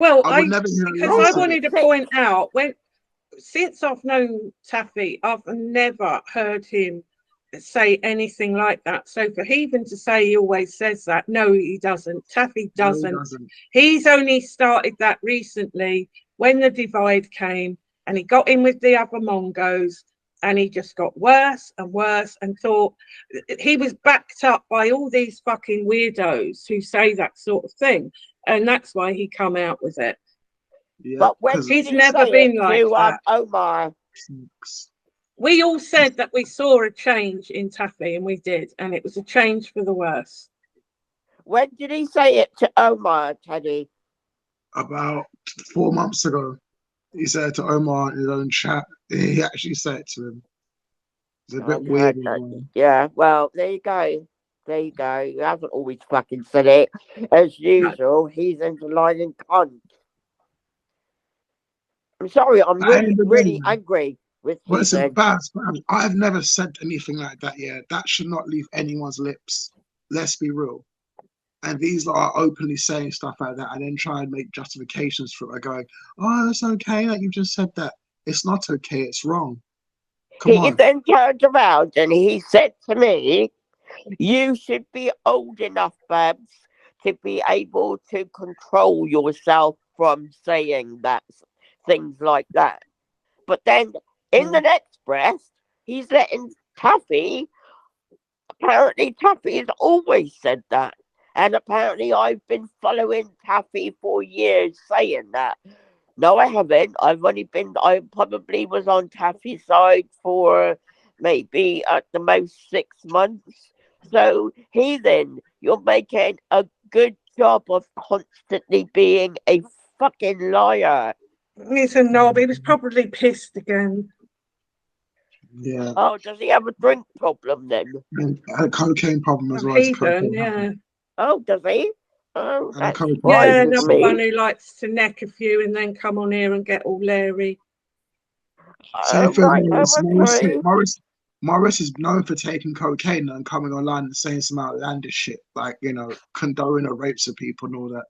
Well, I would never hear because I wanted to point out since I've known Taffy, I've never heard him say anything like that. So for Heathen to say he always says that, no, he doesn't. Taffy doesn't. No, he doesn't. He's only started that recently when the divide came and he got in with the other Mongos and he just got worse and worse and thought he was backed up by all these fucking weirdos who say that sort of thing. And that's why he come out with it. Yeah, but when he's never been like that. Omar. We all said that we saw a change in Taffy, and we did, and it was a change for the worse. When did he say it to Omar, Teddy? About 4 months ago. He said it to Omar in his own chat. He actually said it to him. It's a bit weird. Yeah, well, there you go. There you go. He hasn't always fucking said it. As usual, he's underlining cunt. I'm sorry, I'm really angry with him. Listen, Babs, I've never said anything like that yet. That should not leave anyone's lips. Let's be real. And these are openly saying stuff like that and then try and make justifications for it, going, oh, it's okay that you just said that. It's not okay, it's wrong. Come on. He then turned around and he said to me, you should be old enough, Babs, to be able to control yourself from saying that, things like that. But then in the next breath, he's letting Taffy, apparently Taffy has always said that. And apparently I've been following Taffy for years saying that. No, I haven't. I probably was on Taffy's side for maybe at the most 6 months. So Heathen, you're making a good job of constantly being a fucking liar. He's a knob. He was probably pissed again. Yeah. Oh, does he have a drink problem then? A cocaine problem as well. Heathen, yeah. Oh, does he? Oh, yeah, another one who likes to neck a few and then come on here and get all leery. Same for Morris is known for taking cocaine and coming online and saying some outlandish shit, like, you know, condoning the rapes of people and all that.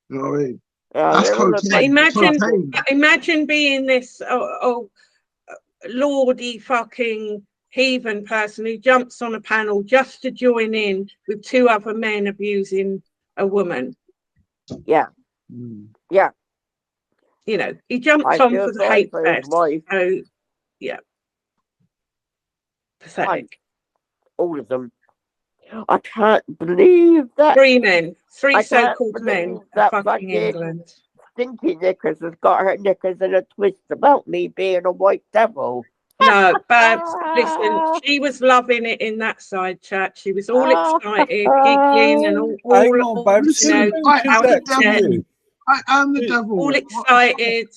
You know what I mean? That's cocaine. Imagine being this lordy fucking heathen person who jumps on a panel just to join in with 2 other men abusing a woman. Yeah. Yeah. You know, he jumped on for the hate fest. So, yeah. Pathetic. All of them. I can't believe that. 3 men. 3 so-called men. That fucking England. Stinky Knickers has got her knickers in a twist about me being a white devil. No, Babs, listen, she was loving it in that side chat. She was all excited, giggling, and all I am the devil. All excited.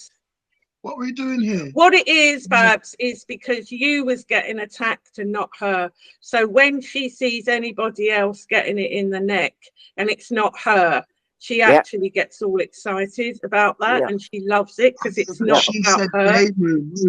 What are we doing here? What it is, Babs, is because you was getting attacked and not her. So when she sees anybody else getting it in the neck and it's not her, she actually gets all excited about that, and she loves it because it's not about her.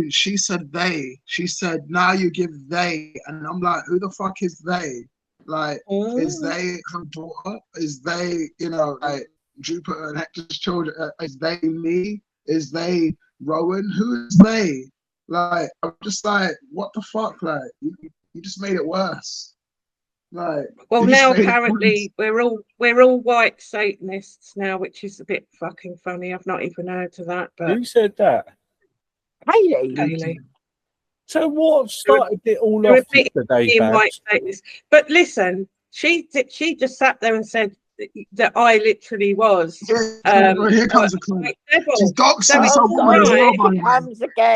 She said they. She said, now you give they. And I'm like, who the fuck is they? Like, is they her daughter? Is they, you know, like Jupiter and Hector's children? Is they me? Is they Rowan? Who is they? Like, I'm just like, what the fuck? Like, you just made it worse. Like, well, now apparently we're all white Satanists now, which is a bit fucking funny. I've not even heard of that. But who said that? Haley. So what started it all off today, white Satanists? But listen, she just sat there and said that I literally was. Here comes a clue. She's doxing someone as well.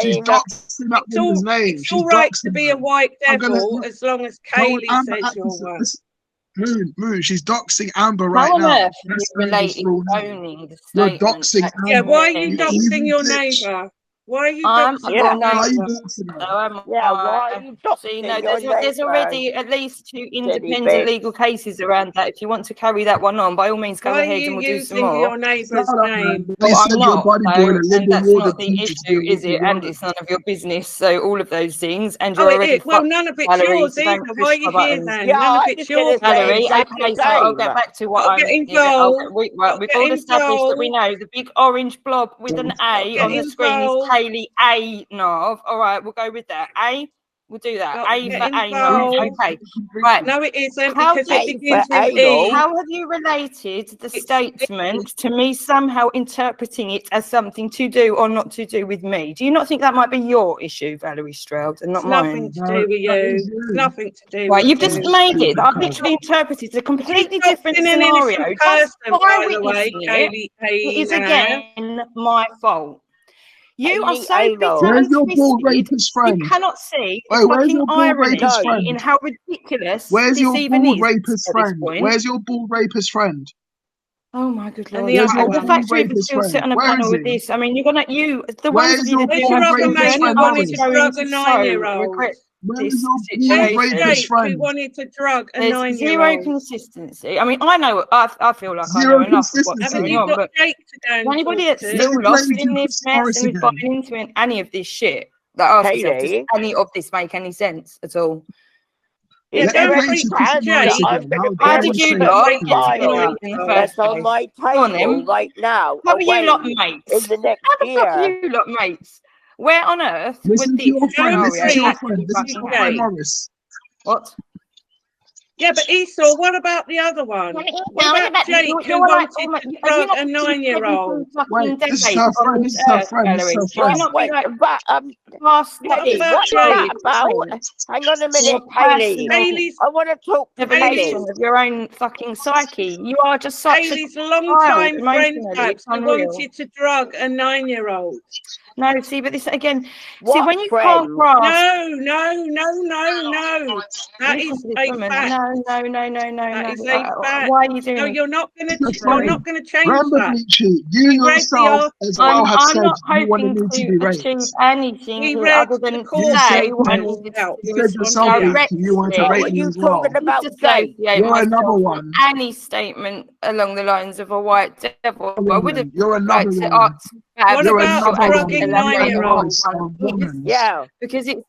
She's doxing that woman's name. It's all right to be a white devil as long as Kaylee says you're one. Moon, she's doxing Amber right now. How on earth is relating only the You're doxing Amber. Yeah, why are you doxing your neighbour? Why are you well, Why are you doxing? doxing her? why are you See, no, doxing your there's neighbour? already at least 2 Silly independent bitch. legal cases around that. If you want to carry that one on, by all means, go Why are ahead you and we'll do some using more. your neighbour's Shut up, name? man. But They I'm said you're a not, body boy and a and living that's water not the teacher to your issue, is it? wicked And words. it's none of your business. So all of those things, and Oh, you're it already is. Well, fucked, none of it's Valerie. yours So either. don't Why are push you my here buttons. then? Yeah, None of I it's was your going to say Valerie, exactly okay, the so I'll same. get back to what Not I'm. getting Yeah, involved. we've Not all getting established that we involved. know the big orange blob with an Not A get on the screen is involved. Kaylee A Nav. All right, we'll go with that. A, we'll do that. Not A get for A Nav. involved. Okay, right. No, it isn't How because it A for begins with anal. E. How have you related the It's statement to me somehow interpreting it as something to do or not to do with me? Do you not think that might be your issue, Valerie Stroud, and not mine? nothing to do with That you. is It's you. nothing to do Right, with you've just you. made it. Stupid I've cunt. literally interpreted a completely She's different doxing an scenario. innocent Just person, by by the way, witnessing it, Kaylee it is Nav. again my fault. You are Kaylee so bitter anal. Where's and your bull twisted, rapist you friend? cannot see the Wait, where's fucking your bull irony rapist No. friend? in how ridiculous Where's this your even bull is rapist at this friend? point. Where's your bull rapist friend? Oh my good And lord! the Where's other your The bull one. fact you even rapist still sit friend? on a Where panel is with he? this, I mean, the ones Where's of you your that do Where's bull your have other rapist mate children, who friend, I wanted would to Valerie? go drug into a so 9-year-old? regret Where's this your bull Where's situation. rapist Jake who friend? wanted to drug a There's zero 9-year-old? consistency. I mean, I know, I feel like I know Zero enough of what's Haven't going consistency. you on, got but Jake to go and anybody talk that's to? Let still me play lost you in some this Chris mess Morris and is again. buying into any of this shit, that ask yourself, does Kaylee, any of this make any sense at all? Yeah, is Let me there don't play any you preach some to Chris chance Morris that Jake. I'm again. going to be How How did able dare to you you put lot my Preach get to the file together in the 9-year-old. first that's on place? my Go on table then. right now How are you lot away in mates? the next How the fuck are year? you lot mates? Where on earth would Listen to this your Go friend. and Listen scenario to your preach friend. actually Listen to to fucking your friend Jake. happen? Morris. What? Yeah, but Esau, what about the other one? What about Jake who You're like, wanted to have you drug not a considered 9-year-old? 17 fucking Wait, this is decades her on friend. this This is her earth, friend. This is Valerie? her Should you friend. What? not be Wait, like but past What Kaylee, about this what's stage that Jake? of about? pain? Hang on a minute, Your Kaylee. personal Haley's I want to talk to Haley's evolution Kaylee. of your own fucking psyche. You are just such a Haley's child long-time friend, emotionally. It's Babs, who unreal. wanted to drug a 9-year-old. No, see, but this again, see, What when you can't friend? grasp, No. That listen is to this a woman. fact. No. That is a fact. Why are you No, doing you're not gonna This is her you're this? not friend. gonna change Remember, that. Bleachy, you We read the yourself as well have I'm said not you wanted hoping me to to be achieve raped. anything We here read other the than to You court said say papers what I you needed to out do is on yourself, here. Bleachy, you want to directly What rape were me you as well. talking about, Jake? disassociate You're another myself from one. any statement along the lines of a white devil. I would have You're another liked to one. ask What Babs You're if she'll about another one. actually drugging You are elaborate on what nine-year-olds? Morris one of is, Rollins. Yeah. because it's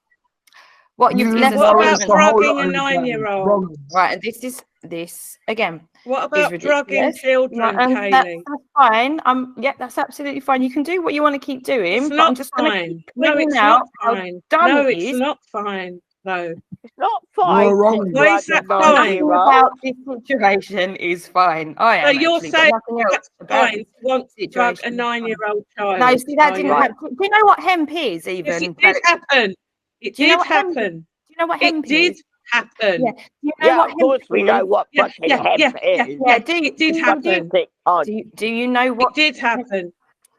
what you've You, left What the about Morris, women the whole drugging lot a of nine-year-old? Rollins. right, and this again What is about drugging ridiculous. Right, children, and Kaylee? that's fine. Yeah, that's absolutely fine. You can do what you want to keep It's doing, but I'm not just going to keep fine. No, pointing it's out not how fine. dumb No, it it's is. not fine, though. It's not You're fine to wrong. Why is drug a that fine? Nothing about 9-year-old. this situation is fine. I So am you're actually, but saying nothing else that's about fine this to want to drug a situation is fine. 9-year-old No, child, see, that are didn't you? Right. happen. Do you know what hemp is, Yes, even? it did happen. It Do you know did what hemp? Do happen. you know what It hemp did is? happen. Yeah. Do you know Yeah, what of hemp course we is? know what Yeah, fucking hemp is. Yeah. It did happen. Sick on. Do you know It what? did happen.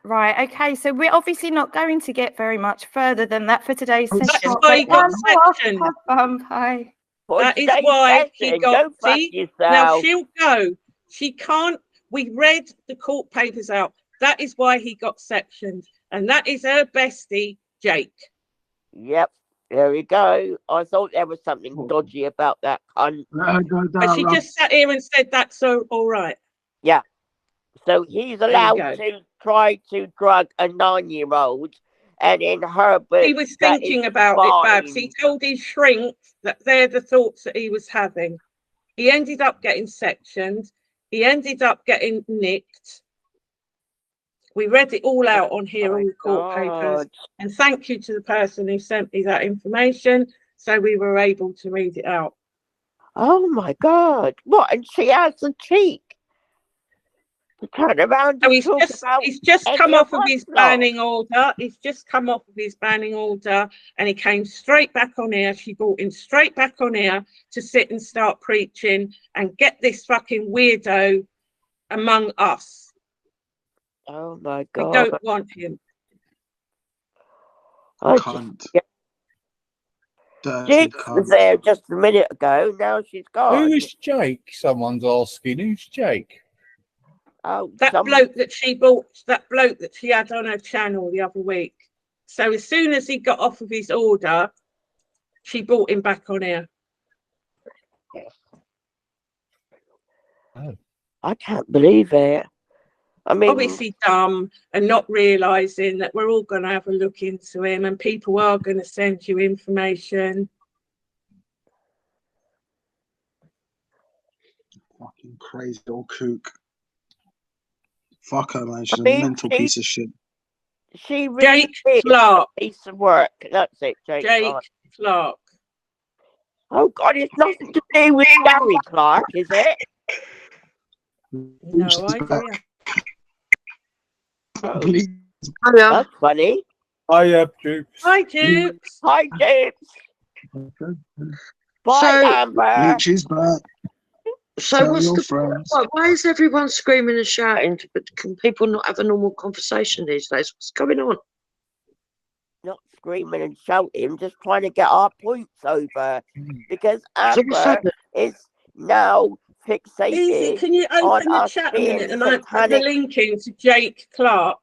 Right. Okay. So we're obviously not going to get very much further than that for today's That's session. why he got Off, sectioned. have fun, bye. For That is today's why he session, got. go fuck See, now yourself. she'll go. She can't. We read the court papers out. That is why he got sectioned, and that is her bestie, Jake. Yep, there we go. I thought there was something dodgy about that cunt. Let her go But down, she love. just sat here and said that's so all right. Yeah. So he's you allowed go. to try to drug a 9-year-old, and in her book, He was that thinking is about it, Babs. fine. He told his shrink that they're the thoughts that he was having. He ended up getting sectioned. He ended up getting nicked. We read it all out on here, all the court papers. And thank you to the person who sent me that information, so we were able to read it out. Oh my God! What? And she has the cheek to turn around and talk about. He's just any come off of us his lot. banning order. He's just come off of his banning order, and he came straight back on here. She brought him straight back on here to sit and start preaching and get this fucking weirdo among us. Oh my God! We don't want him. I Cunt. just, Dirty Jake was cunt. there just a minute ago. Now she's gone. Who is Jake? Someone's asking. Who's Jake? Oh, That bloke that she bought, that bloke that she had on her channel the other week, So as soon as he got off of his order, she brought him back on here. Oh. I can't believe it. I mean, obviously dumb and not realising that we're all going to have a look into him and people are going to send you information. Fucking crazy old kook. Fuck her, man. She's a mental piece of shit. She really Jake Clark. A piece of work. That's it, Jake Clark. Oh, God, it's nothing to do with Gary Clark, is it? No idea. Oh, that's funny. Hi, Dukes. Hi, Dukes. Hi, Dukes. Bye, Amber. She's back. So why is everyone screaming and shouting? Can people not have a normal conversation these days? What's going on? Not screaming and shouting, just trying to get our points over. Because Amber is now fixated. Easy, can you open the chat a minute and I put the link in to Jake Clark?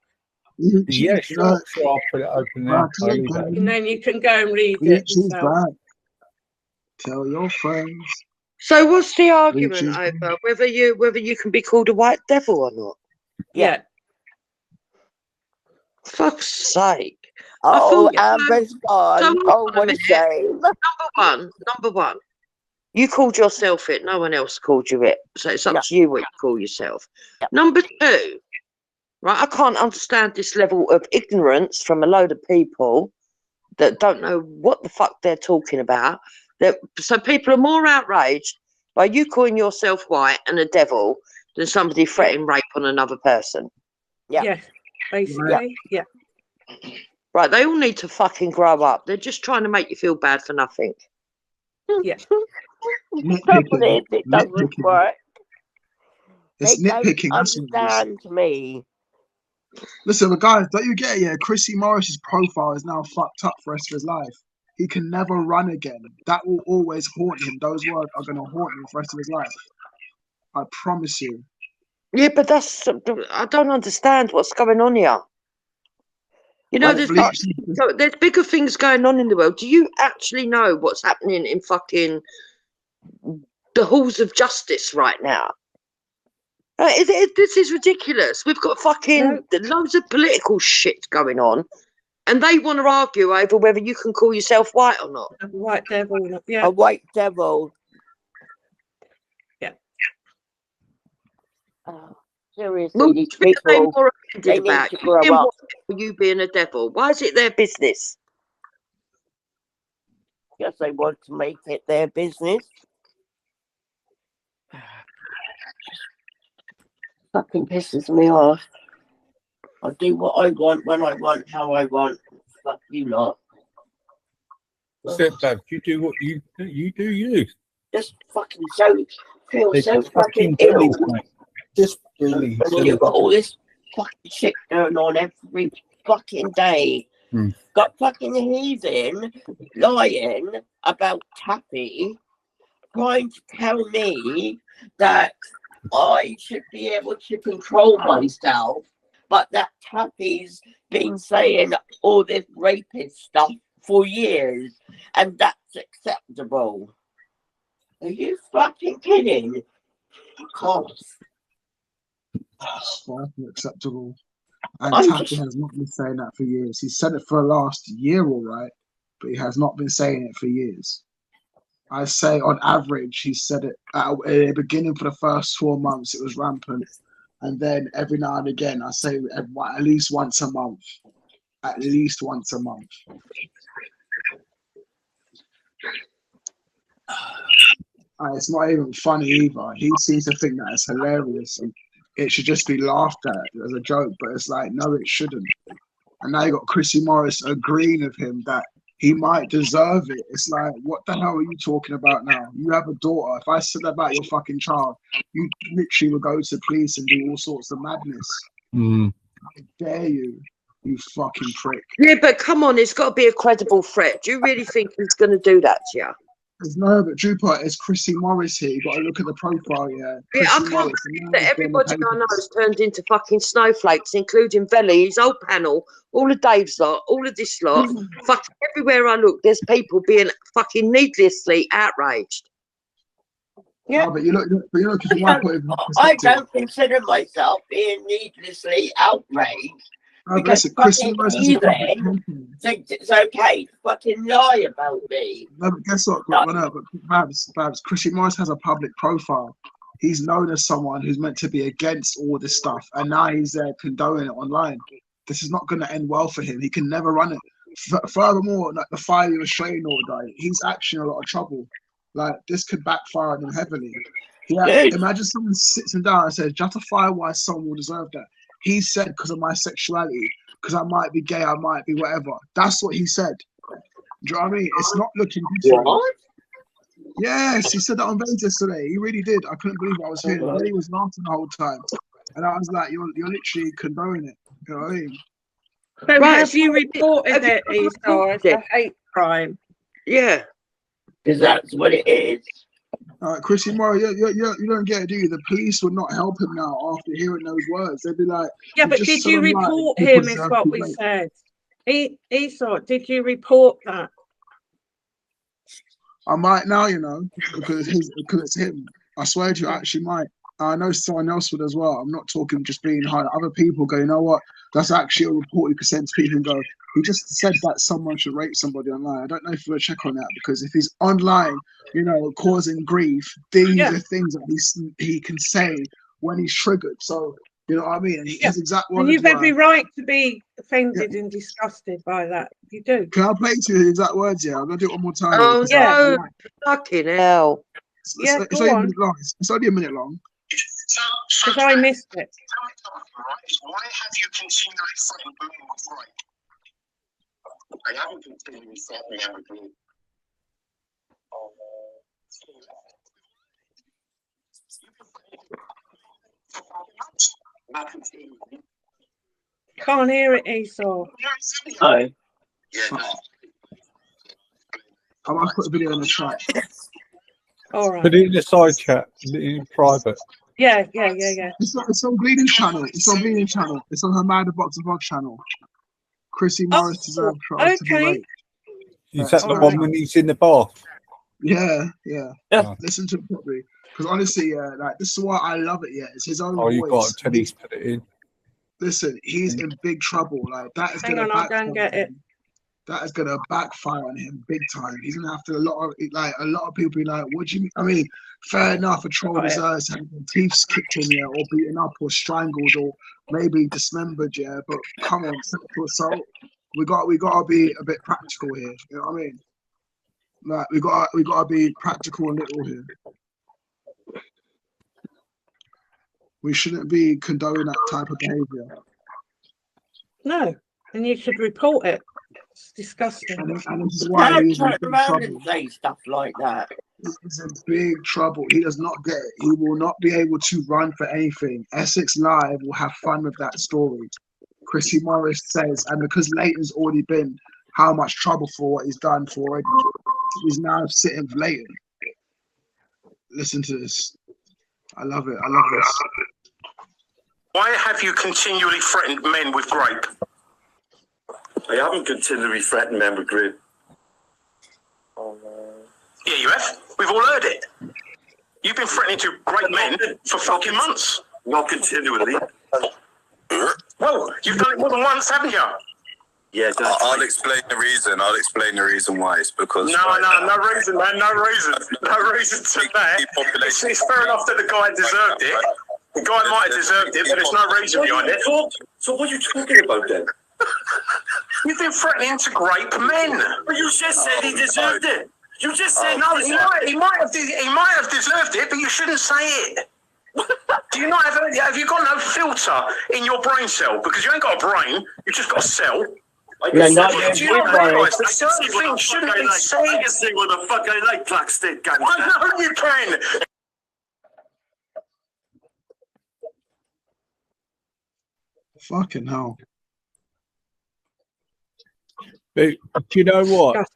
Yeah, sure. So I'll put it open now. And then you can go and read it yourself. Tell your friends. So what's the argument over whether you can be called a white devil or not? Yeah. Fuck's sake. Oh, Amber's gone. Oh, what a shame. Number one. You called yourself it. No one else called you it. So it's up to you what you call yourself. Number two. Right, I can't understand this level of ignorance from a load of people that don't know what the fuck they're talking about. So people are more outraged by you calling yourself white and a devil than somebody threatening rape on another person. Yeah, basically. Yeah. Right, they all need to fucking grow up. They're just trying to make you feel bad for nothing. Yeah. Nitpicking. It doesn't work. It's nitpicking. Understand me. Listen, but guys, don't you get it? Yeah, Chrissy Morris's profile is now fucked up for the rest of his life. He can never run again. That will always haunt him. Those words are going to haunt him for the rest of his life. I promise you. Yeah, but I don't understand what's going on here. You know, there's bigger things going on in the world. Do you actually know what's happening in fucking the halls of justice right now? This is ridiculous. We've got fucking loads of political shit going on, and they want to argue over whether you can call yourself white or not. A white devil. Yeah. A white devil. Yeah. Seriously, these people, they need to grow up. You being a devil, why is it their business? Yes, they want to make it their business. Fucking pisses me off. I do what I want, when I want, how I want. Fuck you lot. Except you do what you do. You just fucking feel so fucking ill. Just really. And you've got all this fucking shit going on every fucking day. Got fucking heathen lying about Tappy, trying to tell me that I should be able to control myself, but that Tappy's been saying all this rapist stuff for years, and that's acceptable. Are you fucking kidding? God. Acceptable. And Tappy has not been saying that for years. He said it for the last year, all right, but he has not been saying it for years. I say on average, he said it at the beginning for the first 4 months, it was rampant. And then every now and again, I say at least once a month. At least once a month. It's not even funny either. He seems to think that it's hilarious and it should just be laughed at as a joke, but it's like, no, it shouldn't. And now you got Chrissy Morris agreeing with him that he might deserve it. It's like, what the hell are you talking about now? You have a daughter. If I said that about your fucking child, you literally would go to police and do all sorts of madness. How dare you, you fucking prick. Yeah, but come on, it's got to be a credible threat. Do you really think he's going to do that to you? No, but Jupiter is Chrissy Morris here. You got to look at the profile, yeah. Yeah, I Chrissy can't Morris, believe that everybody I know has turned into fucking snowflakes, including Velly, his whole panel, all of Dave's lot, all of this lot. Fucking everywhere I look, there's people being fucking needlessly outraged. Yeah, but you look at the one point of I perspective. don't consider myself being needlessly outraged. No, but listen, Chrissy Morris is a public company. Thinks it's okay to fucking lie about me. No, but guess what? Babs, Chrissy Morris has a public profile. He's known as someone who's meant to be against all this stuff, and now he's condoning it online. This is not going to end well for him. He can never run it. Furthermore, like the 5-year Australian order, he's actually in a lot of trouble. Like, this could backfire on him heavily. Yeah, imagine someone sits him down and says, justify why someone will deserve that. He said, because of my sexuality, because I might be gay, I might be whatever. That's what he said. Do you know what I mean? It's not looking good for him. Yes, he said that on Vegas today. He really did. I couldn't believe what I was hearing. He was laughing the whole time. And I was like, you're literally condoning it. You know what I mean? So have you reported it, Esau, as a hate crime? Yeah. Because that's what it is. Chrissy Morris, you don't get it, do you? The police would not help him now after hearing those words. They'd be like, yeah, but did you report him, is what we said. Esau, did you report that? I might now, you know, because it's him. I swear to you, I actually might. I know someone else would as well. I'm not talking just being hard. Other people go, you know what? That's actually a report you can send to people and go, he just said that someone should rape somebody online. I don't know if we'll check on that, because if he's online, you know, causing grief, these are things that he can say when he's triggered. So, you know what I mean? His exact words. And you've every right to be offended and disgusted by that. You do. Can I play to you his exact words? Yeah, I'm going to do it one more time. Oh, yeah. Fucking hell. It's only a minute long. It's only a minute long. Because I missed it. Why have you continually threatened women with rape? I haven't continually threatened them with rape. Can't hear it, Esau. Oh. Yeah. I might put a video in the chat. All right. Put it in the side chat, in private. Yeah. It's on Bleeding Channel. It's on Bleeding Channel. It's on her Mad Box of Vlog channel. Chrissy Morris deserves tries to be raped. Is that the one when he's in the bath? Yeah. Listen to it properly. Because honestly, like, this is why I love it. Yeah, it's his own voice. Oh, you've got to tell he's put it in. Listen, he's in big trouble. Like, that is going to backfire. I'll go and get it. That is going to backfire on him big time. He's going to have to a lot of people be like, what do you mean? I mean, fair enough, a troll deserves having teeth kicked in, yeah, or beaten up, or strangled, or maybe dismembered, yeah. But come on, sexual assault. We got to be a bit practical here. You know what I mean? Like, we got to be practical and little here. We shouldn't be condoning that type of behaviour. No, and you should report it. It's disgusting. And this is why he's in big trouble. And say stuff like that. He's in big trouble. He does not get it. He will not be able to run for anything. Essex Live will have fun with that story. Chrissy Morris says, and because Leighton's already been how much trouble for what he's done for already, he's now sitting with Leighton. Listen to this. I love it. I love this. Why have you continually threatened men with rape? I haven't continually threatened men with rape. Yeah, you have. We've all heard it. You've been threatening to rape men for fucking months. Not continually. Well, you've done it more than once, haven't you? Yeah, I'll explain the reason. I'll explain the reason why. It's because no reason, man. No reason. No reason to that. It's fair enough that the guy deserved it. The guy might have deserved it, but there's no reason behind it. So what are you talking about then? You've been threatening to rape men. But you just said he deserved it. You just said no. He might have deserved it, but you shouldn't say it. Do you not have you got no filter in your brain cell? Because you ain't got a brain, you just got a cell. Do you not realise that certain things shouldn't be said? I can sing what the fuck I like, Black Stick Gangster. I know you can. Fucking hell. But do you know what?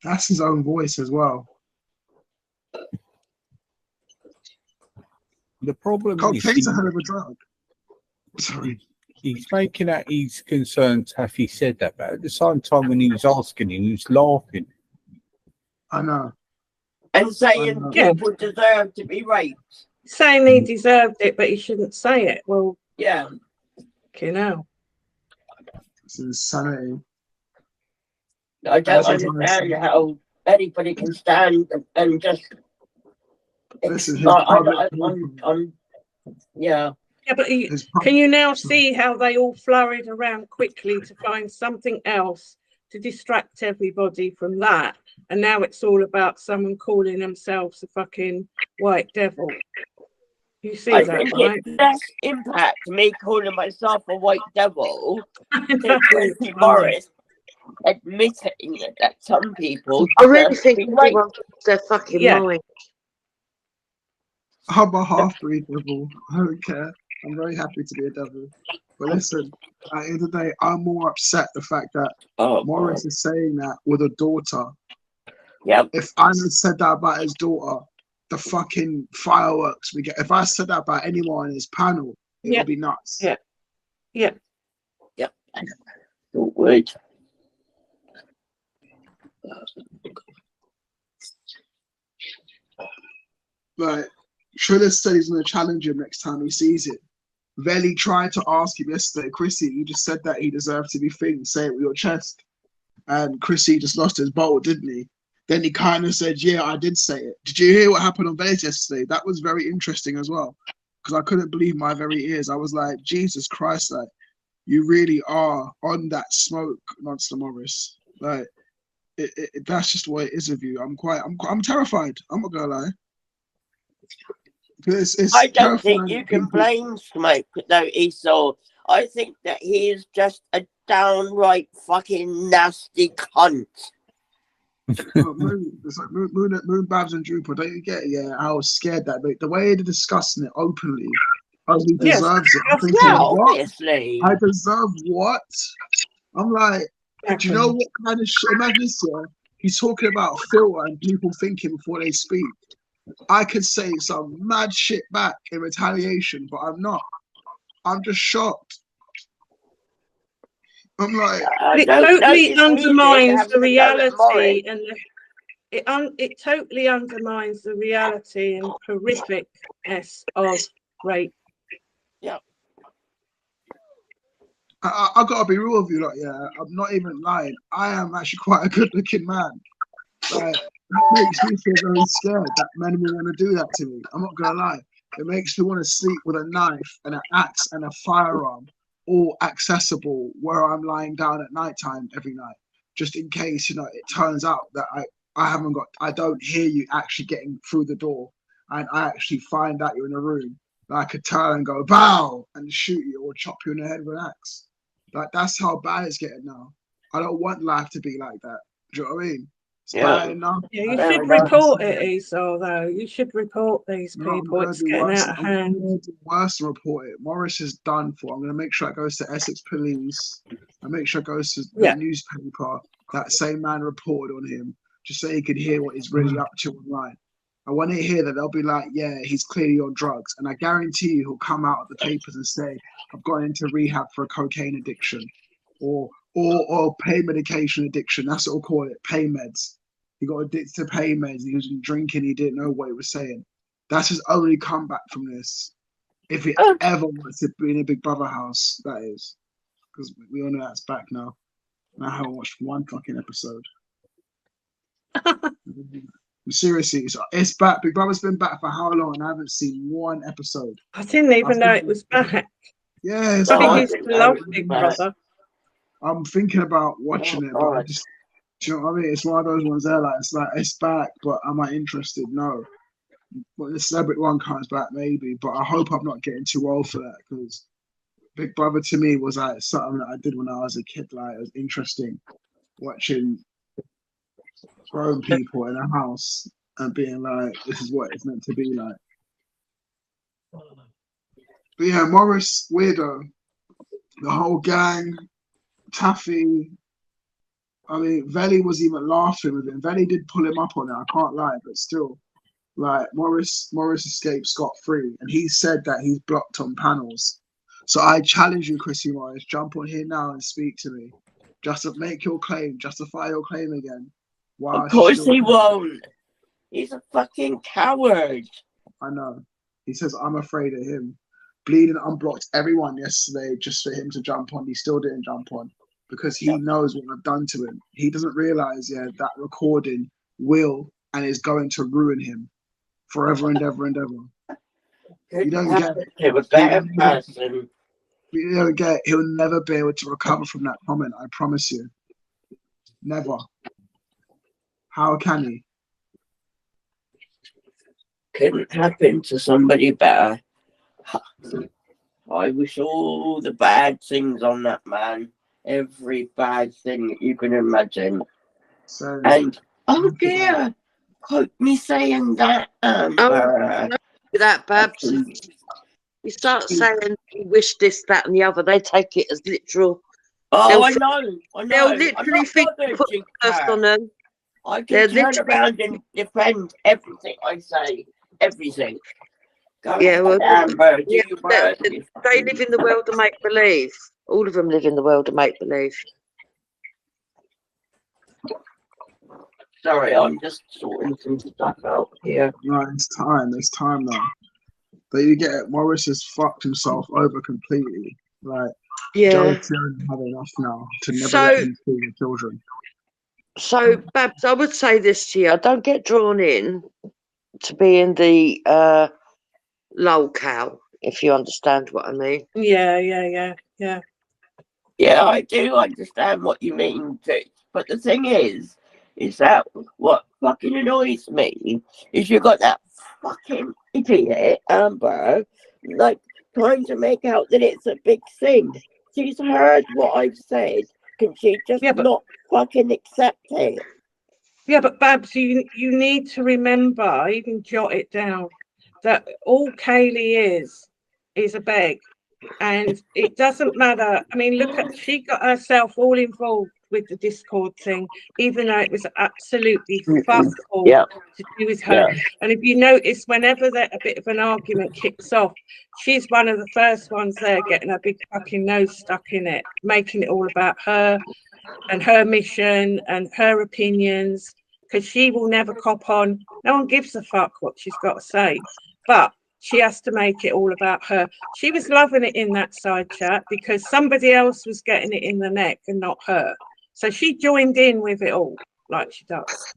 That's his own voice as well. The problem Cocaine's a is hell of a drug. Sorry. He's making out he's concerned Taffy said that, but at the same time when he was asking him, he was laughing. I know. And saying people deserve to be raped. Saying he deserved it, but he shouldn't say it. Well, yeah. You know. It's insanity. I don't understand how anybody can stand and just. Listen, yeah, but can you now see how they all flurried around quickly to find something else to distract everybody from that? And now it's all about someone calling themselves a fucking white devil. You see I that, think right? it's less impact me calling myself a white devil than Tracy Morris admitting that some people. I really think everyone lost their fucking mind. I'm a half-breed devil. I don't care. I'm very happy to be a devil. But listen, at the end of the day, I'm more upset the fact that Morris is saying that with a daughter. Yep. If I had said that about his daughter, the fucking fireworks we get. If I said that about anyone in his panel, it would be nuts. Yeah. Yeah. Yep. Wait. Like, Triller said he's going to challenge him next time he sees it. Veli tried to ask him yesterday, Chrissy, you just said that he deserved to be thinged, say it with your chest. And Chrissy just lost his bolt, didn't he? Then he kind of said, yeah, I did say it. Did you hear what happened on Veli's yesterday? That was very interesting as well. Because I couldn't believe my very ears. I was like, Jesus Christ, like, you really are on that smoke, Monster Morris. Like, that's just what it is of you. I'm terrified. I'm not gonna lie. It's I don't think you can blame Smoke though, Esau. I think that he is just a downright fucking nasty cunt. It's like Moon, Babs, and Drooper. Don't you get it? Yeah, I was scared that the way they're discussing it openly. He deserves it. I'm thinking, obviously. I deserve what? I'm like, do you know what kind of shit? Imagine this, yeah. He's talking about filter and people thinking before they speak. I could say some mad shit back in retaliation, but I'm not. I'm just shocked. I'm like, it totally undermines the reality, and it totally undermines the reality and horrificness of rape. Yeah. I gotta be real with you, like, yeah, I'm not even lying. I am actually quite a good-looking man. Like, that makes me feel very scared that men will want to do that to me. I'm not gonna lie. It makes me want to sleep with a knife and an axe and a firearm, all accessible where I'm lying down at nighttime every night, just in case, you know, it turns out that I don't hear you actually getting through the door, and I actually find out you're in a room. I could turn and go bow and shoot you or chop you in the head with an axe. Like, that's how bad it's getting now. I don't want life to be like that. Do you know what I mean? It's bad enough. Yeah, you should report it, Esau, though. You should report these people. It's getting out of hand. I'm going to do worse than report it. Morris is done for. I'm going to make sure it goes to Essex Police. And make sure it goes to the newspaper. That same man reported on him, just so he could hear what he's really up to online. And when they hear that, they'll be like, yeah, he's clearly on drugs. And I guarantee you he'll come out of the papers and say, I've gone into rehab for a cocaine addiction or pain medication addiction. That's what we'll call it, pain meds. He got addicted to pain meds. He was drinking. He didn't know what he was saying. That's his only comeback from this. If he ever wants to be in a Big Brother house, that is. Because we all know that's back now. And I haven't watched one fucking episode. Seriously, it's back. Big Brother's been back for how long? And I haven't seen one episode. I didn't even know it was back. Yeah, it's I used to love Big Brother. I'm thinking about watching it, but I just, do you know what I mean? It's one of those ones there, it's back, but am I interested? No. But the celebrity one comes back, maybe. But I hope I'm not getting too old for that, because Big Brother to me was like something that I did when I was a kid. Like, it was interesting watching grown people in a house and being like, this is what it's meant to be like. But yeah, Morris, weirdo. The whole gang, Taffy, I mean, Veli was even laughing with him. Veli did pull him up on it. I can't lie, but still, like Morris escaped scot-free, and he said that he's blocked on panels. So I challenge you, Chrissy Morris, jump on here now and speak to me. Just to make your claim, justify your claim again. Wow, of course he won't. He's a fucking coward. I know. He says, I'm afraid of him. Bleeding unblocked everyone yesterday just for him to jump on. He still didn't jump on because he knows what I've done to him. He doesn't realize, that recording will and is going to ruin him forever and ever and ever. You don't get it. A bad person. You don't get it. He'll never be able to recover from that comment. I promise you. Never. How can he? Couldn't happen to somebody better. I wish all the bad things on that man. Every bad thing that you can imagine. So, and oh dear, quote me saying that. That Babs. You start saying you wish this, that, and the other. They take it as literal. Oh, I know. They'll literally think put first on them. I can turn around and defend everything I say. Everything. They live in the world of make believe. All of them live in the world of make believe. Sorry, I'm just sorting some stuff out here. No, it's time. It's time now. But you get it. Morris has fucked himself over completely. Like, Joe Kieran had enough now to never let him see the children. So, Babs, I would say this to you. Don't get drawn in to being the lolcow, if you understand what I mean. Yeah, I do understand what you mean too. But the thing is that what fucking annoys me is you got that fucking idiot, Amber, like trying to make out that it's a big thing. She's heard what I've said. Can she just not fucking accept it? Yeah, but Babs, you need to remember, even jot it down, that all Kaylee is a beg. And it doesn't matter. I mean, she got herself all involved with the Discord thing, even though it was absolutely fuck all to do with her. And if you notice, whenever a bit of an argument kicks off, she's one of the first ones there getting her big fucking nose stuck in it, making it all about her and her mission and her opinions, because she will never cop on. No one gives a fuck what she's got to say. But she has to make it all about her. She was loving it in that side chat because somebody else was getting it in the neck and not her. So she joined in with it all, like she does.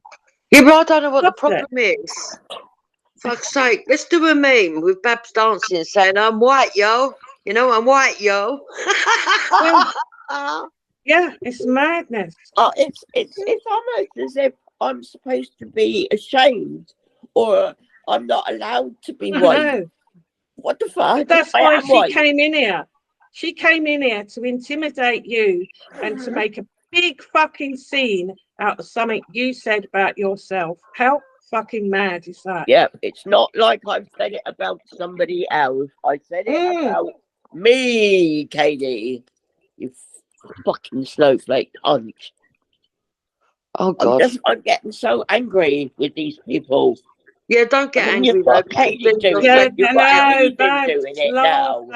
Yeah, but I don't know what the problem is. Fuck's sake, let's do a meme with Babs dancing and saying, I'm white, yo. You know, I'm white, yo. Yeah, it's madness. It's almost as if I'm supposed to be ashamed or I'm not allowed to be white. What the fuck? But that's why she came in here. She came in here to intimidate you and to make a big fucking scene out of something you said about yourself. How fucking mad is that? Yeah, it's not like I've said it about somebody else. I said it about me, Katie. You fucking snowflake cunt. Oh, God. I'm getting so angry with these people. Yeah, don't get angry. You've got Katie doing it. You've got Eden doing it now.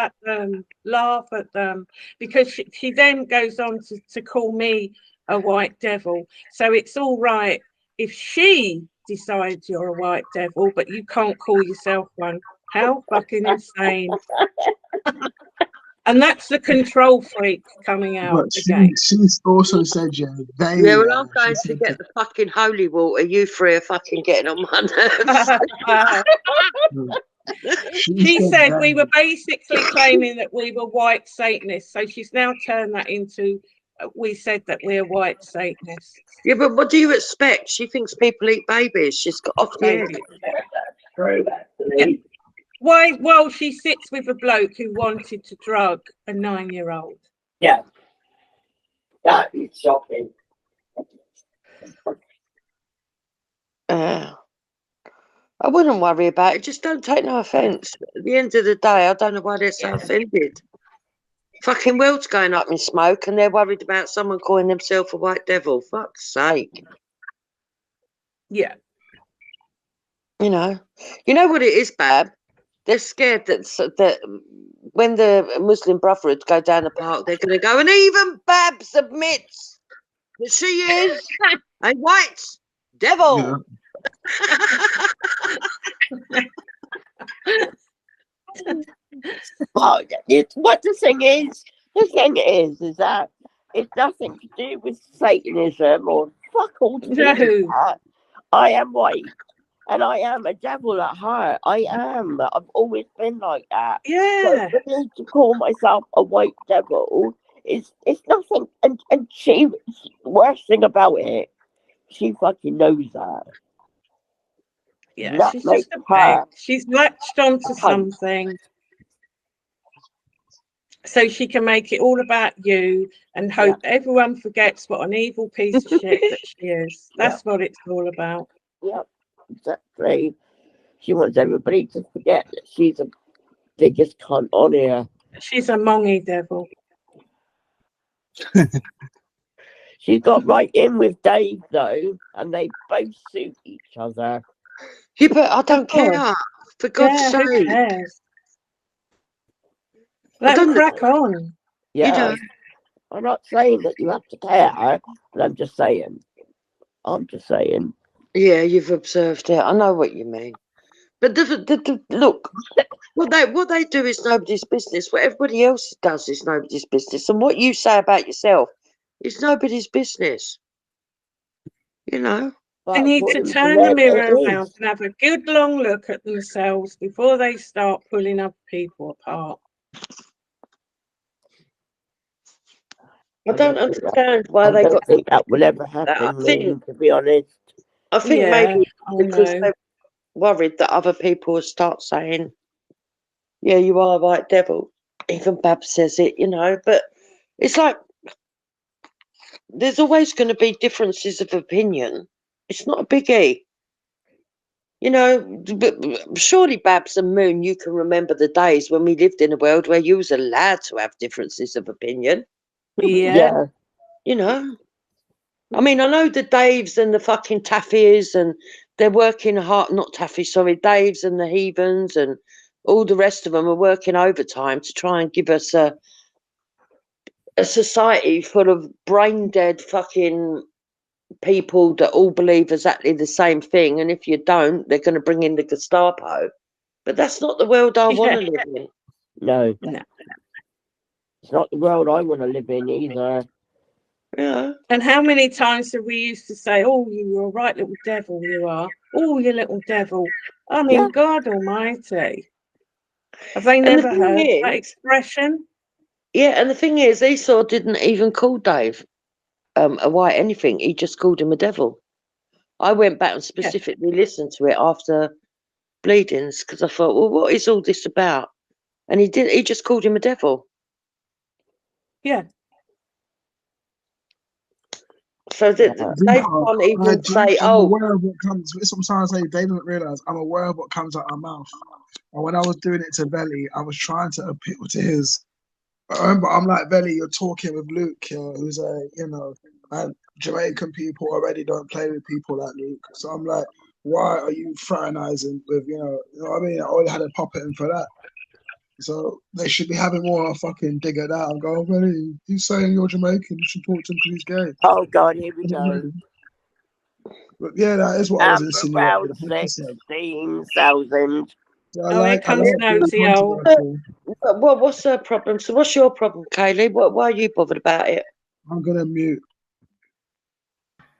Laugh at them. Because she then goes on to call me a white devil. So it's all right if she decides you're a white devil, but you can't call yourself one. How fucking insane. And that's the control freak coming out again. She's also said, I'm going to get the fucking holy water. You three are fucking getting on my nerves. She said we were basically claiming that we were white Satanists. So she's now turned that into, we said that we're white Satanists. Yeah, but what do you expect? She thinks people eat babies. She's got off the end. Why? Well, she sits with a bloke who wanted to drug a 9-year-old. Yeah. That is shocking. I wouldn't worry about it. Just don't take no offence. At the end of the day, I don't know why they're so offended. fucking world's going up in smoke and they're worried about someone calling themselves a white devil. Fuck's sake. Yeah. You know what it is, Bab? They're scared that when the Muslim Brotherhood go down the park, they're going to go, and even Babs admits that she is a white devil. Yeah. Well, what the thing is that it's nothing to do with Satanism or fuck all to do with that. I am white. And I am a devil at heart. I am. I've always been like that. Yeah. So for me to call myself a white devil it's nothing. And she, worst thing about it, she fucking knows that. Yeah, That she's makes just a her pig. She's latched onto a cunt. something so she can make it all about you and hope everyone forgets what an evil piece of shit that she is. That's what it's all about. Yep, exactly. She wants everybody to forget that she's the biggest cunt on here. She's a mongy devil. She got right in with Dave though, and they both suit each other. Yeah, but I don't care. For God's sake. Who cares? Let them crack on. Yeah. You know. I'm not saying that you have to care, but I'm just saying. Yeah, you've observed it. I know what you mean. But look, what they do is nobody's business. What everybody else does is nobody's business. And what you say about yourself is nobody's business. You know? They need to turn the mirror around and have a good long look at themselves before they start pulling other people apart. I don't understand why they got. I don't think that will ever happen, to be honest. I think maybe because they're worried that other people will start saying, yeah, you are a white devil. Even Bab says it, you know, but it's like there's always going to be differences of opinion. It's not a biggie. You know, but surely Babs and Moon, you can remember the days when we lived in a world where you was allowed to have differences of opinion. Yeah. You know, I mean, I know the Daves and the fucking Taffies and they're working hard, not Taffies, sorry, Daves and the Heathens and all the rest of them are working overtime to try and give us a society full of brain dead fucking people that all believe exactly the same thing. And if you don't, they're going to bring in the Gestapo. But that's not the world I want to live in. No. It's not the world I want to live in either. Yeah. And how many times have we used to say, oh, you're a right little devil, you are. Oh, you little devil. I mean, God almighty. Have they never heard that expression? Yeah, and the thing is, Esau didn't even call Dave a white anything. He just called him a devil. I went back and specifically listened to it after Bleedings because I thought, well, what is all this about? And he just called him a devil. Yeah. So they can't even say, I'm aware of what comes. It's what I'm trying to say. They don't realise I'm aware of what comes out of our mouth. And when I was doing it to Belly, I was trying to appeal to his. I remember I'm like, Belly, you're talking with Luke, who's and Jamaican people already don't play with people like Luke. So I'm like, why are you fraternizing with, you know what I mean? I only had a puppet in for that. So they should be having more fucking dig it out and go, Belly, he's saying you're Jamaican, you should talk to him because he's gay. Oh God, here we go. But yeah, that is what I was insinuating. 16,000. Here comes Nosy Owl. Well, what's her problem? So what's your problem, Kaylee? Why are you bothered about it? I'm going to mute.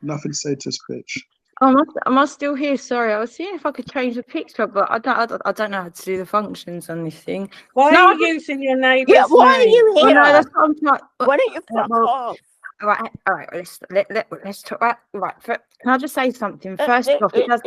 Nothing to say to this bitch. Am I still here? Sorry, I was seeing if I could change the picture, but I don't know how to do the functions on this thing. Why are you using your neighbour's name? Why are you here? Well, no, that's what I'm trying. Why don't you fuck off? All right. Let's talk. Right. Can I just say something first off? It does.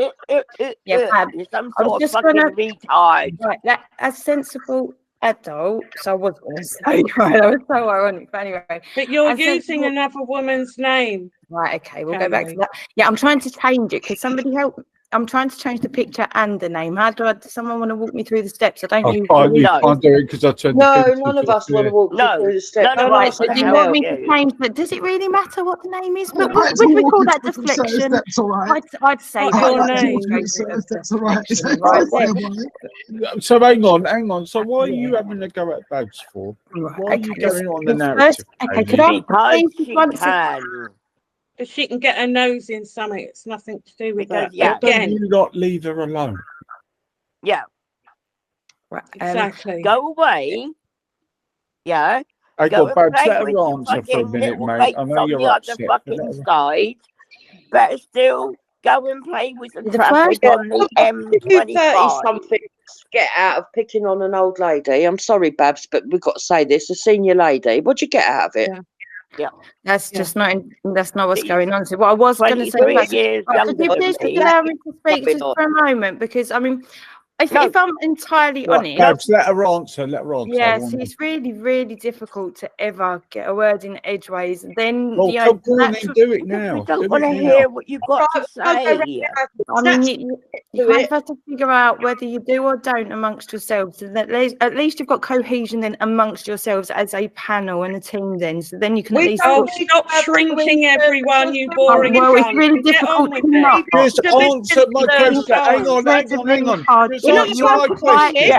You're some sort of fucking retard. Right. As sensible adults, I was going to say. Right. That was so ironic. But anyway. But you're using another woman's name. Right. Okay. We'll go back to that. Yeah, I'm trying to change it. Could somebody help? I'm trying to change the picture and the name. How does someone want to walk me through the steps? I don't I usually. can't, you can't do it because I turned No, the none of us want to walk you through the steps. none of Right, us so can do you help want me to you. change that? Does it really matter what the name is? But Let's would we walk call it that through certain deflection? steps, all right? I'd say Your Let's name. walk through certain steps, all right? deflection right there. So hang on. So why are you having a go at Babs for? Why are you going on the narrative? Okay, could I Because change this she once can. Because she can get her nose in something. It's nothing to do with that. Yeah. Why don't you not leave her alone? Yeah. Right, Exactly. Go away. Yeah. I Go got Babs, and play let with her the answer for a fucking minute, little mate. mates I know on the you're other upset. fucking side. Better still, go and play with the The traffic first- on the You M25. 30-something get out of picking on an old lady. I'm sorry, Babs, but we've got to say this. A senior lady. What'd you get out of it? Yeah. That's just not. That's not what's going on. So what I was going to say, 23 was, years could younger you than please me. allow me to speak Probably just not. for a moment? Because I mean, if I'm entirely Right, honest, Babs, let her answer. Let her answer. yes, it's really, really difficult to ever get a word in edgeways. Then Well, you know, go on and do it now. I don't Do want to it now. hear what you've got to say. I mean, you kind of have to figure out whether you do or don't amongst yourselves. And at least you've got cohesion then amongst yourselves as a panel and a team. Then, so then you can at least. Oh, stop shrinking everyone, you boring well, it's cunt. really Get on difficult with to it. not. Just answer my question. Hang on. Just answer my question.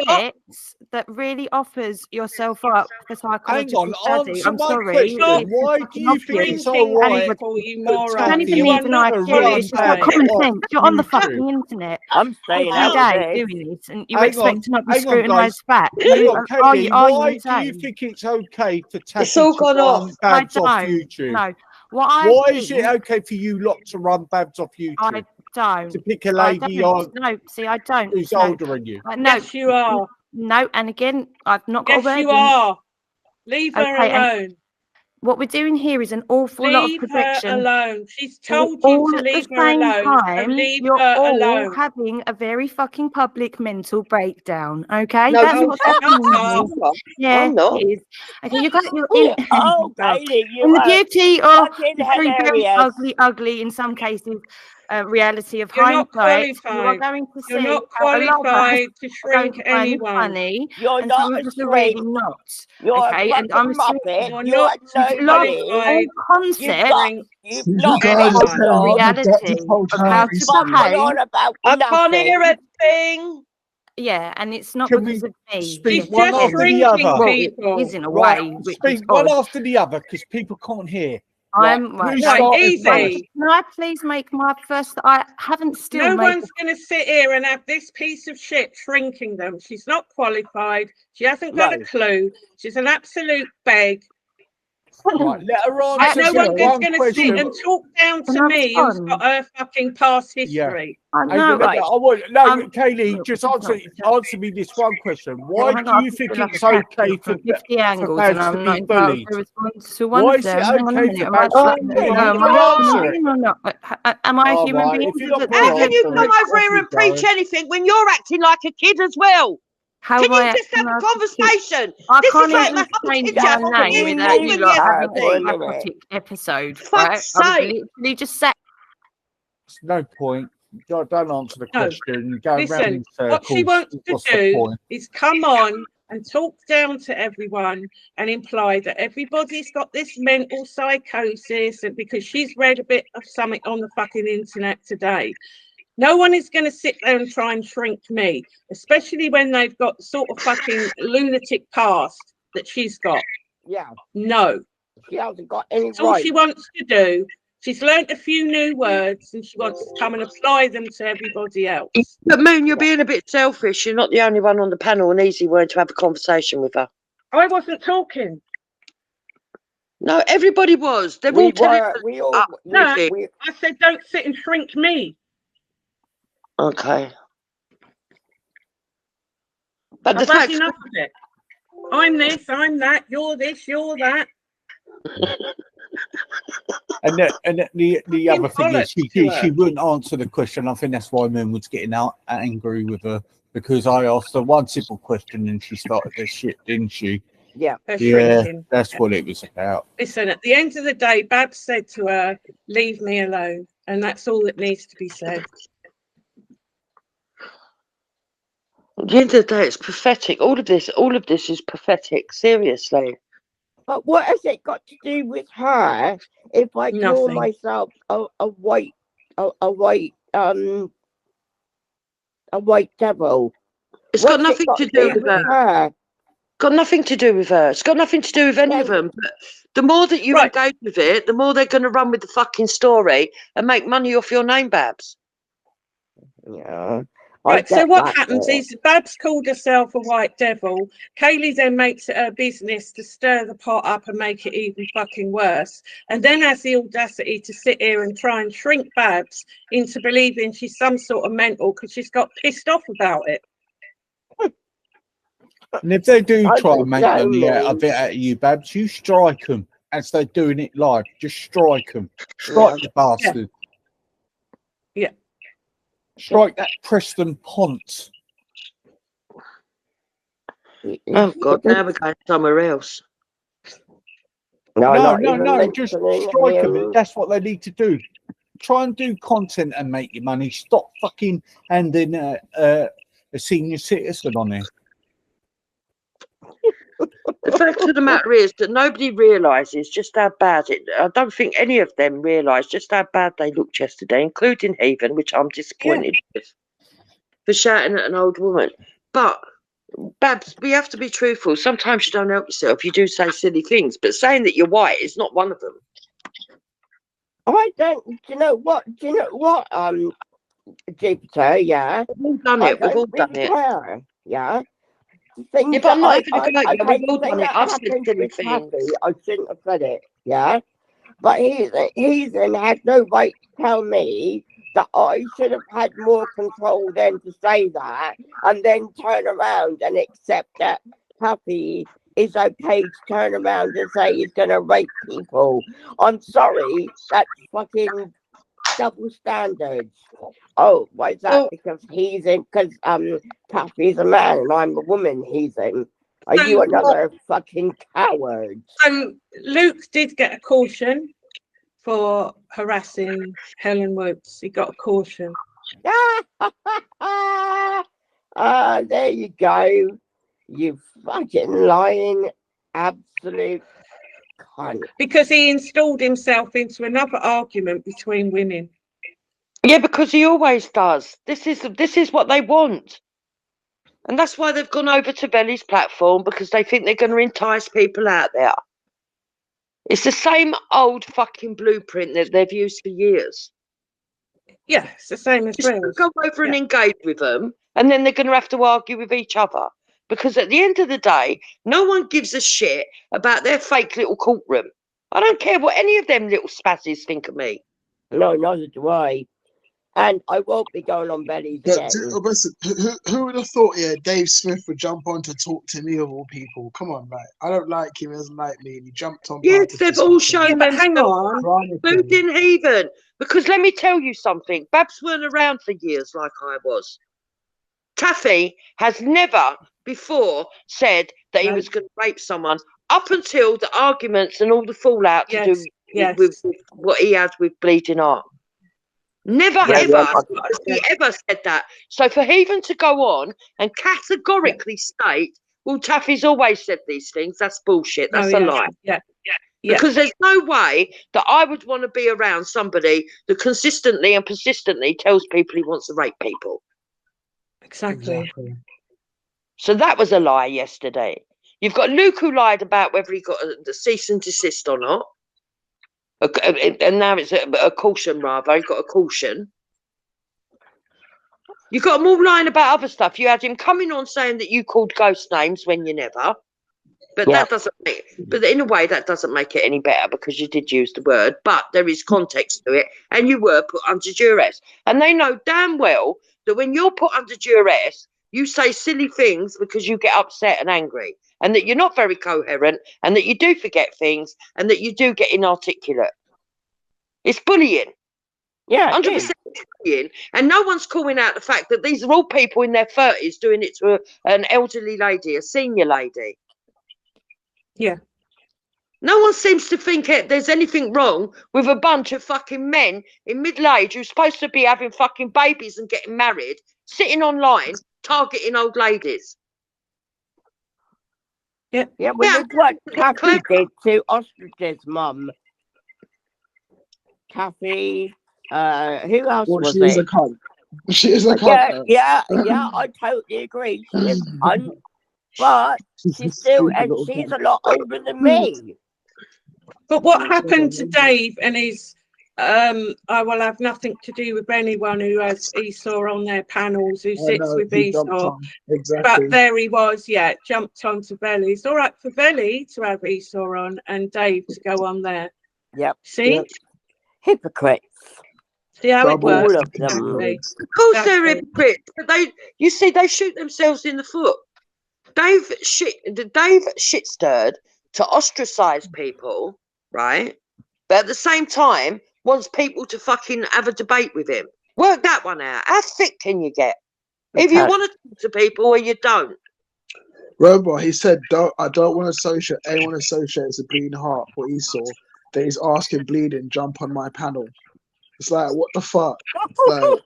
Subjects that really offers yourself up for psychological study. Answer I'm my sorry. question. Why do you think it's all right? You don't moron. even You need are an not IQ. It's just got qualified. common sense. You're on the fucking internet I'm staying every out of day this. doing this, and you Hang expect on, to not be hang on, scrutinised back. Hang on, Kelly, Are why you do you insane? think it's okay for Taffy It's all to gone run off. Babs I off don't. YouTube? No. What I Why think, is it okay for you lot to run Babs off YouTube? I don't. To pick a I lady don't. on No, see, I don't. who's No. older than you. No. Yes, you are. No, and again, I've not got a Yes, word you in. are. Leave her Okay, and alone. what we're doing here is an awful lot of Leave her projection. alone. She's told All you to at the leave her same alone. So time, leave you're her all alone. having a very fucking public mental breakdown. Okay, No, that's you what's shut happening. up. Here. Yeah, I'm not. it is. Okay, you're in. Oh, Bailey, you In the are beauty of fucking the very, very hilarious. ugly, in some cases, reality of You're not hindsight, you are qualified. going to You're see not how a lot of us qualified to are going shrink to find this anyone. funny, You're and not some a of us are really shrink. not. You're Okay, a and I'm fucking assuming muppet. You're You're not nobody. qualified. concept You've You not guys got are a reality whole of how Harry to Styles. behave. on about I can't hear nothing. anything. Yeah, and it's not Can we because of me. speak She's one just after the shrinking other? Well, people. it is in a Right, way, which speak is one odd. after the other because people can't hear. I'm right. Who's No, starting easy. first? can I please make my first? I haven't still No made. one's going to sit here and have this piece of shit shrinking them. She's not qualified. She hasn't got a clue. She's an absolute beg. Right, let her answer No just one is one going to question. sit and talk down to me who's got her fucking past history. No, right. Kaylee, just answer me this one question. Why hang do on, you I think feel like it's a cat okay from for 50 angles, and Babs to I'm not be entitled bullied? to respond to one Why of is them. it Hang on a okay minute. for Am I Babs to be no, bullied? am You I can answer it. or not? Am I a All human right, being? if you're not How can you answer come it, over here and off you preach go. anything when you're acting like a kid as well? How Can have you I just have a conversation? I This can't is like even the whole change teacher my name in without you Norman lot having yesterday. a psychotic episode, Fuck's right? I was sake. literally just sat. There's no point. Don't answer the question. Go around Listen, in circles. what she wants to What's the do point? is come on and talk down to everyone and imply that everybody's got this mental psychosis, and because she's read a bit of something on the fucking internet today. No one is going to sit there and try and shrink me, especially when they've got sort of fucking lunatic past that she's got. Yeah. No. She hasn't got any That's all she wants to do. She's learnt a few new words and she wants to come and apply them to everybody else. But Moon, you're being a bit selfish. You're not the only one on the panel, and Easy weren't to have a conversation with her. I wasn't talking. No, everybody was. They're all telling us. I said don't sit and shrink me. Okay. But I've had enough of it. I'm this, I'm that, you're this, you're that. And the other thing is she wouldn't answer the question. I think that's why Moon was getting out angry with her, because I asked her one simple question and she started this shit, didn't she? Yeah. That's what it was about. Listen, at the end of the day, Babs said to her, leave me alone. And that's all that needs to be said. At the end of the day, it's pathetic. All of this is pathetic. Seriously. But what has it got to do with her? If I call myself a white devil, it's got nothing to do with her. Got nothing to do with her. It's got nothing to do with any of them. But the more that you engage with it, the more they're going to run with the fucking story and make money off your name, Babs. Yeah. Right, so what happens is Babs called herself a white devil. Kaylee then makes it her business to stir the pot up and make it even fucking worse. And then has the audacity to sit here and try and shrink Babs into believing she's some sort of mental because she's got pissed off about it. And if they do try and make money out of it out of you, Babs, you strike them as they're doing it live. Just strike them. Strike the bastard. Yeah. Strike that Preston Pont. Oh God! Now we're going somewhere else. No. Just strike them. That's what they need to do. Try and do content and make your money. Stop fucking handing a senior citizen on there. The fact of the matter is that nobody realises just how bad it. I don't think any of them realise just how bad they looked yesterday, including Heathen, which I'm disappointed with for shouting at an old woman. But Babs, we have to be truthful. Sometimes you don't help yourself. You do say silly things, but saying that you're white is not one of them. I don't. Do you know what? Jupiter, yeah. We've all done it. We've all done it. Yeah. Yeah, but I'm not even going to go. We've all done it. I've said silly things. I shouldn't have said it, yeah. But Heathen had no right to tell me that I should have had more control than to say that, and then turn around and accept that Puffy is okay to turn around and say he's going to rape people. I'm sorry, that's fucking double standards. Oh, why is that? Because Puffy's a man and I'm a woman, Heathen. Are you another fucking coward? So Luke did get a caution for harassing Helen Woods. He got a caution. There you go. You fucking lying absolute cunt. Because he installed himself into another argument between women. Yeah, because he always does. This is what they want. And that's why they've gone over to Belly's platform, because they think they're going to entice people out there. It's the same old fucking blueprint that they've used for years. Yeah, it's the same as well. Go over and engage with them, and then they're going to have to argue with each other. Because at the end of the day, no one gives a shit about their fake little courtroom. I don't care what any of them little spazzes think of me. No, neither do I. And I won't be going on Belly's again. Listen, who would have thought, Dave Smith would jump on to talk to me of all people? Come on, mate. I don't like him, he doesn't like me, and he jumped on. Yes, they've all shown them. Hang on. Including Heathen. Because let me tell you something. Babs weren't around for years like I was. Taffy has never before said that he was going to rape someone up until the arguments and all the fallout to do with what he has with Bleeding Heart. Never ever has he ever said that. So for Heathen to go on and categorically state, well, Taffy's always said these things, that's bullshit. That's a lie. Yeah. Because there's no way that I would want to be around somebody that consistently and persistently tells people he wants to rape people. Exactly. So that was a lie yesterday. You've got Luke who lied about whether he got the cease and desist or not. And now it's a caution, rather. He got a caution. You've got them all lying about other stuff. You had him coming on saying that you called ghost names when you never. But that doesn't but in a way, that doesn't make it any better because you did use the word. But there is context to it. And you were put under duress. And they know damn well that when you're put under duress, you say silly things because you get upset and angry. And that you're not very coherent, and that you do forget things, and that you do get inarticulate. It's bullying. Yeah, 100% bullying. And no one's calling out the fact that these are all people in their 30s doing it to an elderly lady, a senior lady. Yeah. No one seems to think there's anything wrong with a bunch of fucking men in middle age who's supposed to be having fucking babies and getting married, sitting online, targeting old ladies. Yeah. Yeah, well, look what Kathy did to Ostrich's mum. Kathy, who else was she is it? a cunt. She is a cunt. Yeah, I totally agree. She is a cunt, but she's still, and she's a lot older than me. But what happened to Dave and his I will have nothing to do with anyone who has Esau on their panels, who sits with Esau. Exactly. But there he was, jumped onto Belly. It's all right for Belly to have Esau on and Dave to go on there. Yep. See? Yep. Hypocrites. See how it works? All of them. Exactly. Of course they're hypocrites, but you see, they shoot themselves in the foot. Dave shit stirred to ostracize people, right? But at the same time, wants people to fucking have a debate with him. Work that one out. How thick can you get? If you want to talk to people or you don't. Robot, he said, I don't want to associate anyone associates a bleeding heart for Esau. That he's asking bleeding, jump on my panel. It's like, what the fuck? Like,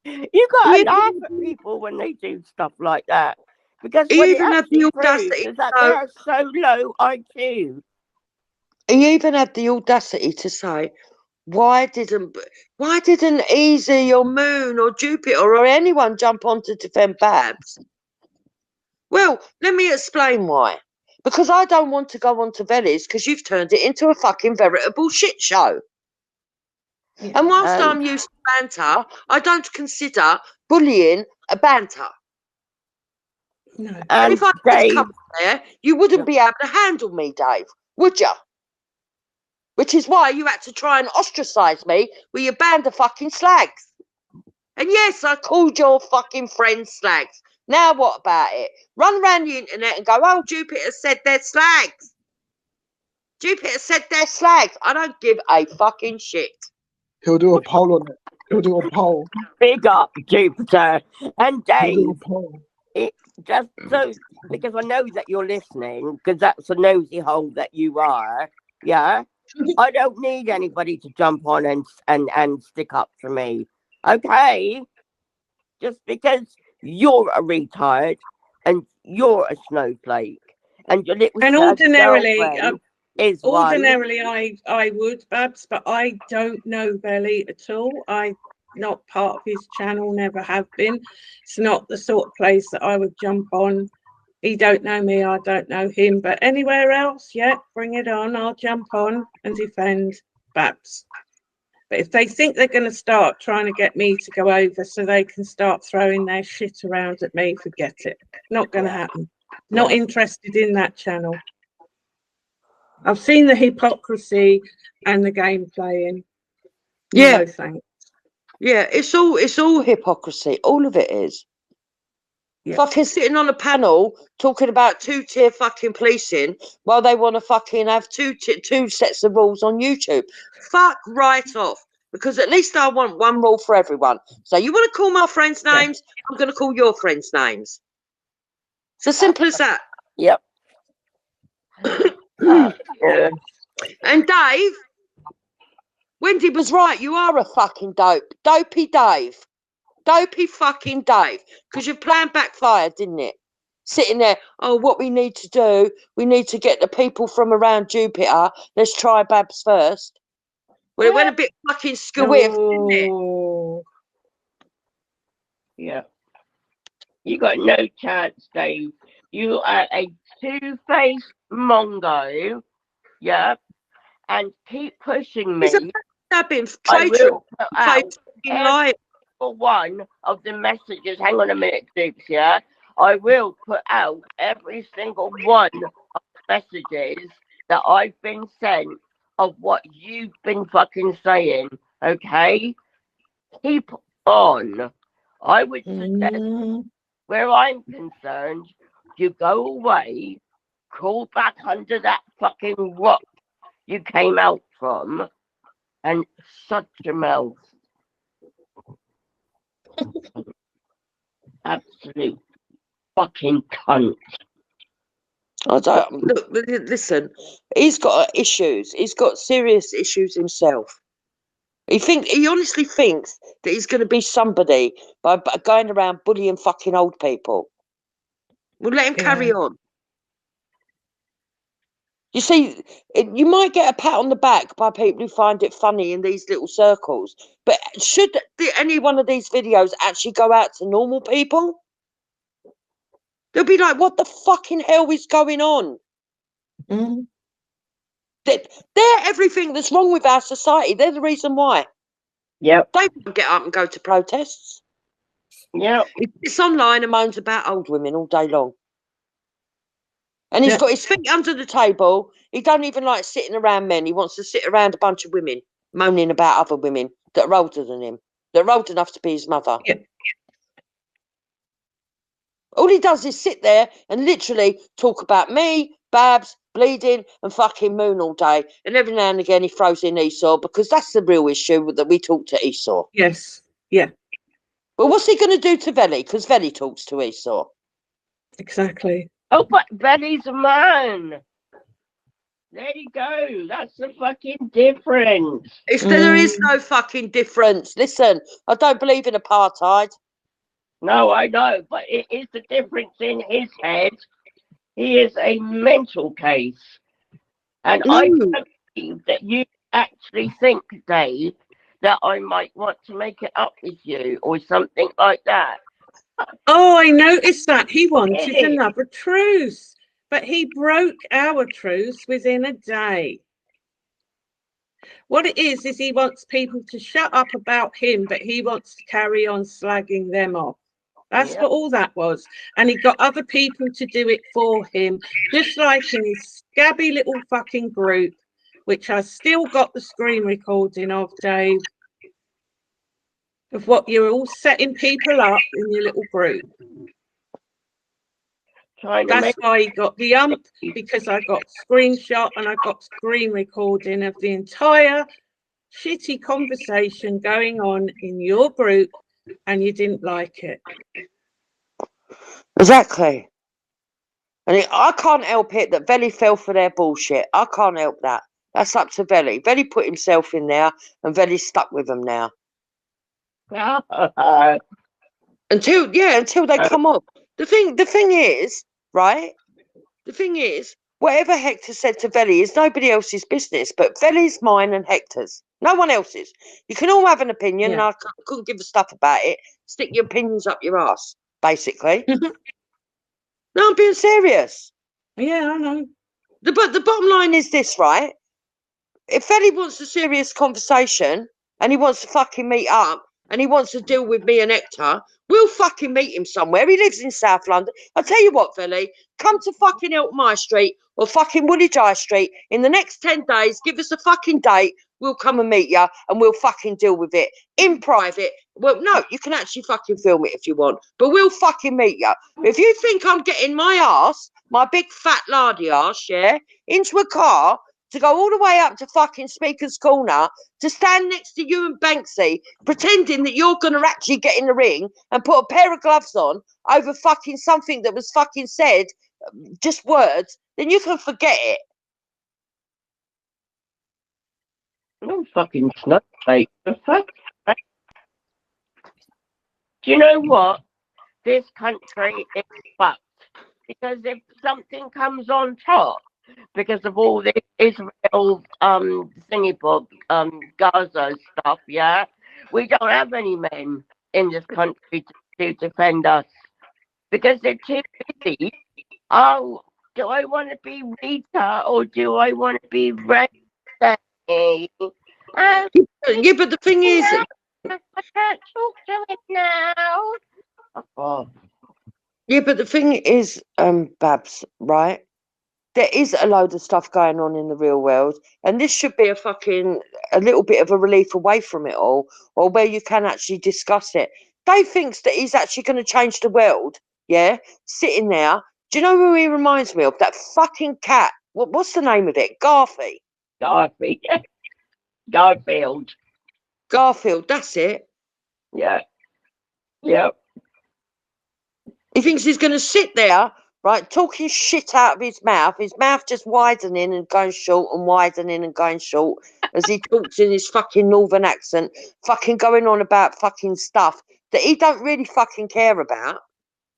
you gotta laugh at people when they do stuff like that. Because what even had the audacity is that they are so low IQ. He even had the audacity to say, why didn't Easy or Moon or Jupiter or anyone jump on to defend Babs? Well, let me explain why. Because I don't want to go on to Vellies because you've turned it into a fucking veritable shit show. Yeah. And whilst I'm used to banter, I don't consider bullying a banter. No. And if I did come there, you wouldn't be able to handle me, Dave, would you? Which is why you had to try and ostracize me with your band of fucking slags. And yes, I called your fucking friends slags. Now what about it? Run around the internet and go, oh, Jupiter said they're slags. Jupiter said they're slags. I don't give a fucking shit. He'll do a poll on it. He'll do a poll. Big up, Jupiter. And Dave, just so, because I know that you're listening, because that's a nosy hole that you are, yeah? I don't need anybody to jump on and stick up for me, okay? Just because you're a retard and you're a snowflake and your little ordinarily is ordinarily I would, Babs, but I don't know Belly at all. I'm not part of his channel, never have been. It's not the sort of place that I would jump on. He don't know me, I don't know him, but anywhere else, bring it on. I'll jump on and defend Babs. But if they think they're going to start trying to get me to go over so they can start throwing their shit around at me, forget it. Not going to happen. Not interested in that channel. I've seen the hypocrisy and the game playing. Yeah. No thanks. Yeah, it's all hypocrisy. All of it is. Yeah. Fucking sitting on a panel talking about two-tier fucking policing while they want to fucking have two sets of rules on YouTube. Fuck right off. Because at least I want one rule for everyone. So you want to call my friends' names? Yeah. I'm going to call your friends' names. It's as simple as that. Yep. And Dave, Wendy was right. You are a fucking dopey Dave. Dopey fucking Dave. Because your plan backfired, didn't it? Sitting there, what we need to do, we need to get the people from around Jupiter. Let's try Babs first. Well, it went a bit fucking skewiff, didn't it? Yeah. You got no chance, Dave. You are a two-faced Mongo. Yeah. And keep pushing me. I will put out every one of the messages. Hang on a minute, Dukes, yeah? I will put out every single one of the messages that I've been sent of what you've been fucking saying, okay? Keep on. I would suggest, where I'm concerned, you go away, crawl back under that fucking rock you came out from, and shut your mouth. Absolute fucking cunt. Listen, he's got issues. He's got serious issues himself. He honestly thinks that he's going to be somebody by going around bullying fucking old people. We'll let him carry on. You see, you might get a pat on the back by people who find it funny in these little circles, but should any one of these videos actually go out to normal people? They'll be like, what the fucking hell is going on? Mm. They're everything that's wrong with our society. They're the reason why. Yep. They won't get up and go to protests. Yep. It's online and moans about old women all day long. And he's got his feet under the table. He don't even like sitting around men. He wants to sit around a bunch of women moaning about other women that are older than him, that are old enough to be his mother. Yeah. All he does is sit there and literally talk about me, Babs, bleeding and fucking Moon all day. And every now and again he throws in Esau because that's the real issue that we talk to Esau. Yes. Yeah. Well, what's he going to do to Veli? Because Veli talks to Esau. Exactly. Oh, but Veli's a man. There you go. That's the fucking difference. If there is no fucking difference, listen, I don't believe in apartheid. No, I know, but it is the difference in his head. He is a mental case. And I don't believe that you actually think, Dave, that I might want to make it up with you or something like that. Oh, I noticed that. He wanted another truce, but he broke our truce within a day. What it is he wants people to shut up about him, but he wants to carry on slagging them off. That's what all that was. And he got other people to do it for him, just like in his scabby little fucking group, which I still got the screen recording of, Dave, of what you're all setting people up in your little group. That's why he got the ump, because I got screenshot and I got screen recording of the entire shitty conversation going on in your group, and you didn't like it. Exactly. And I can't help it that Veli fell for their bullshit. I can't help that. That's up to Veli. Veli put himself in there, and Veli's stuck with them now. until they come off. The thing is, right? The thing is, whatever Hector said to Veli is nobody else's business, but Veli's, mine, and Hector's. No one else's. You can all have an opinion, and I couldn't give a stuff about it. Stick your opinions up your ass, basically. No, I'm being serious. Yeah, I know. But the bottom line is this, right? If Veli wants a serious conversation and he wants to fucking meet up and he wants to deal with me and Hector, we'll fucking meet him somewhere. He lives in South London. I'll tell you what, Veli, come to fucking Elton High Street or fucking Woolwich High Street in the next 10 days. Give us a fucking date. We'll come and meet you and we'll fucking deal with it in private. Well, no, you can actually fucking film it if you want, but we'll fucking meet you. If you think I'm getting my ass, my big fat lardy ass, yeah, into a car to go all the way up to fucking Speaker's Corner to stand next to you and Banksy, pretending that you're going to actually get in the ring and put a pair of gloves on over fucking something that was fucking said, just words, then you can forget it. No fucking slut, mate. The fuck? Do you know what? This country is fucked. Because if something comes on top, because of all this Israel thingy-bob, Gaza stuff, yeah? We don't have any men in this country to defend us. Because they're too busy. Oh, do I want to be Rita or do I want to be Ray? Yeah, but the thing is, I can't talk to it now. Oh. Yeah, but the thing is, Babs, right? There is a load of stuff going on in the real world, and this should be a little bit of a relief away from it all, or where you can actually discuss it. Dave thinks that he's actually going to change the world, yeah? Sitting there. Do you know who he reminds me of? That fucking cat. What's the name of it? Garfield. Garfield, that's it. Yeah. Yeah. He thinks he's going to sit there right, talking shit out of his mouth just widening and going short and widening and going short as he talks in his fucking northern accent, fucking going on about fucking stuff that he don't really fucking care about.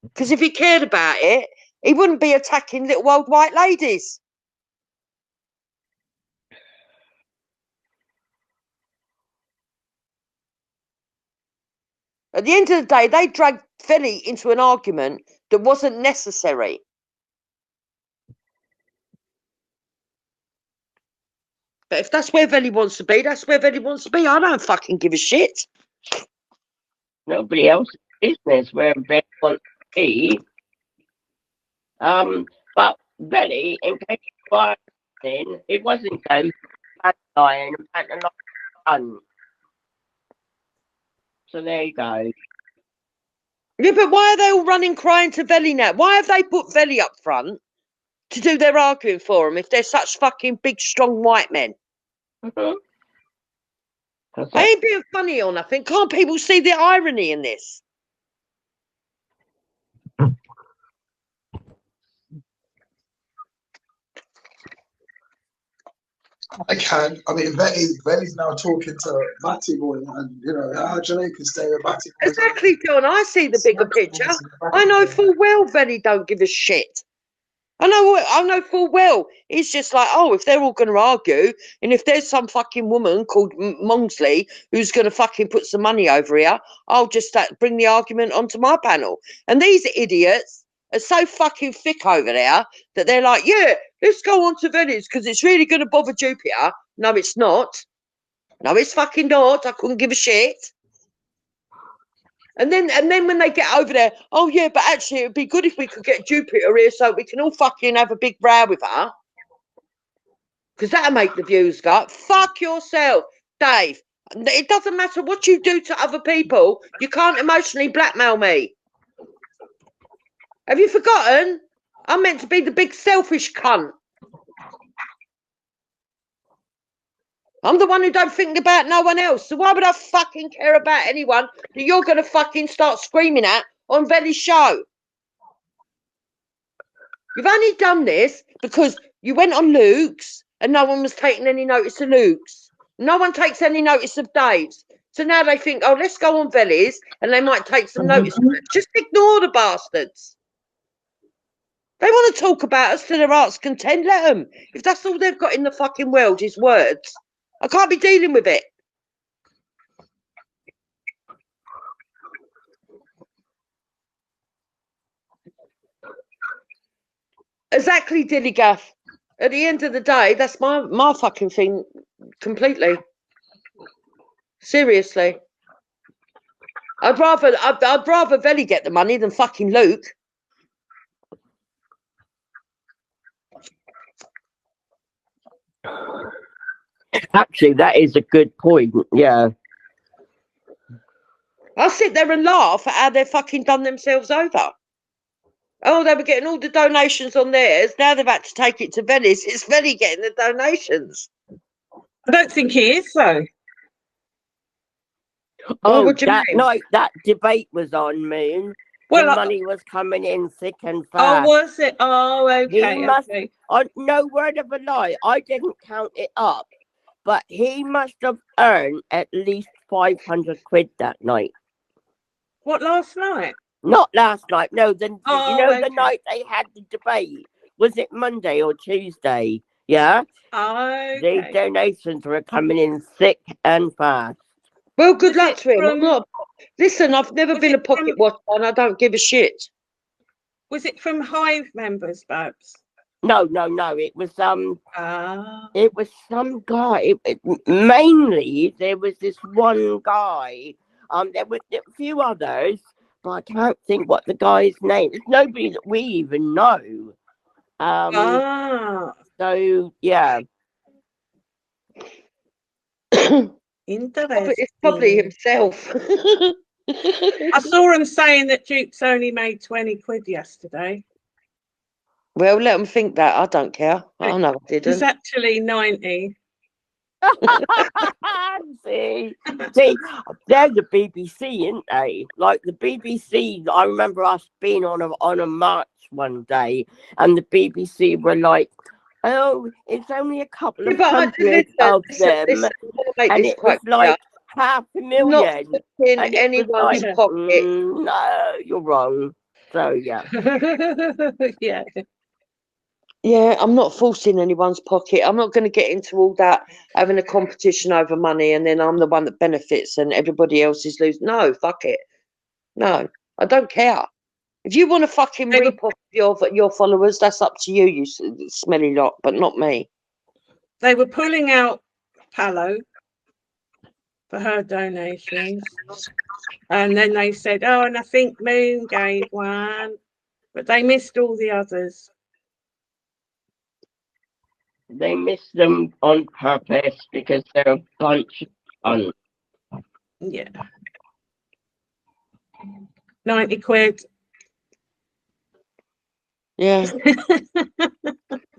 Because if he cared about it, he wouldn't be attacking little old white ladies. At the end of the day, they dragged Veli into an argument that wasn't necessary. But if that's where Veli wants to be, that's where Veli wants to be. I don't fucking give a shit. Nobody else's business where Veli wants to be. But Veli, in case you are listening, it wasn't going to lion and done. So there you go. Yeah, but why are they all running crying to Veli now? Why have they put Veli up front to do their arguing for them if they're such fucking big, strong white men? Mm-hmm. They ain't being funny or nothing. Can't people see the irony in this? I can. I mean, Veli's now talking to Batty Boy, and you know how Jamaican stay with Batty Boy. Exactly, John. I see the bigger picture. I know full well Veli don't give a shit. I know full well. He's just like, oh, if they're all going to argue, and if there's some fucking woman called Mongsley who's going to fucking put some money over here, I'll just bring the argument onto my panel. And these idiots are so fucking thick over there that they're like, yeah, let's go on to Venice because it's really going to bother Jupiter. No, it's not. No, it's fucking not. I couldn't give a shit. And then when they get over there, oh yeah, but actually it'd be good if we could get Jupiter here so we can all fucking have a big row with her. Because that'll make the views go up. Fuck yourself, Dave. It doesn't matter what you do to other people. You can't emotionally blackmail me. Have you forgotten? I'm meant to be the big selfish cunt. I'm the one who don't think about no one else. So why would I fucking care about anyone that you're going to fucking start screaming at on Veli's show? You've only done this because you went on Luke's and no one was taking any notice of Luke's. No one takes any notice of Dave's. So now they think, oh, let's go on Veli's and they might take some notice of it. Just ignore the bastards. They want to talk about us to their heart's content. Let them. If that's all they've got in the fucking world is words, I can't be dealing with it. Exactly, Dillygaff. At the end of the day, that's my fucking thing completely. Seriously. I'd rather Veli get the money than fucking Luke. Actually, that is a good point. Yeah. I'll sit there and laugh at how they've fucking done themselves over. Oh, they were getting all the donations on theirs. Now they've had to take it to Venice. It's Veli getting the donations. I don't think he is, though. Oh, what do you mean? Night that debate was on, Moon. Well, the money was coming in thick and fast. Oh, was it? Oh, okay. He must, no word of a lie, I didn't count it up, but he must have earned at least 500 quid that night. What, last night? Not last night. No, the okay. The night they had the debate. Was it Monday or Tuesday? Yeah. Okay. The donations were coming in thick and fast. Well, good luck to him. Listen, I've never been a pocket watcher and I don't give a shit. Was it from Hive members, Babs? No. It was it was some guy. Mainly there was this one guy. There were a few others, but I can't think what the guy's name. It's nobody that we even know. So yeah. Interesting. It's probably himself. I saw him saying that Duke's only made 20 quid yesterday. Well, let them think that. I don't care. I know I didn't. It's actually 90. See, they're the BBC, aren't they? Like the BBC, I remember us being on a march one day, and the BBC were like, "Oh, it's only a couple of hundred of them," and it was like 500,000. Not in and anyone's like, pocket. No, you're wrong. So yeah. Yeah. Yeah, I'm not forcing anyone's pocket. I'm not going to get into all that having a competition over money and then I'm the one that benefits and everybody else is losing. No, fuck it. No, I don't care. If you want to fucking reap off your followers, that's up to you, you smelly lot, but not me. They were pulling out Palo for her donations. And then they said, oh, and I think Moon gave one, but they missed all the others. They missed them on purpose because they're a bunch of fun. Yeah. 90 quid. Yeah.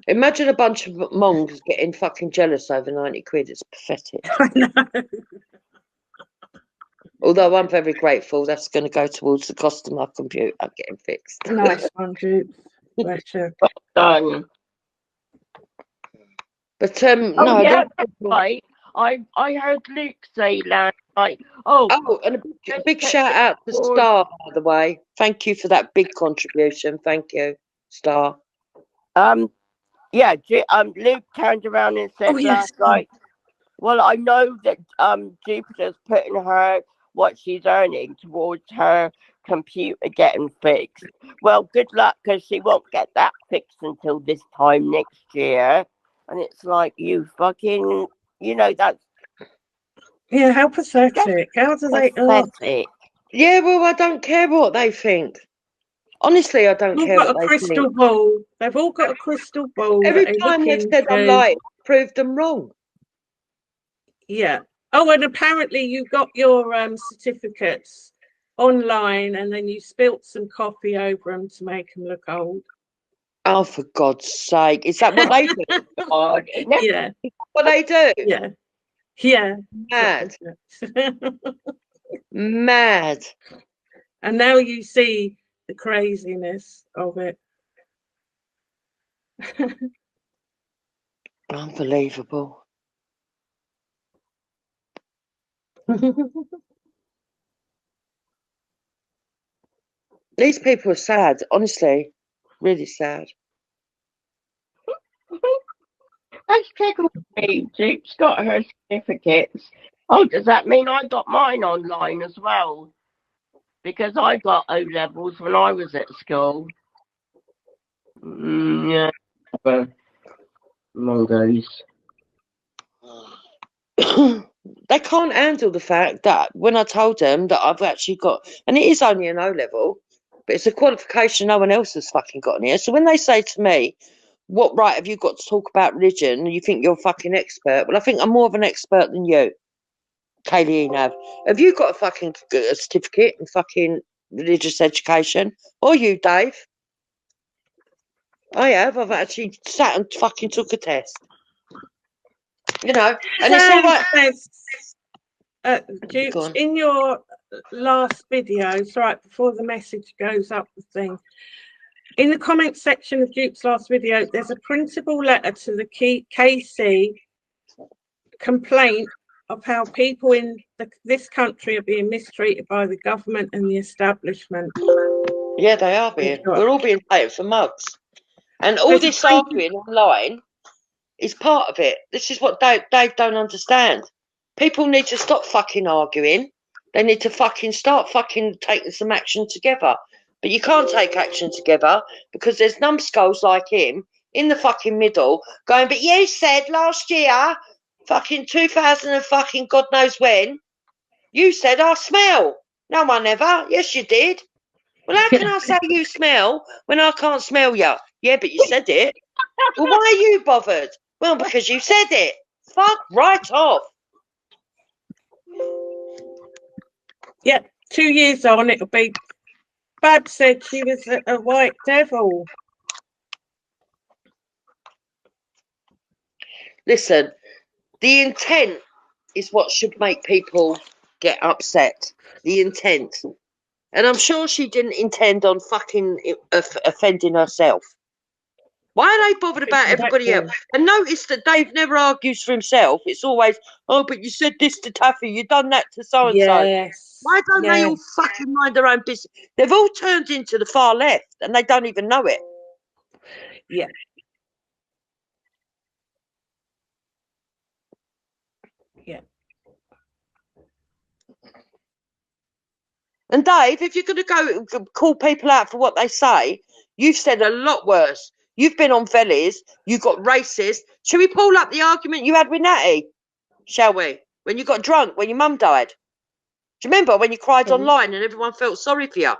Imagine a bunch of monks getting fucking jealous over 90 quid. It's pathetic. I know. Although I'm very grateful, that's going to go towards the cost of my computer getting fixed. Nice one, Jude. Pleasure. Well done. But no, yeah, that's right. I heard Luke say last night. Oh, and a big shout out to Star, by the way. Thank you for that big contribution. Thank you, Star. Yeah, Luke turned around and said last night, well, I know that Jupiter's putting her what she's earning towards her computer getting fixed. Well, good luck, because she won't get that fixed until this time next year. And it's like, you fucking, that's... Yeah, how pathetic. How do they... Pathetic. Yeah, well, I don't care what they think. Honestly, I don't care what they think. They've all got a crystal ball. They've all got a crystal ball. Every time they've said I'm right, proved them wrong. Yeah. Oh, and apparently you got your certificates online and then you spilt some coffee over them to make them look old. Oh, for God's sake. Is that what they do? God. Yeah. What they do? Yeah. Yeah. Mad. Mad. And now you see the craziness of it. Unbelievable. These people are sad, honestly. Really sad. Let's check on me. Duke's got her certificates. Oh, does that mean I got mine online as well? Because I got O levels when I was at school. Yeah. Mongoose. They can't handle the fact that when I told them that I've actually got, and it is only an O level, but it's a qualification no one else has fucking got in here. So when they say to me, what right have you got to talk about religion and you think you're a fucking expert? Well, I think I'm more of an expert than you, Kaylee. Have you got a fucking certificate in fucking religious education? Or you, Dave? I have. I've actually sat and fucking took a test. And it's all right. Dukes, in your last video, right before the message goes up the thing, in the comment section of Duke's last video, there's a printable letter to the KC complaint of how people in this country are being mistreated by the government and the establishment. Yeah, they are being. We're all being taken for mugs. And all this arguing online is part of it. This is what Dave don't understand. People need to stop fucking arguing. They need to fucking start fucking taking some action together. But you can't take action together because there's numbskulls like him in the fucking middle going, but you said last year, fucking 2000 and fucking God knows when, you said I smell. No one ever. Yes, you did. Well, how can I say you smell when I can't smell you? Yeah, but you said it. Well, why are you bothered? Well, because you said it. Fuck right off. Yeah, 2 years on, it'll be. Bab said she was a white devil. Listen, the intent is what should make people get upset. The intent. And I'm sure she didn't intend on fucking offending herself. Why are they bothered about everybody else? And notice that Dave never argues for himself. It's always, oh, but you said this to Taffy, you done that to so-and-so. Yes. Why don't they all fucking mind their own business? They've all turned into the far left and they don't even know it. Yeah. Yeah. And Dave, if you're going to go call people out for what they say, you've said a lot worse. You've been on Vellies. You got racist. Shall we pull up the argument you had with Natty? Shall we? When you got drunk, when your mum died. Do you remember when you cried online and everyone felt sorry for you?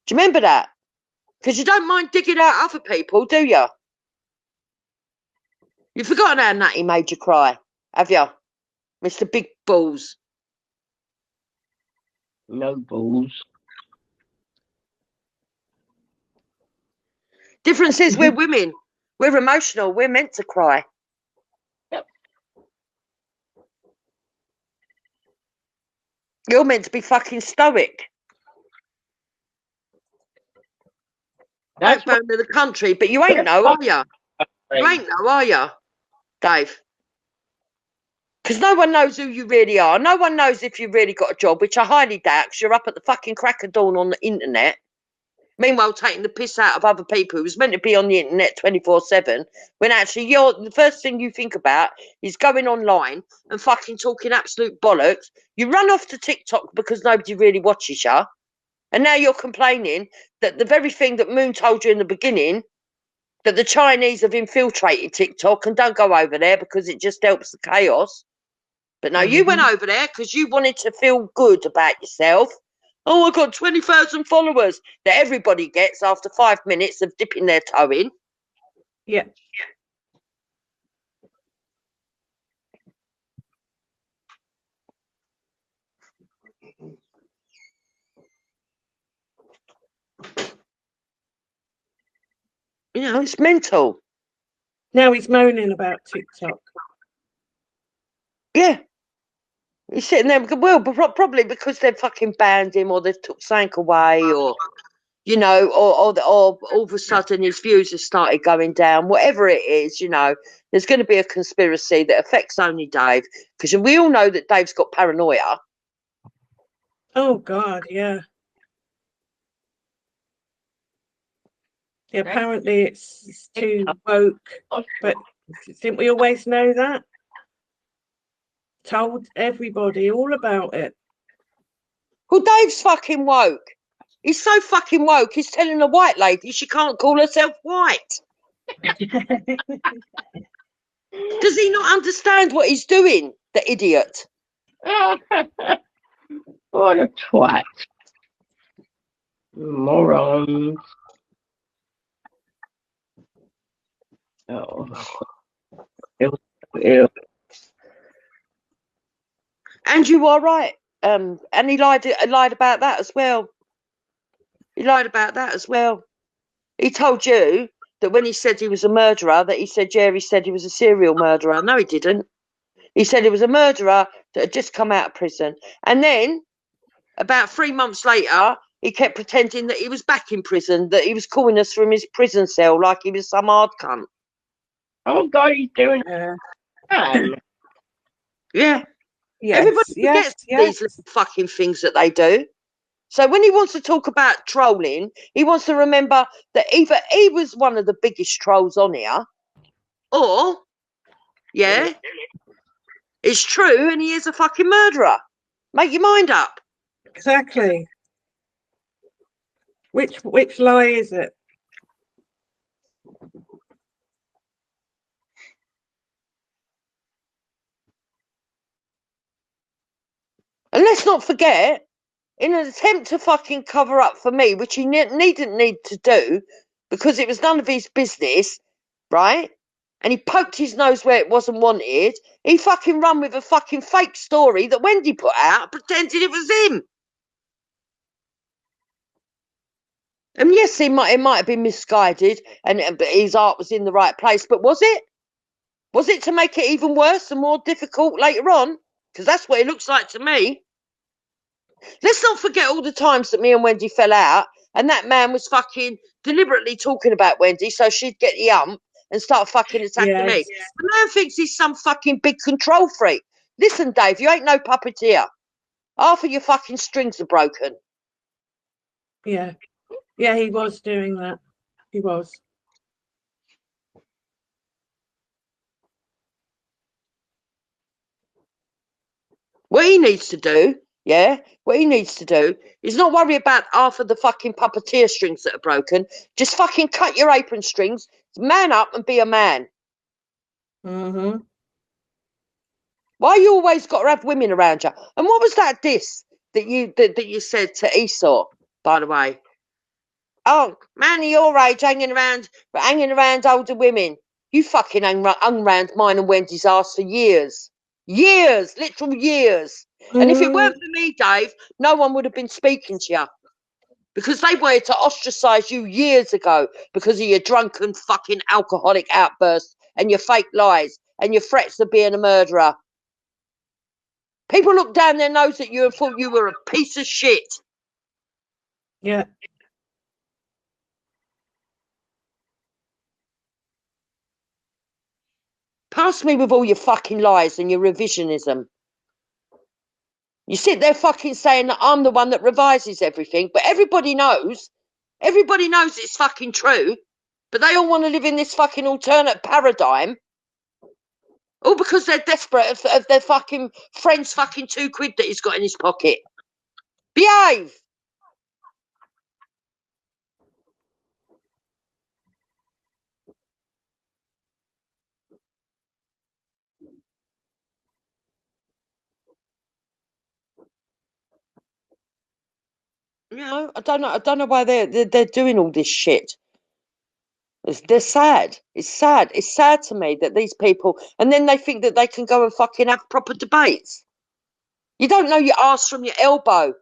Do you remember that? Because you don't mind digging out other people, do you? You've forgotten how Natty made you cry, have you? Mr. Big Balls. No balls. Difference is we're women. We're emotional. We're meant to cry. Yep. You're meant to be fucking stoic. Backbone of the country, but you ain't no, are you? You ain't no, are you, Dave? Because no one knows who you really are. No one knows if you've really got a job, which I highly doubt, because you're up at the fucking crack of dawn on the internet. Meanwhile, taking the piss out of other people who's meant to be on the internet 24/7, when actually the first thing you think about is going online and fucking talking absolute bollocks. You run off to TikTok because nobody really watches you, and now you're complaining that the very thing that Moon told you in the beginning, that the Chinese have infiltrated TikTok and don't go over there because it just helps the chaos. But no, you went over there because you wanted to feel good about yourself. Oh, I got 20,000 followers that everybody gets after 5 minutes of dipping their toe in. Yeah. You know, it's mental. Now he's moaning about TikTok. Yeah. He's sitting there, well, probably because they've fucking banned him or they've took something away or, you know, or all of a sudden his views have started going down. Whatever it is, you know, there's going to be a conspiracy that affects only Dave, because we all know that Dave's got paranoia. Oh, God, yeah. Yeah, apparently it's too woke, but didn't we always know that? Told everybody all about it. Well, Dave's fucking woke. He's so fucking woke, he's telling a white lady she can't call herself white. Does he not understand what he's doing, the idiot? What a twat. Morons. Oh. Ew. And you are right. And he lied about that as well. He lied about that as well. He told you that when he said he was a murderer, that he said, yeah, he said he was a serial murderer. No, he didn't. He said he was a murderer that had just come out of prison. And then, about 3 months later, he kept pretending that he was back in prison, that he was calling us from his prison cell like he was some hard cunt. Oh, God, he's doing Yeah. Yes, Everybody forgets these little fucking things that they do. So when he wants to talk about trolling, he wants to remember that either he was one of the biggest trolls on here, or, yeah, it's true and he is a fucking murderer. Make your mind up. Exactly. Which lie is it? And let's not forget, in an attempt to fucking cover up for me, which he needn't need to do, because it was none of his business, right? And he poked his nose where it wasn't wanted. He fucking run with a fucking fake story that Wendy put out, pretending it was him. And yes, it might have been misguided, and his art was in the right place. But was it? Was it to make it even worse and more difficult later on? Because that's what it looks like to me. Let's not forget all the times that me and Wendy fell out, and that man was fucking deliberately talking about Wendy so she'd get the ump and start fucking attacking me. The man thinks he's some fucking big control freak. Listen, Dave, you ain't no puppeteer. Half of your fucking strings are broken. Yeah. Yeah, he was doing that. He was. What he needs to do, what he needs to do is not worry about half of the fucking puppeteer strings that are broken. Just fucking cut your apron strings, man up and be a man. Mm-hmm. Why you always got to have women around you? And what was that diss that you said to Esau, by the way? Oh, man of your age hanging around older women. You fucking hung around mine and Wendy's ass for years. Years, literal years. And if it weren't for me, Dave, no one would have been speaking to you. Because they wanted to ostracise you years ago because of your drunken fucking alcoholic outbursts and your fake lies and your threats of being a murderer. People looked down their nose at you and thought you were a piece of shit. Yeah. Pass me with all your fucking lies and your revisionism. You sit there fucking saying that I'm the one that revises everything, but everybody knows it's fucking true, but they all want to live in this fucking alternate paradigm, all because they're desperate of their fucking friend's fucking £2 that he's got in his pocket. Behave! You know, I don't know why they're doing all this shit. They're sad. It's sad. It's sad to me that these people, and then they think that they can go and fucking have proper debates. You don't know your ass from your elbow.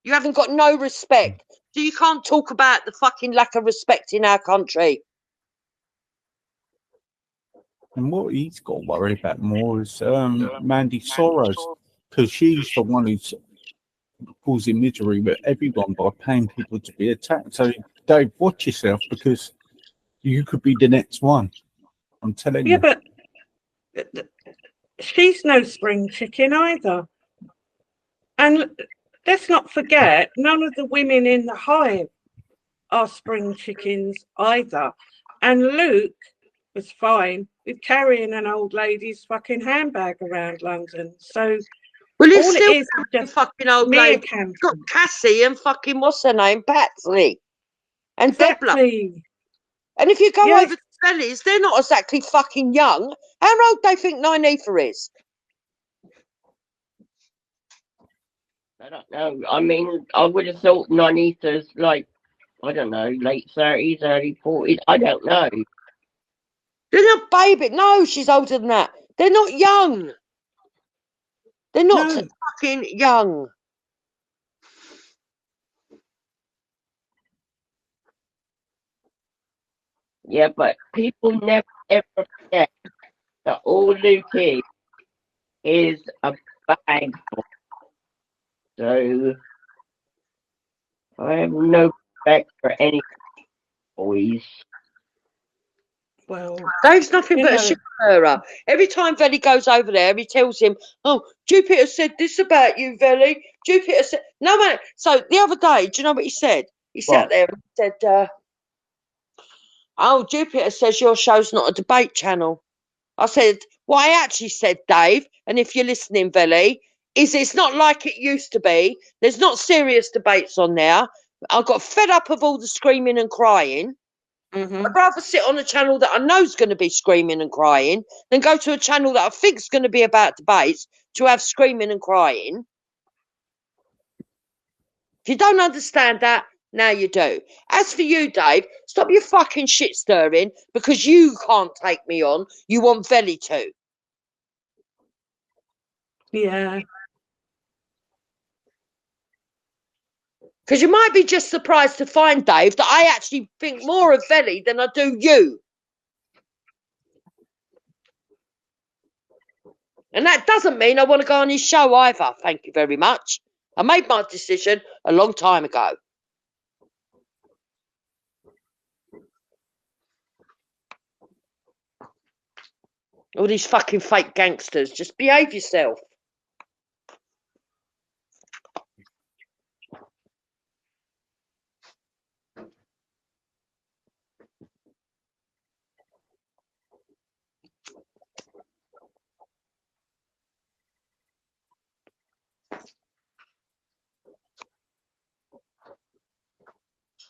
You haven't got no respect. So you can't talk about the fucking lack of respect in our country. And what he's got to worry about more is Mandy Soros, because she's the one who's causing misery with everyone by paying people to be attacked. So, Dave, watch yourself, because you could be the next one. I'm telling you. Yeah, but she's no spring chicken either. And let's not forget, none of the women in the hive are spring chickens either. And Luke was fine with carrying an old lady's fucking handbag around London. So, well, it's all still it is just fucking old lady. It's got Cassie and fucking what's her name, Patsy, and exactly. Debla. And if you go over to Bellies, they're not exactly fucking young. How old they think Nynefa is? I don't know. I mean, I would have thought Nynefa's like, I don't know, late 30s, early 40s. I don't know. They're not baby. No, she's older than that. They're not young. They're not fucking young. Yeah, but people never ever forget that all Luke is a bag. So I have no respect for any boys. Well, Dave's nothing but a shit stirrer. Every time Velly goes over there, he tells him, "Oh, Jupiter said this about you, Velly. Jupiter said no man." So the other day, do you know what he said? He sat there and said, "Oh, Jupiter says your show's not a debate channel." I said, "What I actually said, Dave, and if you're listening, Velly, is it's not like it used to be. There's not serious debates on there. I got fed up of all the screaming and crying. I'd rather sit on a channel that I know is going to be screaming and crying than go to a channel that I think is going to be about debates to have screaming and crying." If you don't understand that, now you do. As for you, Dave, stop your fucking shit stirring because you can't take me on. You want Velly to. Yeah. Because you might be just surprised to find, Dave, that I actually think more of Velly than I do you. And that doesn't mean I want to go on his show either. Thank you very much. I made my decision a long time ago. All these fucking fake gangsters, just behave yourself.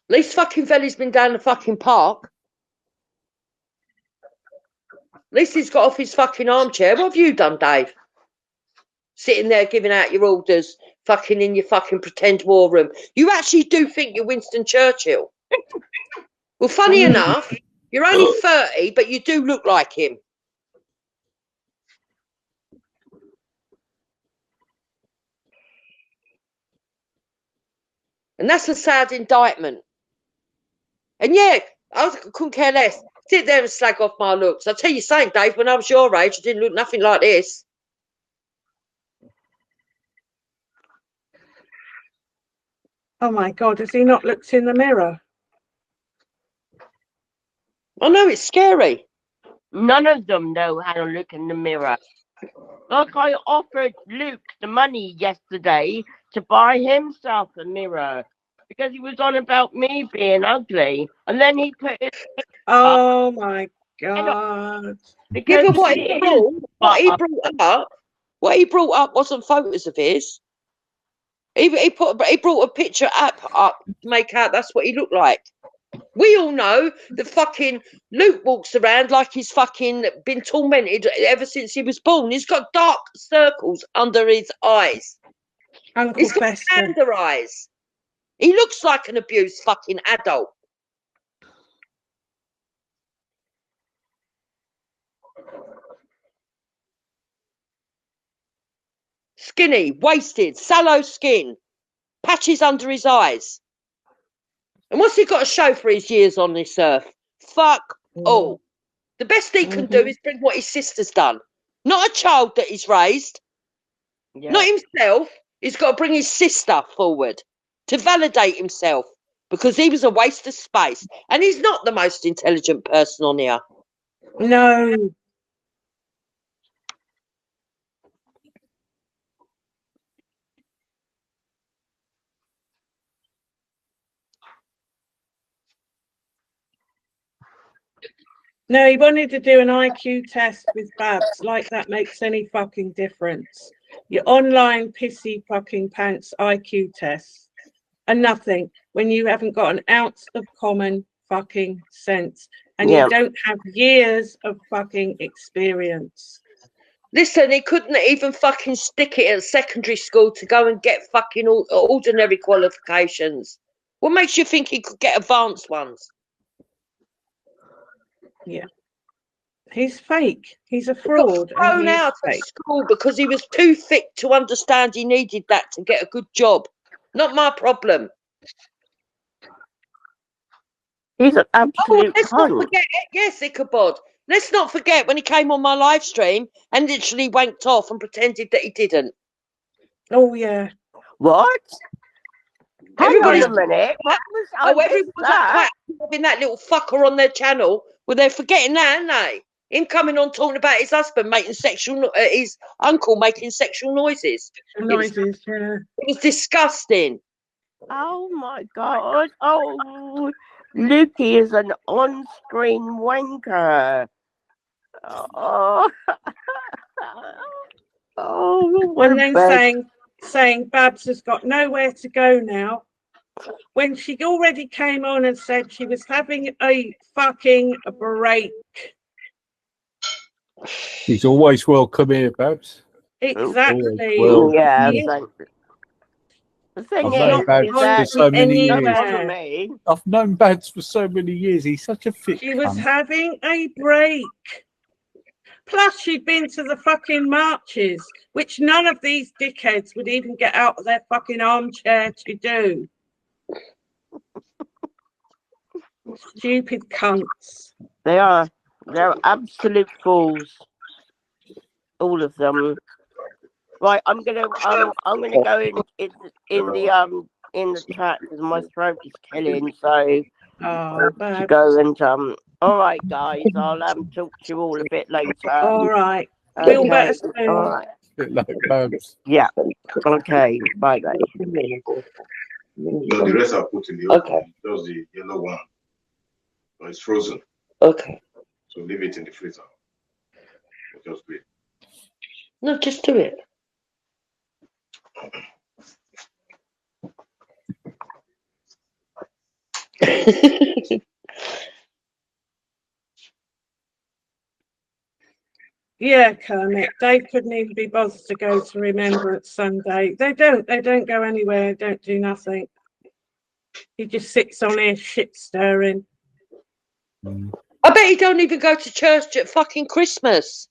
At least fucking Velly's been down the fucking park. At least he's got off his fucking armchair. What have you done, Dave? Sitting there giving out your orders, fucking in your fucking pretend war room. You actually do think you're Winston Churchill. Well, funny enough, you're only 30, but you do look like him. And that's a sad indictment. And yeah, I couldn't care less. Sit there and slag off my looks. I'll tell you something, Dave, when I was your age, I didn't look nothing like this. Oh my God, has he not looked in the mirror? I know, it's scary. None of them know how to look in the mirror. Like I offered Luke the money yesterday to buy himself a mirror because he was on about me being ugly. And then he put it. Oh my God. Yeah, but what he brought up wasn't photos of his. He brought a picture up to make out that's what he looked like. We all know that fucking Luke walks around like he's fucking been tormented ever since he was born. He's got dark circles under his eyes. He's got panda eyes. He looks like an abused fucking adult. Skinny, wasted, sallow skin, patches under his eyes. And what's he got to show for his years on this earth? Fuck all. The best he can do is bring what his sister's done. Not a child that he's raised. Yeah. Not himself. He's got to bring his sister forward to validate himself because he was a waste of space. And he's not the most intelligent person on here. No. No, he wanted to do an IQ test with Babs, like that makes any fucking difference. Your online pissy fucking pants IQ tests are nothing when you haven't got an ounce of common fucking sense and you don't have years of fucking experience. Listen, he couldn't even fucking stick it at secondary school to go and get fucking ordinary qualifications. What makes you think he could get advanced ones? Yeah. He's fake. He's a fraud. He got thrown out of school because he was too thick to understand he needed that to get a good job. Not my problem. He's an absolute let's not forget, yes, Ichabod. Let's not forget when he came on my live stream and literally wanked off and pretended that he didn't. Oh, yeah. What? Everybody's a minute. Everyone's having that little fucker on their channel. Well, they're forgetting that, aren't they? Him coming on talking about his husband making his uncle making sexual noises. Noises, It was disgusting. Oh my God! Oh, Lukey is an on-screen wanker. Oh, and then saying Babs has got nowhere to go now, when she already came on and said she was having a fucking break. She's always welcome here, Babs. Exactly. Yeah. The thing I've known Babs for so many years. I've known Babs for so many years. He's such a fit. She was having a break. Plus, she'd been to the fucking marches, which none of these dickheads would even get out of their fucking armchair to do. Stupid cunts. They are. They're absolute fools. All of them. Right, I'm gonna go in the chat because my throat is killing. So to go and All right, guys, I'll talk to you all a bit later. All right. Okay. Feel better soon. All right. Like Babs. Yeah. Okay. Bye, guys. No, the rest are put in the oven. Just the yellow one. No, it's frozen. Okay. So leave it in the freezer. Just wait. No, just do it. Yeah, Kermit. Dave couldn't even be bothered to go to Remembrance Sunday. They don't go anywhere, don't do nothing. He just sits on here shit stirring. I bet he don't even go to church at fucking Christmas.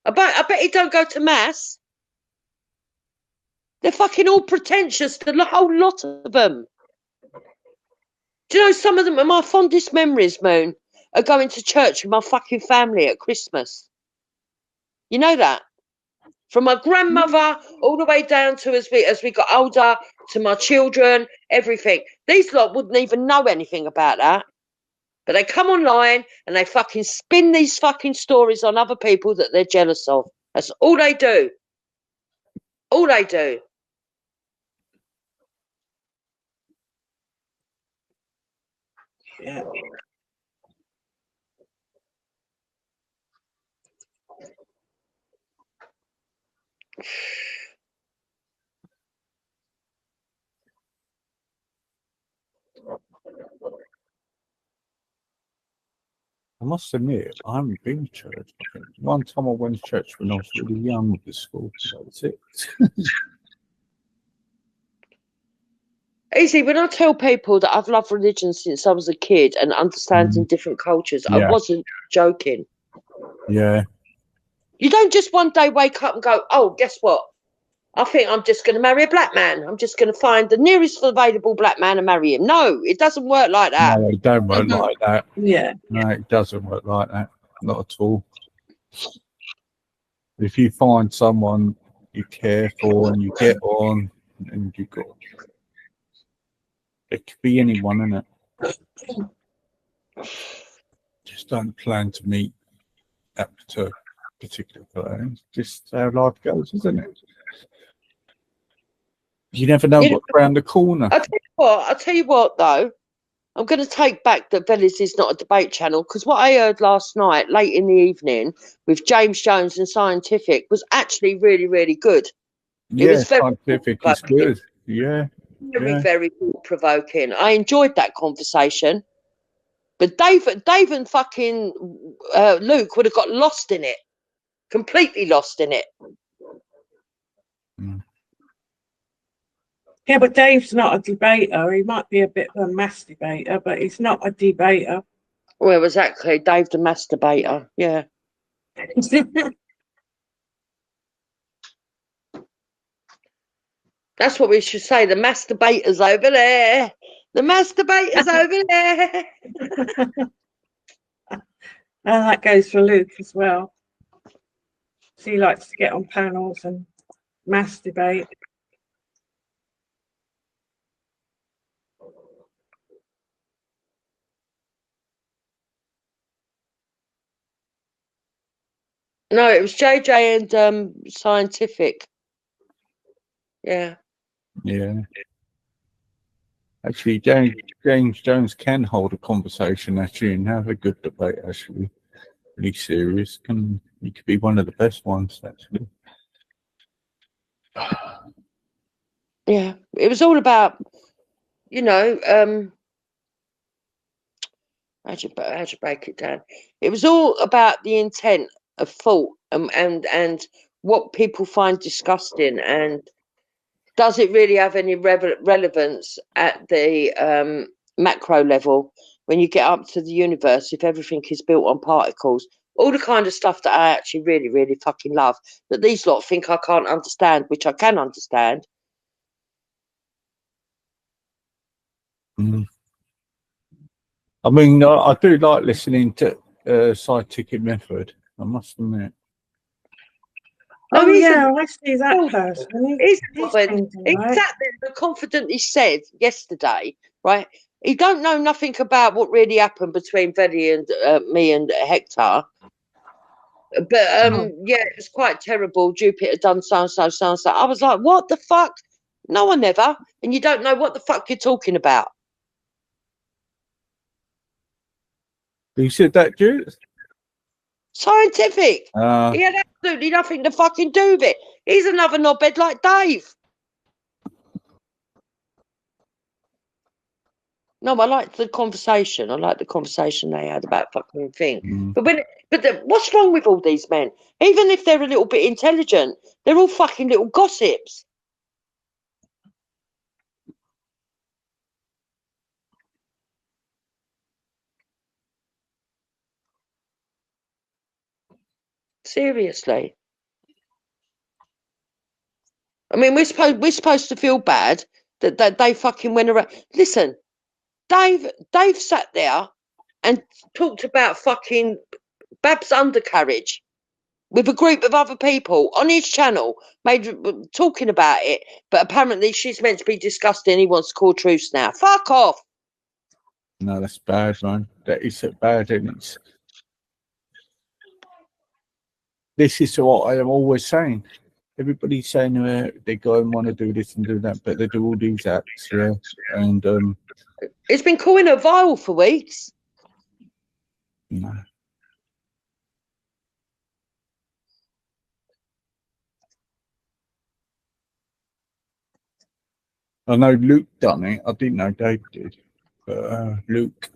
I bet he don't go to mass. They're fucking all pretentious, the whole lot of them. Do you know some of them are my fondest memories, Moon, are going to church with my fucking family at Christmas. You know that? From my grandmother all the way down to as we got older, to my children, everything. These lot wouldn't even know anything about that. But they come online and they fucking spin these fucking stories on other people that they're jealous of. That's all they do. All they do. Yeah. I must admit, I haven't been to church. I think one time I went to church when I was really young with the school. That was it. Easy, when I tell people that I've loved religion since I was a kid and understanding different cultures, I wasn't joking. Yeah. You don't just one day wake up and go, oh, guess what? I think I'm just going to marry a black man. I'm just going to find the nearest available black man and marry him. No, it doesn't work like that. No, it don't work like that. Yeah. No, it doesn't work like that. Not at all. If you find someone you care for and you get on, and you got, it could be anyone, innit? Just don't plan to meet that particular person. Just how life goes, isn't it? You never know what's around the corner. I'll tell you what, though. I'm going to take back that Belly's is not a debate channel, because what I heard last night, late in the evening, with James Jones and Scientific was actually really, really good. Yeah, it was Scientific is good. Yeah. Very provoking. I enjoyed that conversation. But Dave and fucking Luke would have got lost in it. Completely lost in it. Yeah, but Dave's not a debater. He might be a bit of a masturbator, but he's not a debater. Well, exactly. Dave the masturbator. Yeah. That's what we should say. The masturbator's over there. The masturbator's over there. And that goes for Luke as well. So he likes to get on panels and masturbate. No, it was JJ and Scientific. Yeah. Yeah. Actually, James Jones can hold a conversation actually and have a good debate actually. Really serious. He could be one of the best ones actually. Yeah. It was all about, you know, how'd you break it down? It was all about the intent of thought and what people find disgusting, and does it really have any relevance at the macro level when you get up to the universe if everything is built on particles? All the kind of stuff that I actually really, really fucking love, that these lot think I can't understand, which I can understand. I mean, I do like listening to Scientific Method, I must admit. No, oh yeah, I see that person. He's He's he right. sat there and confidently said yesterday, right? He don't know nothing about what really happened between Veddy and me and Hector. But yeah, it was quite terrible. Jupiter done so and so, so and so. I was like, what the fuck? No one ever. And you don't know what the fuck you're talking about. You said that, Jude? Scientific. He had absolutely nothing to fucking do with it. He's another knobhead like Dave. No, I liked the conversation. I liked the conversation they had about fucking thing. But what's wrong with all these men? Even if they're a little bit intelligent, they're all fucking little gossips. Seriously. I mean, we're supposed to feel bad that they fucking went around. Listen, Dave sat there and talked about fucking Bab's undercarriage with a group of other people on his channel, talking about it. But apparently, she's meant to be disgusting. He wants to call truce now. Fuck off. No, that's bad, man. That is bad, and it's. This is what I am always saying. Everybody's saying they go and want to do this and do that, but they do all these acts, yeah. And it's been calling her viral for weeks. No. I know Luke done it. I didn't know Dave did, but Luke.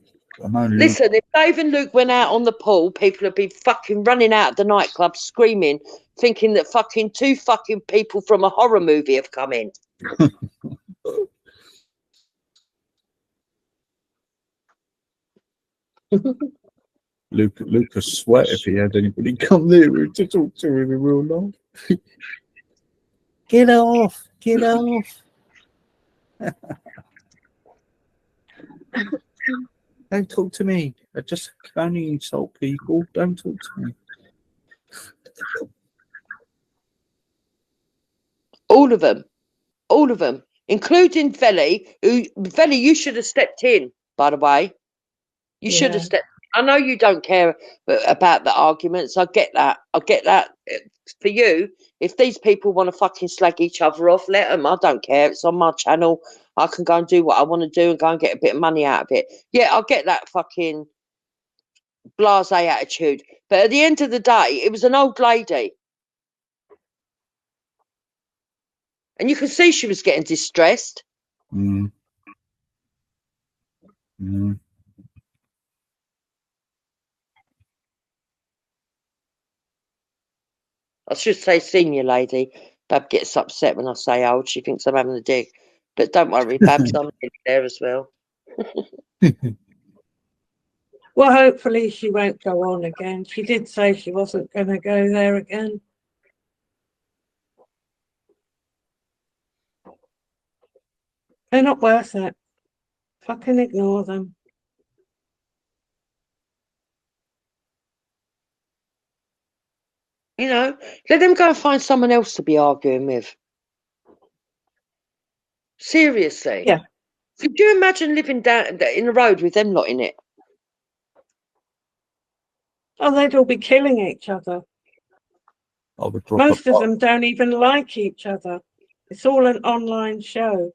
I know Luke. Listen, if Dave and Luke went out on the pool, people would be fucking running out of the nightclub screaming, thinking that fucking two fucking people from a horror movie have come in. Luke would sweat if he had anybody come there to talk to him in real life. Get off! Get off! Don't talk to me. I just can only insult people. Don't talk to me. All of them, including Veli. Veli, you should have stepped in. By the way, you should have stepped. I know you don't care about the arguments. I get that. For you, if these people want to fucking slag each other off, let them. I don't care. It's on my channel. I can go and do what I want to do and go and get a bit of money out of it. Yeah, I get that fucking blasé attitude. But at the end of the day, it was an old lady. And you can see she was getting distressed. Mm. Mm. I should say senior lady. Bab gets upset when I say old. She thinks I'm having a dig. But don't worry, Babs, I'm there as well. Well, hopefully she won't go on again. She did say she wasn't going to go there again. They're not worth it. Fucking ignore them. You know, let them go and find someone else to be arguing with. Seriously. Yeah. Could you imagine living down in the road with them lot in it? Oh, they'd all be killing each other. Most of them don't even like each other. It's all an online show.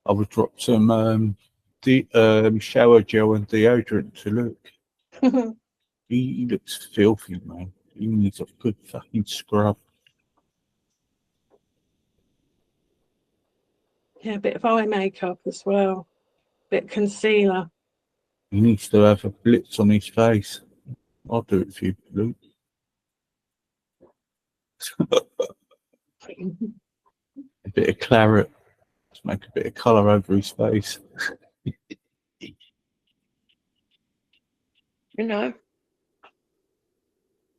I would drop some shower gel and deodorant to Luke. He looks filthy, man. He needs a good fucking scrub. Yeah, a bit of eye makeup as well. Bit of concealer. He needs to have a blitz on his face. I'll do it for you, Luke. A bit of claret. Just make a bit of colour over his face. You know.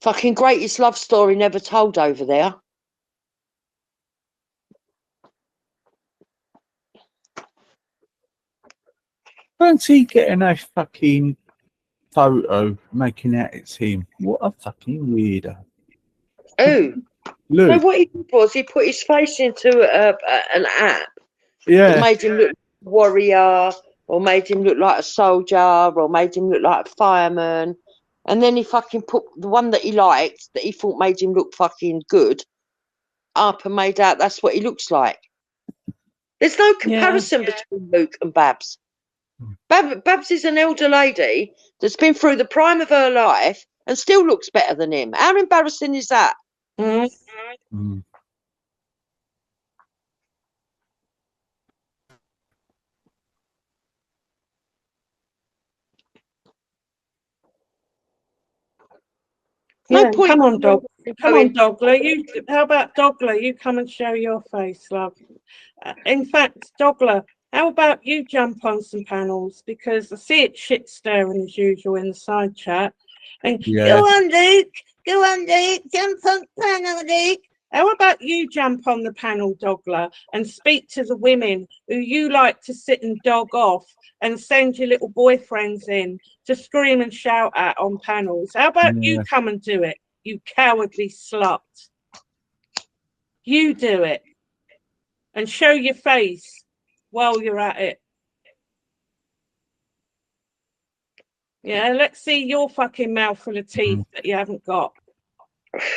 Fucking greatest love story never told over there. Fancy getting a fucking photo making out it's him. What a fucking weirdo. Who? Luke. No, what he did was he put his face into an app Yeah. that made him look like a warrior, or made him look like a soldier, or made him look like a fireman. And then he fucking put the one that he liked, that he thought made him look fucking good, up and made out that's what he looks like. There's no comparison between Luke and Babs. Babs is an elder lady that's been through the prime of her life and still looks better than him. How embarrassing is that? Mm. Yeah, come on, Dog. Come on, Dogler. How about Dogler? You come and show your face, love. In fact, Dogler, how about you jump on some panels? Because I see it shit stirring as usual in the side chat. And go on, Luke, jump on the panel, Luke. How about you jump on the panel, Dogler, and speak to the women who you like to sit and dog off and send your little boyfriends in to scream and shout at on panels? How about you come and do it, you cowardly slut? You do it and show your face while you're at it. Yeah, let's see your fucking mouth full of teeth that you haven't got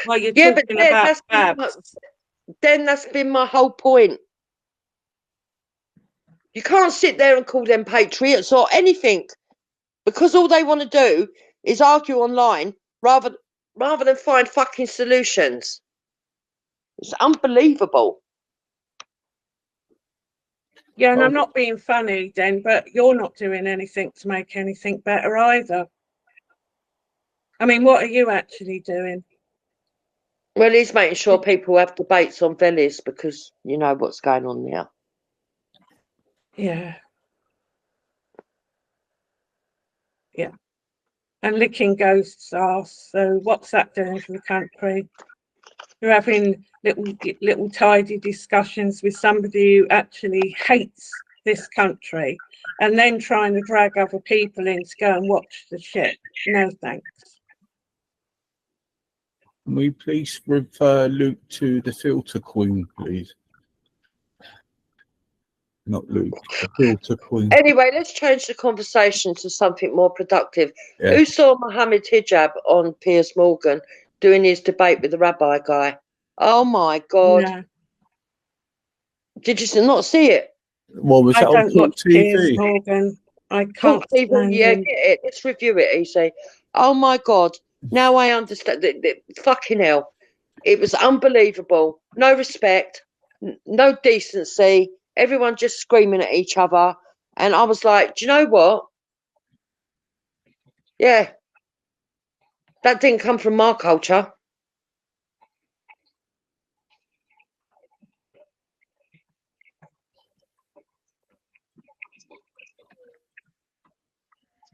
while you're talking about Babs. Then that's been my whole point. You can't sit there and call them patriots or anything, because all they want to do is argue online rather than find fucking solutions. It's unbelievable. Yeah, and I'm not being funny, Den, but you're not doing anything to make anything better either. I mean, what are you actually doing? Well, he's making sure people have debates on Vellies, because you know what's going on now. Yeah. Yeah. And licking ghosts' arse. So what's that doing for the country? You're having little tidy discussions with somebody who actually hates this country, and then trying to drag other people in to go and watch the shit. No thanks. Can we please refer Luke to the filter queen, please? Not Luke, the filter queen. Anyway, let's change the conversation to something more productive. Yeah. Who saw Mohammed Hijab on Piers Morgan doing his debate with the rabbi guy? Oh my God. No. Did you not see it? What was that on Talk TV? Piers Morgan. I can't stand yeah, him. get it. Let's review it, Easy. Oh my God. Now I understand. Fucking hell. It was unbelievable. No respect, no decency. Everyone just screaming at each other. And I was like, do you know what? Yeah. That didn't come from my culture.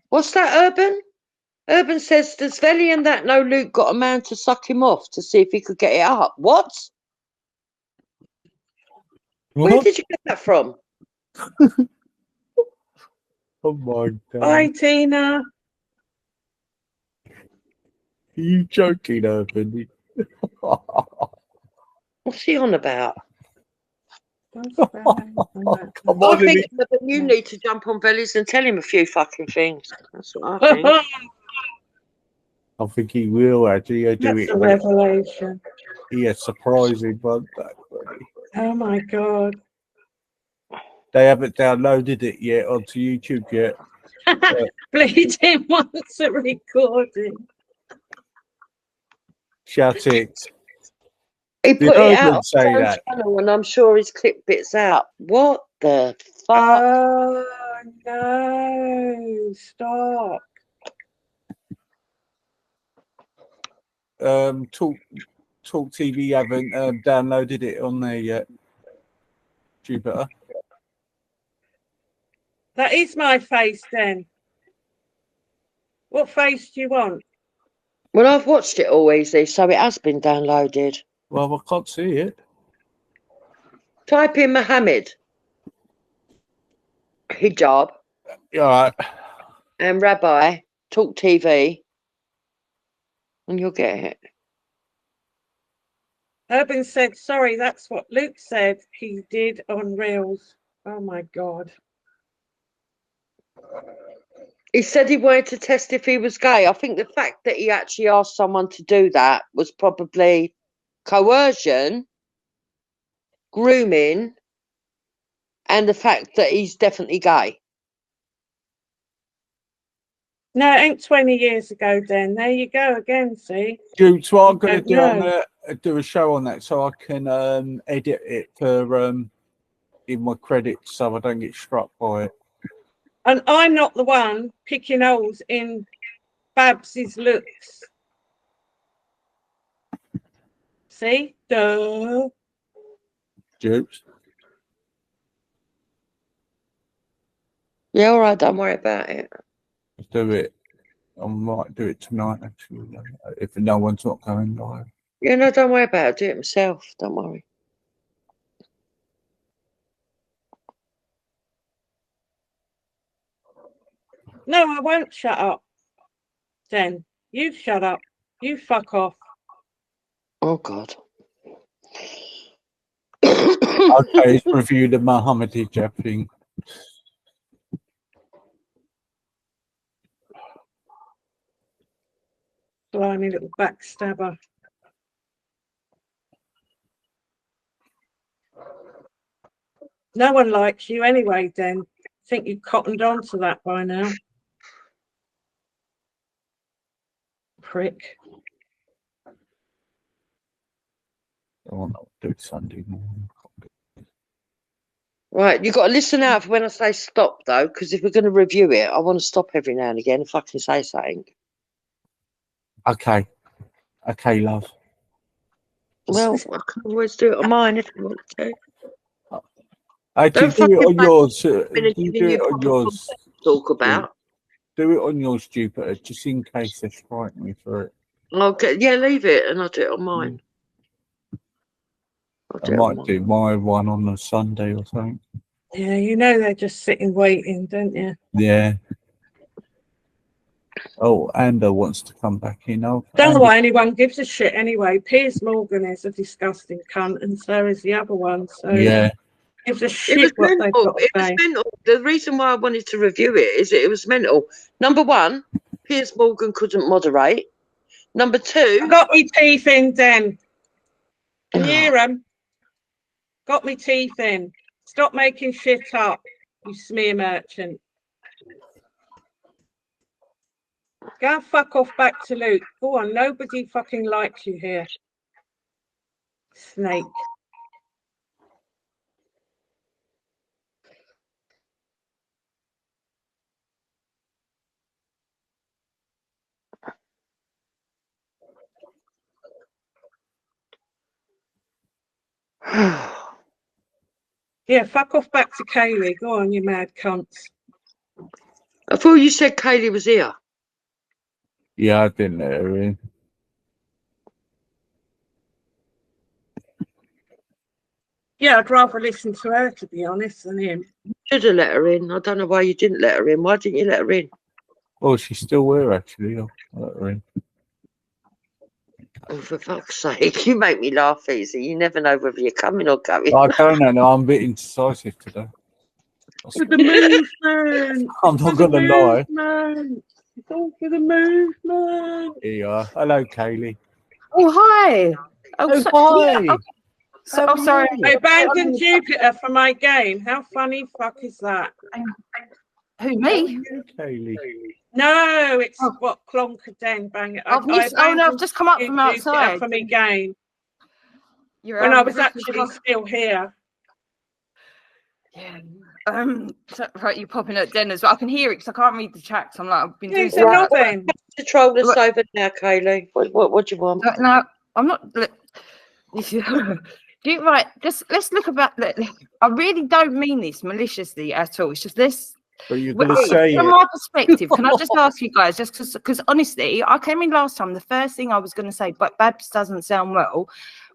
What's that, Urban? Urban says, does Velli and that know Luke got a man to suck him off to see if he could get it up? What? Where did you get that from? Oh my God. Bye, Tina. Are you joking, Urban? What's he on about? Come on, I think that you need to jump on Vellies and tell him a few fucking things. That's what I think. I think he will actually do That's it. a revelation. Yeah, surprising one. Oh my God. They haven't downloaded it yet onto YouTube yet. Bleeding wants a recording. Shout it. He put it out on his say own that. channel, and I'm sure he's clipped bits out. What the fuck? Oh no! Stop. Talk TV haven't downloaded it on there yet. Jupiter. That is my face then. What face do you want? Well, I've watched it all, Easy, so it has been downloaded. Well, I can't see it. Type in Mohammed Hijab. All right. And Rabbi Talk TV, and you'll get it. Urban said, sorry, that's what Luke said he did on Reels. Oh my God. He said he wanted to test if he was gay. I think the fact that he actually asked someone to do that was probably coercion, grooming, and the fact that he's definitely gay. No, it ain't 20 years ago, then. There you go again, see? Dude, so I'm going to do, I'm going to do a show on that so I can edit it for in my credits so I don't get struck by it. And I'm not the one picking holes in Babs's looks. See? Duh. Dupes. Yeah, all right, don't worry about it. Let's do it. I might do it tonight, actually, if no one's not going live. Yeah, no, don't worry about it. I'll do it myself. Don't worry. No, I won't shut up. Then you shut up. You fuck off. Oh, God. Okay, let's review the Muhammad hijab thing. Blimey little backstabber. No one likes you anyway, Den. I think you've cottoned on to that by now. Prick. Oh no, do it Sunday morning. Right, you've got to listen out for when I say stop, though, because if we're going to review it, I want to stop every now and again if I can say something. Okay. Okay, love. Well, I can always do it on mine if I want to. Do it on yours. Do it on yours. Talk about. Do it on yours, Jupiter, just in case they strike me for it. Okay, yeah, leave it and I'll do it on mine. I might do my one on a Sunday or something. Yeah, you know they're just sitting waiting, don't you? Yeah. Oh, Amber wants to come back in. Oh, Don't know why anyone gives a shit anyway. Piers Morgan is a disgusting cunt, and so is the other one. So yeah, gives a shit what they've got to say. It was mental. The reason why I wanted to review it is that it was mental. Number one, Piers Morgan couldn't moderate. Number two, I got me teeth in, Den. Can you hear 'em? Got me teeth in. Stop making shit up, you smear merchant. Go and fuck off back to Luke. Go on, nobody fucking likes you here. Snake. Yeah, fuck off back to Kaylee. Go on, you mad cunts. I thought you said Kaylee was here. Yeah, I didn't let her in. Yeah, I'd rather listen to her, to be honest, than him. You should have let her in. I don't know why you didn't let her in. Why didn't you let her in? Oh, she's still here, actually. I'll let her in. Oh, for fuck's sake. You make me laugh easy. You never know whether you're coming or going. I don't know. No, I'm a bit indecisive today. For the movement. I'm not going to lie. It's all for the movement. Here you are. Hello, Kaylee. Oh, hi. Oh, hi. Yeah. Oh, sorry. I abandoned Jupiter for my game. How funny fuck is that? Who, me? Kaylee. No, it's what Clonker Den bang it. Oh no, I've just come up from outside. For me game. You're when I was actually still here. Yeah. So, right, you're popping at Den as well. I can hear it because I can't read the chat. So I'm like, I've been doing something. To troll us over now, Kaylee. What do you want? No, I'm not. Right, just let's look about. I really don't mean this maliciously at all. It's just this. But you're going to say from my perspective, can I just ask you guys, just because honestly, I came in last time. The first thing I was going to say, but Babs doesn't sound well,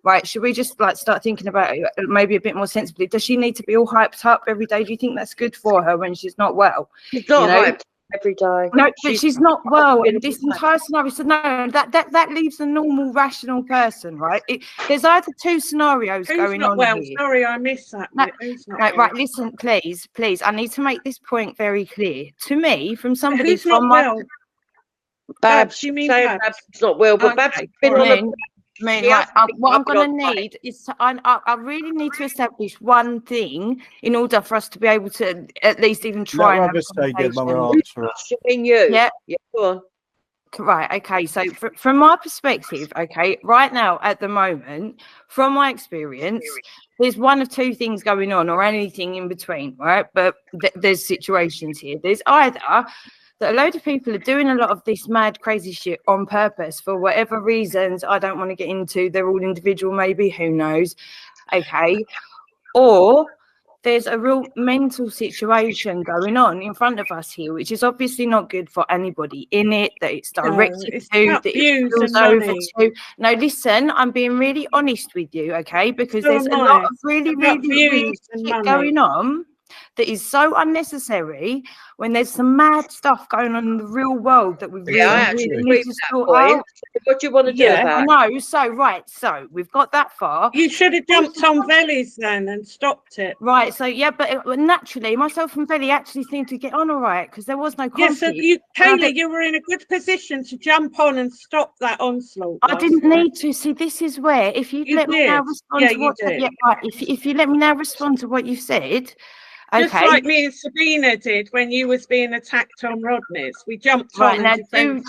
right? Should we just like start thinking about it maybe a bit more sensibly? Does she need to be all hyped up every day? Do you think that's good for her when she's not well? She's not hyped. every day. No, but she's not well in this entire scenario. So no, that leaves a normal, rational person, right? There's either two scenarios going on well? here. Sorry, I missed that. No, Who's not no, well? right, listen, please. I need to make this point very clear. To me, from somebody Who's from not well? Babs, you mean Babs is not well, but Babs has been on a... Right, what I'm going to need is I really need to establish one thing in order for us to be able to at least even try and have a conversation. Yeah, go on. Right, okay, so from my perspective, okay, right now at the moment, from my experience, there's one of two things going on or anything in between, right? But there's situations here. There's either that a load of people are doing a lot of this mad, crazy shit on purpose for whatever reasons I don't want to get into. They're all individual, maybe, who knows? Okay. Or there's a real mental situation going on in front of us here, which is obviously not good for anybody in it, that it's directed to, that it spills over to. No, listen, I'm being really honest with you, okay? Because there's a lot of really, really weird shit going on that is so unnecessary when there's some mad stuff going on in the real world that we really need to sort out. What do you want to do about it? No, so we've got that far. You should have jumped on Velli's then and stopped it. Right, so yeah, but naturally, myself and Velli actually seemed to get on all right because there was no conflict. Yes, so Kaylee, you were in a good position to jump on and stop that onslaught. I didn't need to. See, this is where if you let me now respond to what if you let me now respond to what you said. Just like me and Sabina did when you was being attacked on Rodney's. We jumped on now. And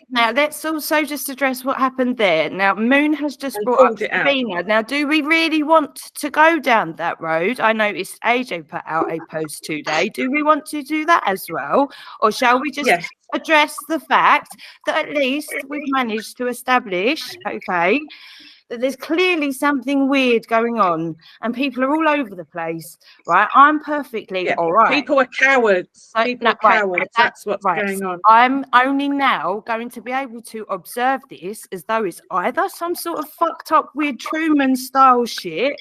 Now, let's also just address what happened there. Now, Moon has just brought up Sabina. Now, do we really want to go down that road? I noticed AJ put out a post today. Do we want to do that as well? Or shall we just address the fact that at least we've managed to establish, okay, that there's clearly something weird going on and people are all over the place, right? I'm perfectly all right. People are cowards. People are cowards. That's what's going on. I'm only now going to be able to observe this as though it's either some sort of fucked up weird Truman style shit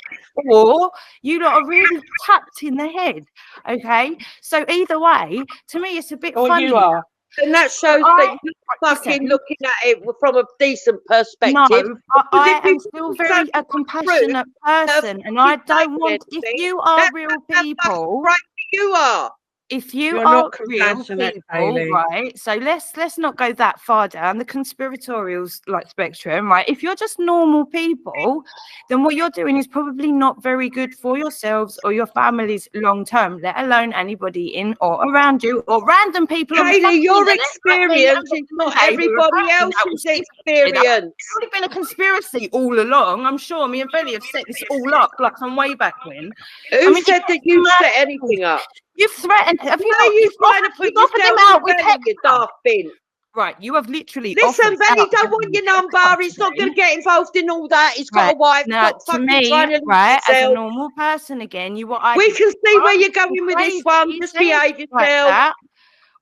or you lot are really tapped in the head, okay? So either way, to me, it's a bit funny. You are. And that shows that you're fucking looking at it from a decent perspective. No, I am still very a compassionate person, and I don't want. If you are real people, right? You are. If you are real people, right? So let's not go that far down the conspiratorial spectrum, right? If you're just normal people, then what you're doing is probably not very good for yourselves or your families long term, let alone anybody in or around you or random people. Kaylee, your experience is not everybody else's experience. It's already been a conspiracy all along. I'm sure me and Velli have set this all up like from way back when. Who said that you set anything up? You've threatened. Have you? You've trying to put yourself out with you daft bin. Right, you have literally. Listen, Velli don't want your number. He's not going to get involved in all that. He's got a wife. Now, to me, right, as a normal person, again, we can see where you're going with this one. Just behave yourself.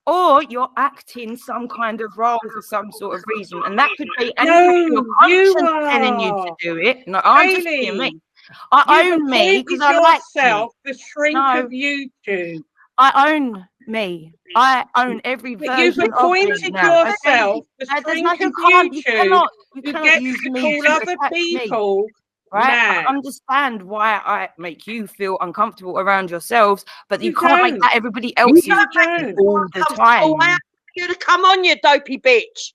Or you're acting some kind of role for some sort of reason, and that could be anything your conscience telling you to do it. No, I'm just being me. I own me because I like the shrink of YouTube. I own me. I own every version you've appointed yourself the shrink of YouTube. You cannot use me to other people. Right? I understand why I make you feel uncomfortable around yourselves, but you can't make that everybody else all the time. I ask you to come on, you dopey bitch.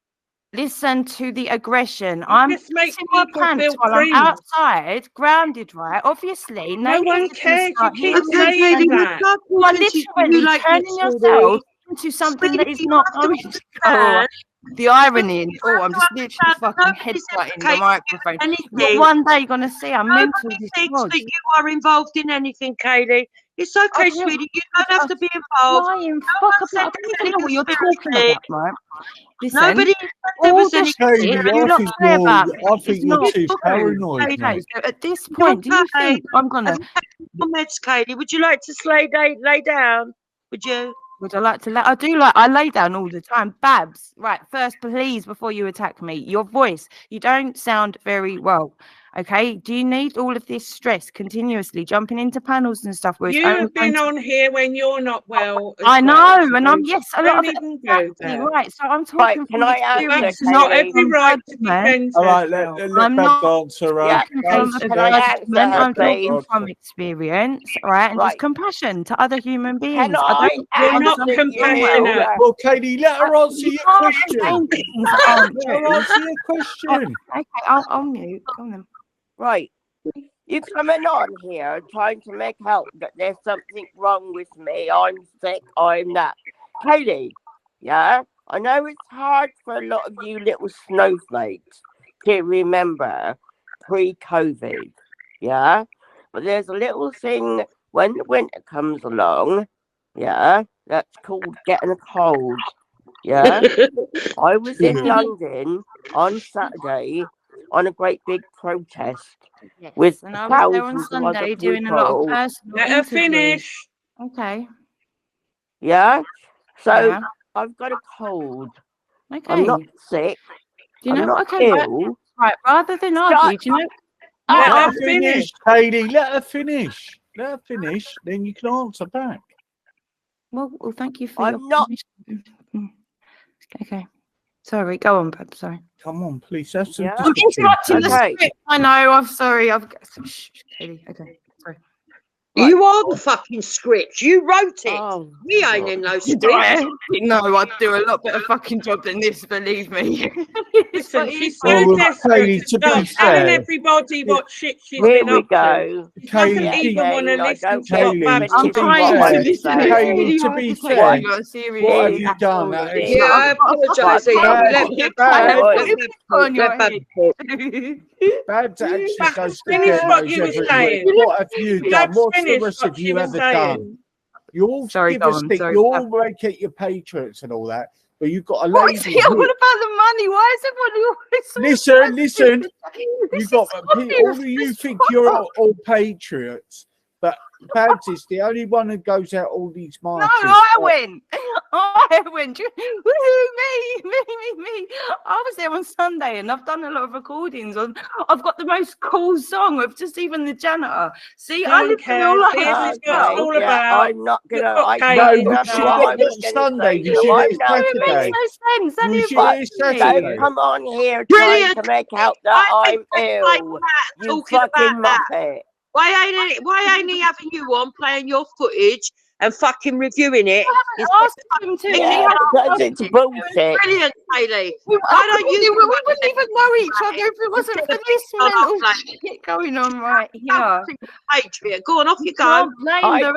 Listen to the aggression. I'm sitting my pants while I'm outside, grounded, right? Obviously, no one cares. You keep saying that. You are literally turning yourself into something that is not going to go. The irony in I'm just literally fucking headbutting the microphone. You're one day going to see I'm mental that you are involved in anything, Kaylee. It's okay, sweetie. You don't have to be involved. I don't know what you're talking about, right? Listen, nobody I think you're too paranoid. Okay, so at this point, do you think I'm gonna? Meds, Kaylee. Would you like to lay down? Would you? Would I like to lay? I lay down all the time. Babs, right? First, please, before you attack me, your voice. You don't sound very well. Okay, do you need all of this stress continuously jumping into panels and stuff? Where You've been on here when you're not well. I know, and I'm a lot of it even go there. right. So I'm talking Can I answer? It's not every right to defend. All right, let I'm Babs not answer. Can I answer her, I'm talking please? from experience, right, and just compassion to other human beings. You're not compassionate. Well, Katie, let her answer your question. Let her answer your question. Okay, I'll mute. Go on then. Right. You coming on here trying to make out that there's something wrong with me. I'm sick. I'm that. Katie, yeah? I know it's hard for a lot of you little snowflakes to remember pre-COVID, yeah? But there's a little thing when the winter comes along, yeah, that's called getting a cold, yeah? I was in London on Saturday on a great big protest with And I was there on thousands of Sunday other doing a lot of people. personal Let her interviews. finish. Okay. Yeah? So Yeah. I've got a cold. Okay. I'm not sick. Do you know? I'm not ill. Right. Rather than argue, do you know? Let her finish, Katie. Let her finish. Let her finish. Then you can answer back. Well, thank you for I'm not. Okay. Sorry. Go on, Bab. Sorry. Come on, please. That's Yeah. I'm interrupting the script. I know. I'm sorry. Katie. Okay. Sorry. You are the fucking script. You wrote it. Oh, we ain't in no script. No, I do a lot better fucking job than this, believe me. Listen, she's so desperate to start telling everybody what shit she's been up to. She doesn't even want to listen to what Babs I'm trying to listen. Katie, to be fair, what have you done? Yeah, I apologise. Babs actually goes to finish what you were saying. What have you done? What's the rest of you ever done? You all give a stick. You all make it your patriots and all that, but you've got a lady. What's all about the money? Why is everybody always listen? You got all of you think you're all patriots, but Babs is the only one who goes out all these marches. No, I went. Me. I was there on Sunday, and I've done a lot of recordings on. I've got the most cool song of just even the janitor. See, I live in all like this is what it's all about. I'm not gonna. Sunday. Don't come on here trying to make out that I'm ill. You fucking muppet. Why ain't he having you on playing your footage and fucking reviewing it? It's bullshit. Brilliant, Hayley. Why don't you? We wouldn't even know each other if it wasn't for this mental shit going on right here. Patriot, go on, off you go. I don't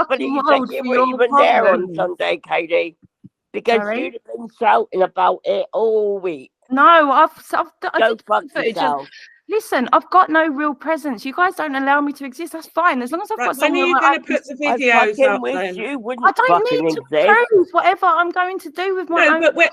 believe that you were even there on Sunday, Katie, because you'd have been shouting about it all week. No, I did footage. Listen, I've got no real presence. You guys don't allow me to exist. That's fine. As long as I've got something. When are you going to put the videos up then? I don't need to prove whatever I'm going to do with my own. No, but why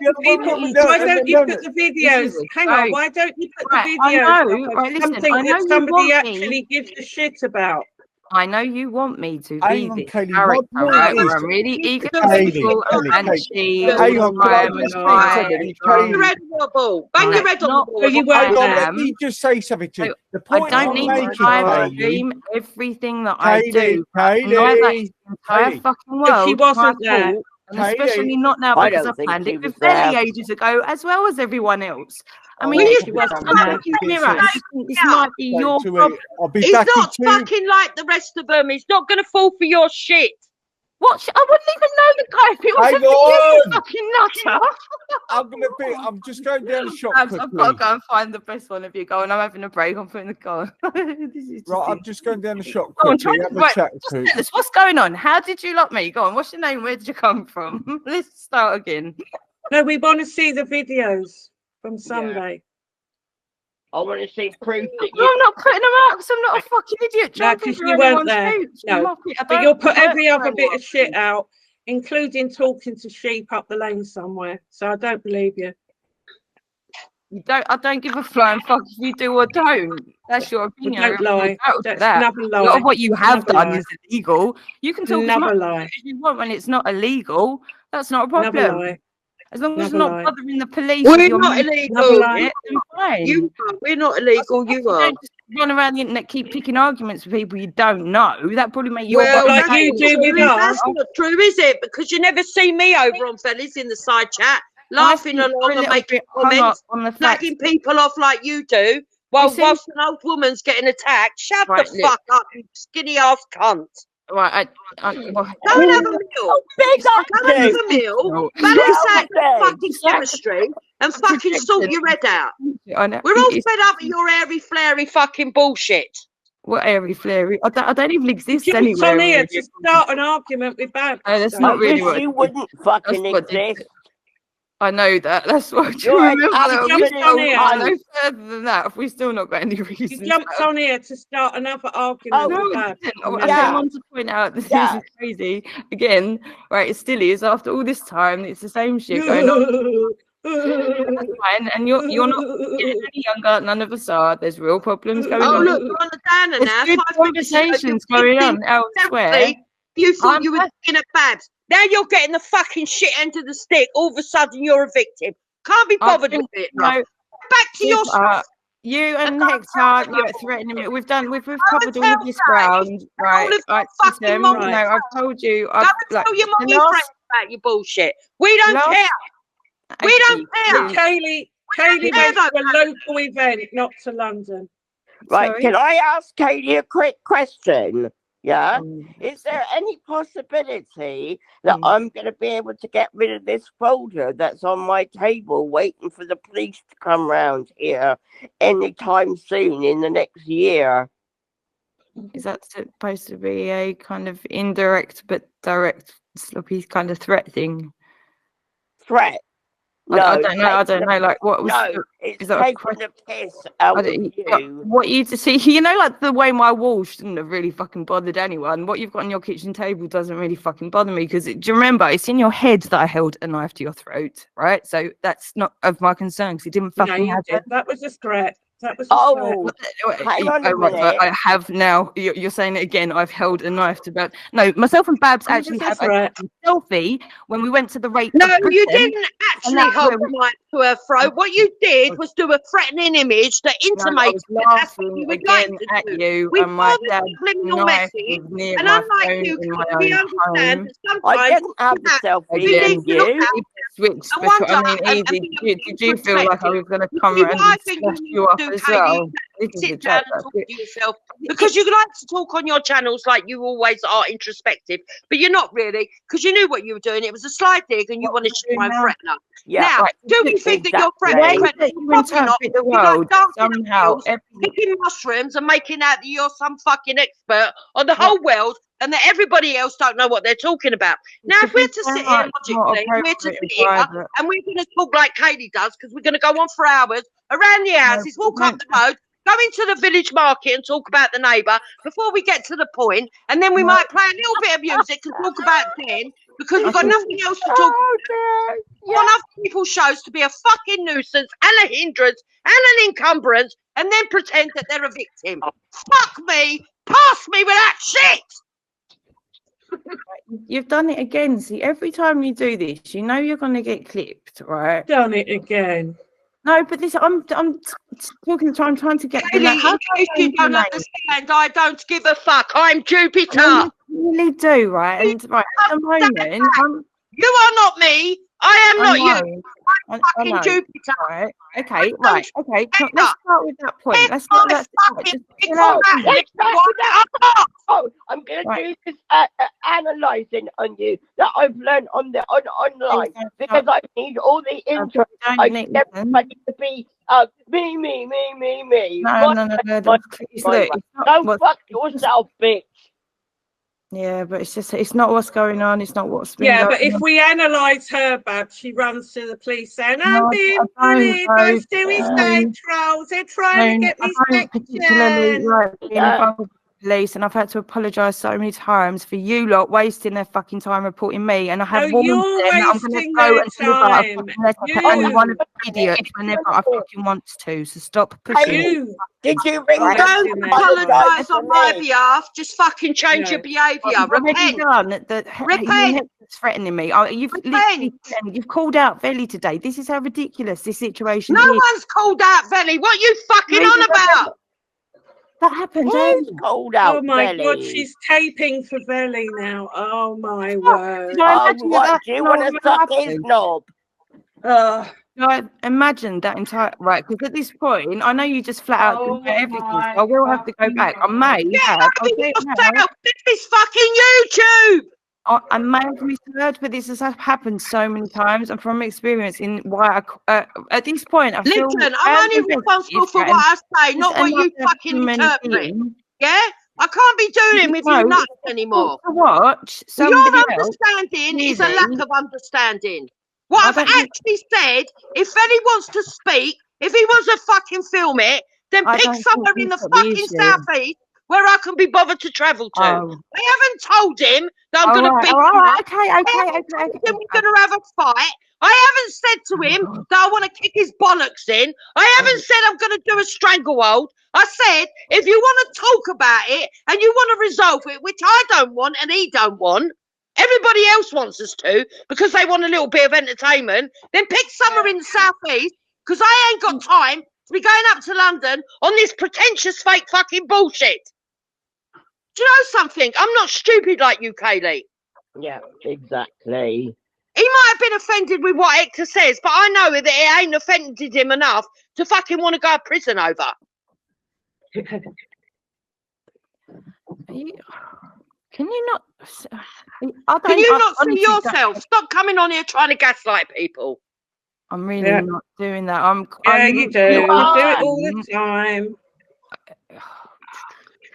don't you put the videos? Hang on, why don't you put the videos up? Something that somebody actually gives a shit about. I know you want me to be this Katie, character, right? Where I'm really egotistical and cheap. Bang your red on the ball. Let me just say something to you. The point I don't need to live stream everything that I do. The entire fucking world. She wasn't there. And especially not now because I planned it with Belly ages ago, as well as everyone else. I mean, this might be your problem. He's not fucking like the rest of them. He's not going to fall for your shit. What? I wouldn't even know the guy if it wasn't for you, fucking nutter. I'm just going down the shop quickly. I've got to go and find the best one of you. Go and I'm having a break. I'm putting the car. I'm just going down the shop quickly. What's going on? How did you lock me? Go on. What's your name? Where did you come from? Let's start again. No, we want to see the videos from Sunday. I want to see proof that I'm not putting them out because I'm not a fucking idiot. No, because you weren't there. No, but you'll put every other bit of shit out, including talking to sheep up the lane somewhere. So I don't believe you. I don't give a flying fuck if you do or don't. That's your opinion. Don't lie. That's never lie. A lot of what you have done is illegal. You can talk never as much lie as you want when it's not illegal. That's not a problem. Never lie. As long as Never you're not lie. bothering the police. We're not illegal. Shit, then fine. You are. We're not illegal. You You are. don't just run around the internet, keep picking arguments with people you don't know. That probably make you Well, like that's you not do true. with us. That's not true, is it? Because you never see me over on fellas in the side chat, laughing along and making comments, slagging people off like you do, whilst an old woman's getting attacked. Shut the fuck up, you skinny ass cunt. Right, go and have a meal. Go and have a meal. Balance out the fucking chemistry and fucking sort your head out. We're all fed up with your airy flary fucking bullshit. What airy flary? I don't even exist Jumps anywhere. on here to start an argument with Babs. Oh, that's not really what you wouldn't fucking exist. I know that. That's what You're I remember. no further than that. If we still not got any reason. You jumped on here to start another argument with Babs. I want to point out that this is crazy. Again, right, it still is. After all this time, it's the same shit going on. That's fine. And you're not getting any younger. None of us are. There's real problems going on. Oh, look, we're on the downer now. There's good conversations going on elsewhere. You thought you were looking at Babs. Now you're getting the fucking shit end of the stick. All of a sudden, you're a victim. Can't be bothered with it. No. Back to your stuff. You and Hector, you're threatening me. We've covered all of this ground, right? No, I've told you. Go and tell your mummy friends about your bullshit. We don't care. We don't care. Kaylee went to a local event, not to London. Right, can I ask Kaylee a quick question? Yeah, is there any possibility that I'm going to be able to get rid of this folder that's on my table waiting for the police to come round here anytime soon in the next year? Is that supposed to be a kind of indirect but direct sloppy kind of threat thing? Threat? No, I don't know. Like, what was? No, it's taking the piss out of you. What you see, you know, like the way my wall shouldn't have really fucking bothered anyone. What you've got on your kitchen table doesn't really fucking bother me because do you remember? It's in your head that I held a knife to your throat, right? So that's not of my concern because it didn't fucking happen. That was a threat. That was hang on a minute. I have now. You're saying it again. I've held a knife to Babs. No, myself and Babs actually had a selfie when we went to the rape. No, you didn't actually hold a knife to her throat. What you did was do a threatening image that intimated that that's what you would like to at do. you. We and my father subliminal message, and unlike you, we understand that sometimes I didn't have the selfie. Did you feel like I was going to come around and slash you up as well? Sit down and talk to yourself because you like to talk on your channels like you always are introspective, but you're not really because you knew what you were doing. It was a sly dig, and you wanted to try and threaten her. Yeah, now, do we think that you're threatening? The world somehow, picking mushrooms and making out that you're some fucking expert on the whole world, and that everybody else don't know what they're talking about. Now, if we're to sit here logically, we're to sit here and we're going to talk like Kaylee does because we're going to go on for hours around the houses, walk up the road, go into the village market and talk about the neighbour before we get to the point, and then we might play a little bit of music and talk about Den because we've got nothing else to talk about. On other people's shows to be a fucking nuisance and a hindrance and an encumbrance and then pretend that they're a victim. Fuck me, pass me with that shit. You've done it again. See, every time you do this, you know you're going to get clipped, right? Done it again. No, but this I'm talking. I'm trying to get. Kaylee, in case you don't understand, I don't give a fuck. I'm Jupiter. You really do, right? And right at the moment, you are not me. I am not you. I'm fucking Jupiter. Right. Okay. Right. Okay. Let's start with that point. Let's start. I'm going to do this analysing on you that I've learned online because I need all the intro. I need everybody to be me. No. Please, look, don't fuck yourself, bitch. Yeah, but it's not what's going on. It's not what's been going but if we analyse her, Babs, she runs to the police saying, I'm being bullied, those suicide trolls, they're trying to get me section. police, and I've had to apologise so many times for you lot wasting their fucking time reporting me. And I have warned them that I'm going to go and deliver a fucking letter to any one of the idiots whenever I fucking wants to. So stop pushing. Did you ring? Don't apologise on my behalf. Just fucking change your behaviour. Repent. Repent. Threatening me. You've called out Velly today. This is how ridiculous this situation is. No one's called out Velly. What are you fucking on about? That happened. Who's called out Oh my Velly? God, she's taping for Velly now. Oh my word. What, do you want to suck his knob? I imagine that entire because at this point I know you just flat out deny everything. So I will have to go back. I may have. This is fucking YouTube. I may have misheard, but this has happened so many times, and from experience, in why at this point I feel. Listen, I'm only responsible for what I say, not what you fucking interpret. Yeah, I can't be doing it with you nuts anymore. To watch your understanding is a lack of understanding. What I've actually said, if Velly wants to speak, if he wants to fucking film it, then pick somewhere in the fucking southeast where I can be bothered to travel to. I haven't told him that I'm going to beat him. We're going to have a fight. I haven't said to him that I want to kick his bollocks in. I haven't said I'm going to do a stranglehold. I said, if you want to talk about it and you want to resolve it, which I don't want and he don't want, everybody else wants us to because they want a little bit of entertainment, then pick somewhere in the southeast because I ain't got time to be going up to London on this pretentious fake fucking bullshit. Do you know something? I'm not stupid like you, Kaylee. Yeah, exactly. He might have been offended with what Hector says, but I know that it ain't offended him enough to fucking want to go to prison over. Can you not? Can you not see yourself? Stop coming on here trying to gaslight people. I'm really not doing that. You do. You do it all the time.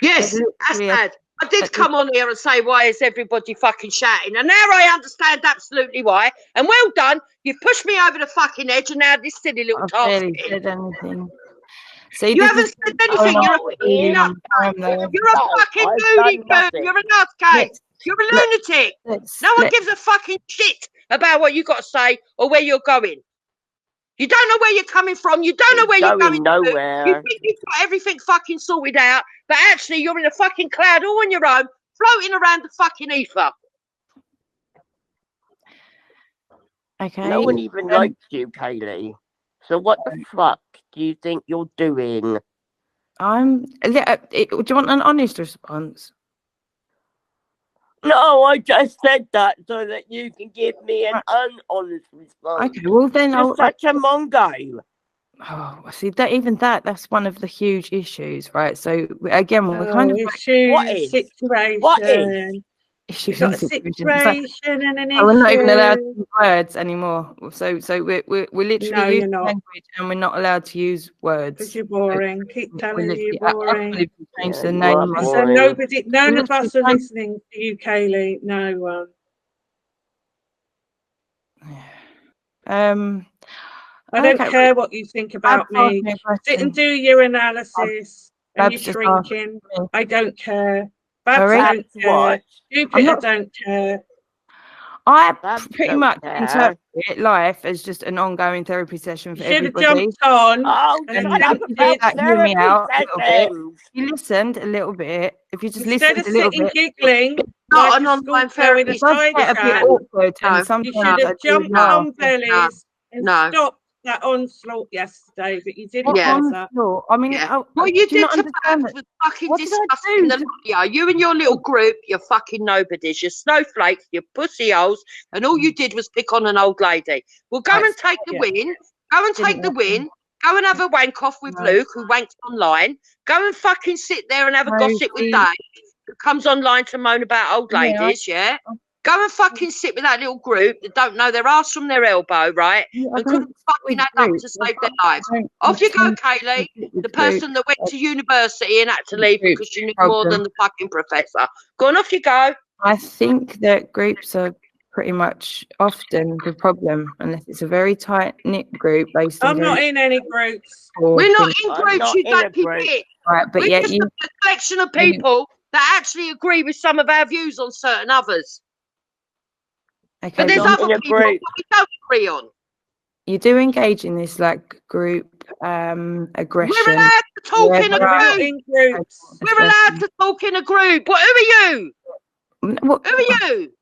Yes, that's bad. I did come on here and say, why is everybody fucking shouting? And now I understand absolutely why. And well done. You've pushed me over the fucking edge, and now this silly little task. Barely said anything. See, you haven't said anything. You're a fucking loony bird. You're a nutcase. You're a lunatic. No one gives a fucking shit about what you got to say or where you're going. You don't know where you're coming from. You don't know where you're going nowhere. To. You think you've got everything fucking sorted out, but actually you're in a fucking cloud all on your own, floating around the fucking ether. Okay. No one even likes you, Kaylee. So what the fuck do you think you're doing? Do you want an honest response? No, I just said that so that you can give me an unhonest response. Okay, well then you're such a mongo. Oh, see that's one of the huge issues, right? So again, we're kind of what is situation? Issues got a situation and an issue. We're not even allowed to use words anymore. So we're literally using language, and we're not allowed to use words. Because you're boring. Keep telling you you're boring. Change the name. So none of us are listening to you, Kaylee. No one. I don't care what you think about me. Sit and do your analysis. And you're shrinking. I don't care. Babs don't care. Jupiter don't care. I pretty much interpret life as just an ongoing therapy session for everybody. Should have jumped on. Hear me out a little bit. You listened a little bit. If you just listened a little bit. Instead of sitting giggling, not an online therapy. It does get a bit awkward. You should have jumped on Vellies and stopped that onslaught yesterday, but you didn't. I mean, what you did to Babs was fucking disgusting. You and your little group, you're fucking nobodies, you're snowflakes, you're pussy holes, and all you did was pick on an old lady. Well, go and take the win. Go and take the win. Go and have a wank off with Luke, who wanks online. Go and fucking sit there and have a gossip with Dave, who comes online to moan about old ladies, Go and fucking sit with that little group that don't know their ass from their elbow, right? And couldn't fucking add up to save their lives. Off you go, Kaylee, the person that went to university and had to leave because she knew more than the fucking professor. Go on, off you go. I think that groups are pretty much often the problem, unless it's a very tight knit group based on. I'm not in any groups. We're not in groups. You don't pick it. Right, but we're yet just you a collection of people that actually agree with some of our views on certain others. Okay, but there's other people that we don't agree on. You do engage in this like group aggression. We're allowed to talk in a group. We're allowed to talk in a group. Who are you? Who are you?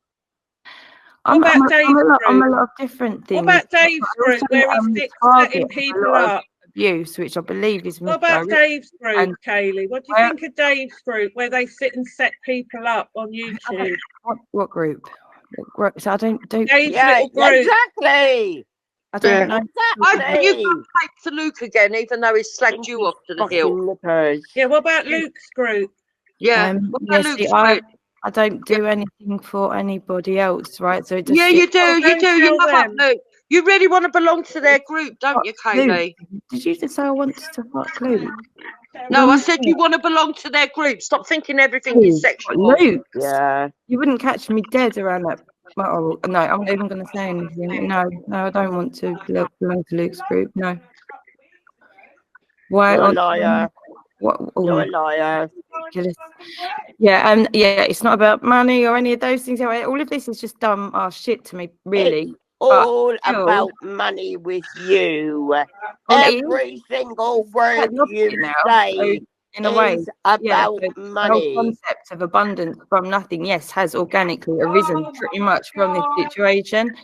I'm a lot of different things. What about Dave's group where he sits setting people up? Abuse, which I believe is. What about Dave's group, Kaylee? What do you think of Dave's group where they sit and set people up on YouTube? What group? So I don't do. Dave's little group. Exactly. I don't know. Exactly. You come back to Luke again, even though he's slagged you off to the hill. Yeah. What about Luke's group? Yeah. What about Luke's group? I don't do anything for anybody else, right? So it just you do. You love up, Luke. You really want to belong to their group, don't you, Kaylee? Did you just say I wanted to fuck Luke? No, I said you want to belong to their group. Stop thinking everything is sexual. Luke. Yeah. You wouldn't catch me dead around that. Oh, no, I'm not even going to say anything. No, I don't want to belong to Luke's group. No. Why? You're a liar. What? Oh, you're a liar. Ridiculous. Yeah, yeah. It's not about money or any of those things. All of this is just dumb shit to me, really. It's all about money with you. Every single word you say in a way is about money. The whole concept of abundance from nothing, yes, has organically arisen pretty much from this situation,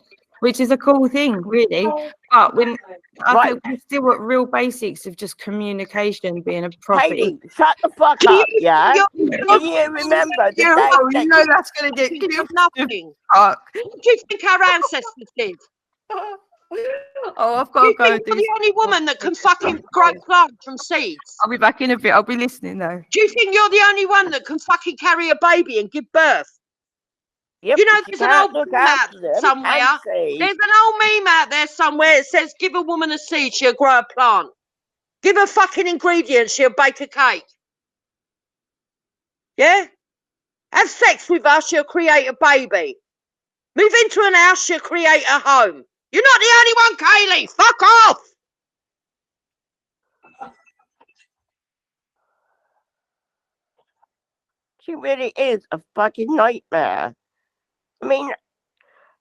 which is a cool thing, really. But when I think we're still at real basics of just communication being a property. Katie, shut the fuck up, yeah? Do you remember the day you know that's going to get you nothing. What do you think our ancestors did? Oh, I've got to go. You're the only woman that can fucking grow plants from seeds. I'll be back in a bit. I'll be listening though. Do you think you're the only one that can fucking carry a baby and give birth? Yep, you know, there's an old meme out somewhere. There's an old meme out there somewhere. It says, "Give a woman a seed, she'll grow a plant. Give her fucking ingredients, she'll bake a cake." Yeah. Have sex with her, she'll create a baby. Move into an house, she'll create a home. You're not the only one, Kaylee. Fuck off. She really is a fucking nightmare. I mean,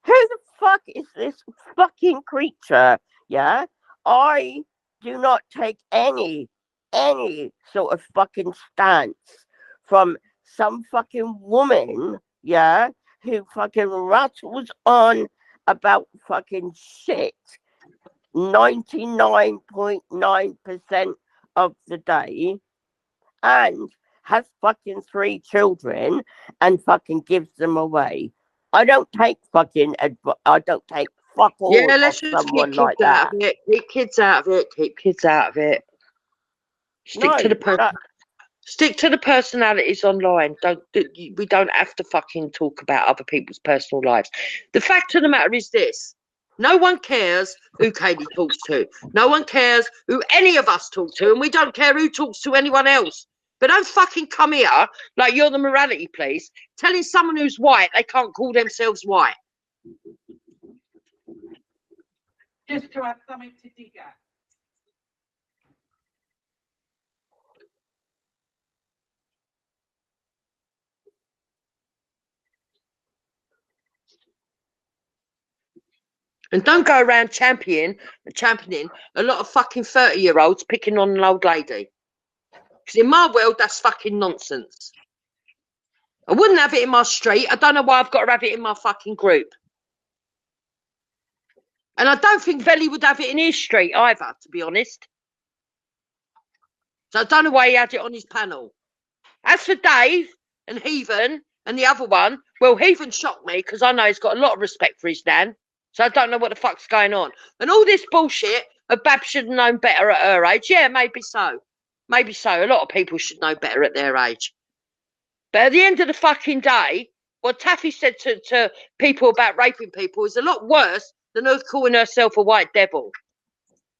who the fuck is this fucking creature? Yeah? I do not take any sort of fucking stance from some fucking woman, yeah, who fucking rattles on about fucking shit 99.9% of the day and has fucking 3 children and fucking gives them away. I don't take fuck all. Yeah, let's just keep kids like out of it. Keep kids out of it. Keep kids out of it. Stick to the personalities online. We don't have to fucking talk about other people's personal lives. The fact of the matter is this: no one cares who Katie talks to. No one cares who any of us talk to, and we don't care who talks to anyone else. But don't fucking come here like you're the morality police, telling someone who's white they can't call themselves white. Just to have something to dig at. And don't go around championing a lot of fucking 30-year-olds picking on an old lady. Because in my world, that's fucking nonsense. I wouldn't have it in my street. I don't know why I've got to have it in my fucking group. And I don't think Velly would have it in his street either, to be honest. So I don't know why he had it on his panel. As for Dave and Heathen and the other one, well, Heathen shocked me because I know he's got a lot of respect for his nan. So I don't know what the fuck's going on. And all this bullshit of Bab should have known better at her age. Yeah, maybe so. Maybe so. A lot of people should know better at their age. But at the end of the fucking day, what Taffy said to people about raping people is a lot worse than her calling herself a white devil.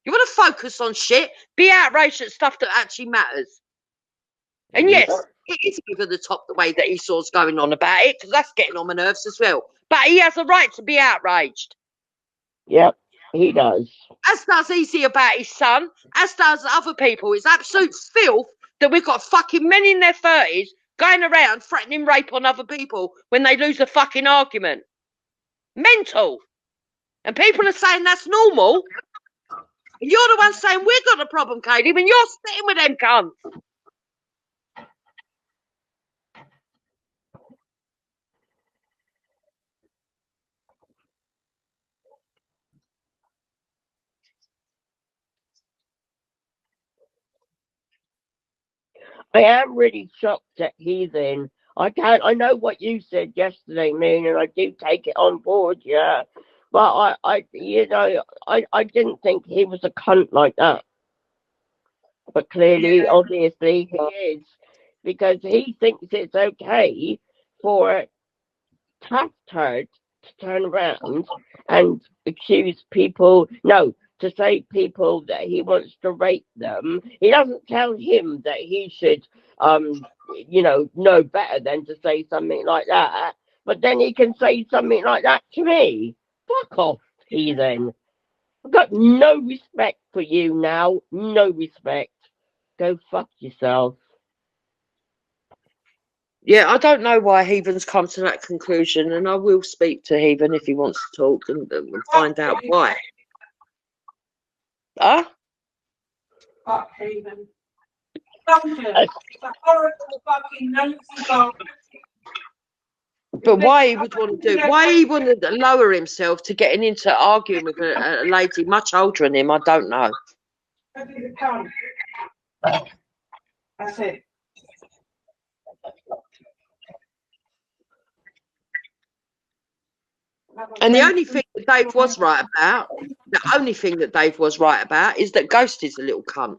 You want to focus on shit, be outraged at stuff that actually matters. And yes, it is over the top the way that Esau's going on about it, because that's getting on my nerves as well. But he has a right to be outraged. Yep, he does. As does Easy about his son, as does other people. It's absolute filth that we've got fucking men in their 30s going around threatening rape on other people when they lose a fucking argument. Mental. And people are saying that's normal. And you're the one saying we've got a problem, Katie, when you're sitting with them cunts. I am really shocked at Heathen. I know what you said yesterday, Moon, and I do take it on board, yeah. But I didn't think he was a cunt like that. But clearly, obviously, he is. Because he thinks it's okay for Tough Turd to turn around and accuse people, to say people that he wants to rape them. He doesn't tell him that he should, know better than to say something like that. But then he can say something like that to me. Fuck off, Heathen. I've got no respect for you now. No respect. Go fuck yourself. Yeah, I don't know why Heathen's come to that conclusion, and I will speak to Heathen if he wants to talk and find out why. Huh? Fuck Heathen. It's a horrible fucking nosy. But why he would want to why he wanted to lower himself to getting into arguing with a lady much older than him, I don't know. That's it. And the only thing that Dave was right about, is that Ghost is a little cunt.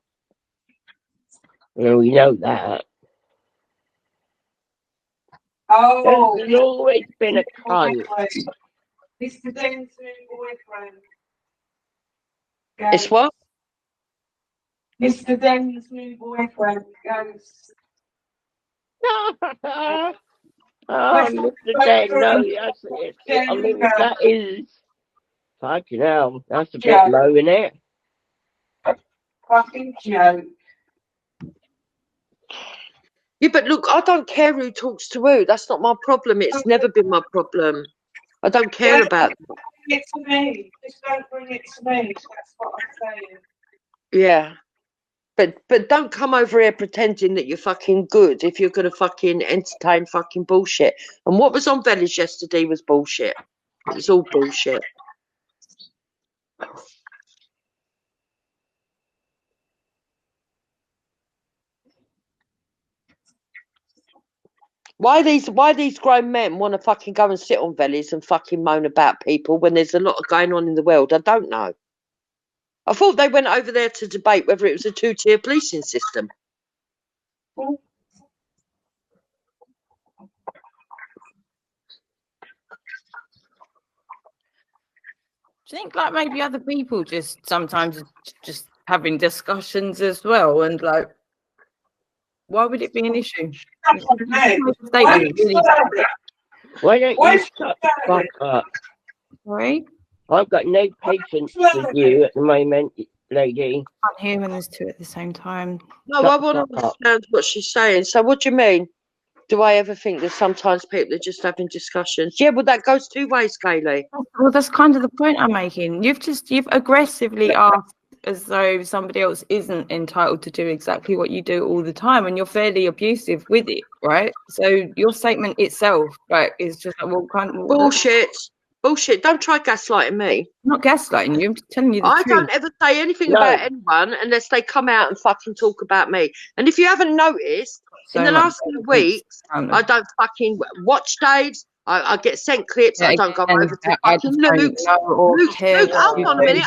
Well, we know that. Oh, he's always been a cunt. Mr. Den's new boyfriend. It's what? Mr. Den's new boyfriend, Ghost. Mr. Den, no, yes, I mean, that is, fucking hell, that's a bit low, isn't it? Fucking joke. Yeah, but look, I don't care who talks to who. That's not my problem. It's never been my problem. I don't care about that. Bring it to me. Just don't bring it to me. That's what I'm saying. Yeah. But don't come over here pretending that you're fucking good if you're going to fucking entertain fucking bullshit. And what was on Village yesterday was bullshit. It's all bullshit. Why these grown men want to fucking go and sit on Vellies and fucking moan about people when there's a lot going on in the world? I don't know. I thought they went over there to debate whether it was a two-tier policing system. Do you think like maybe other people just sometimes just having discussions as well, and like why would it be an issue? Why don't you shut the fuck up? Sorry? I've got no patience with you at the moment, lady. I can't hear when there's two at the same time. No, I want to understand what she's saying. So what do you mean? Do I ever think that sometimes people are just having discussions? Yeah, well, that goes two ways, Kaylee. Well, that's kind of the point I'm making. You've aggressively asked as though somebody else isn't entitled to do exactly what you do all the time, and you're fairly abusive with it, right? So your statement itself, right, is just like, well, bullshit. Bullshit. Don't try gaslighting me. I'm not gaslighting you. I'm just telling you the truth. I don't ever say anything about anyone unless they come out and fucking talk about me. And if you haven't noticed, in the last few weeks, I don't fucking watch Dave's. I get sent clips. I don't go over to fucking Luke's. Luke, hold on a minute.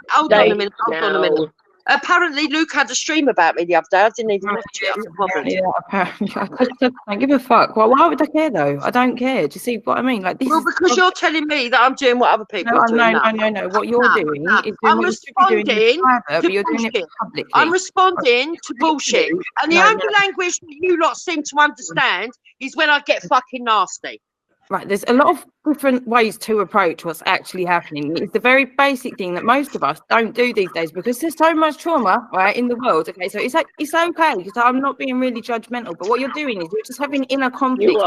Hold on a minute. Apparently, Luke had a stream about me the other day. I didn't even watch it. Yeah, apparently. I don't give a fuck. Well, why would I care though? I don't care. Do you see what I mean? Like this. Well, because you're telling me that I'm doing what other people are doing. No. What you're doing is doing I'm what responding you should be doing in private, but you're bullshit. doing it publicly. I'm responding to bullshit, and the only language that you lot seem to understand is when I get fucking nasty. Right, there's a lot of different ways to approach what's actually happening. It's the very basic thing that most of us don't do these days because there's so much trauma, right, in the world. Okay, so it's like it's okay because I'm not being really judgmental, but what you're doing is you're just having inner conflict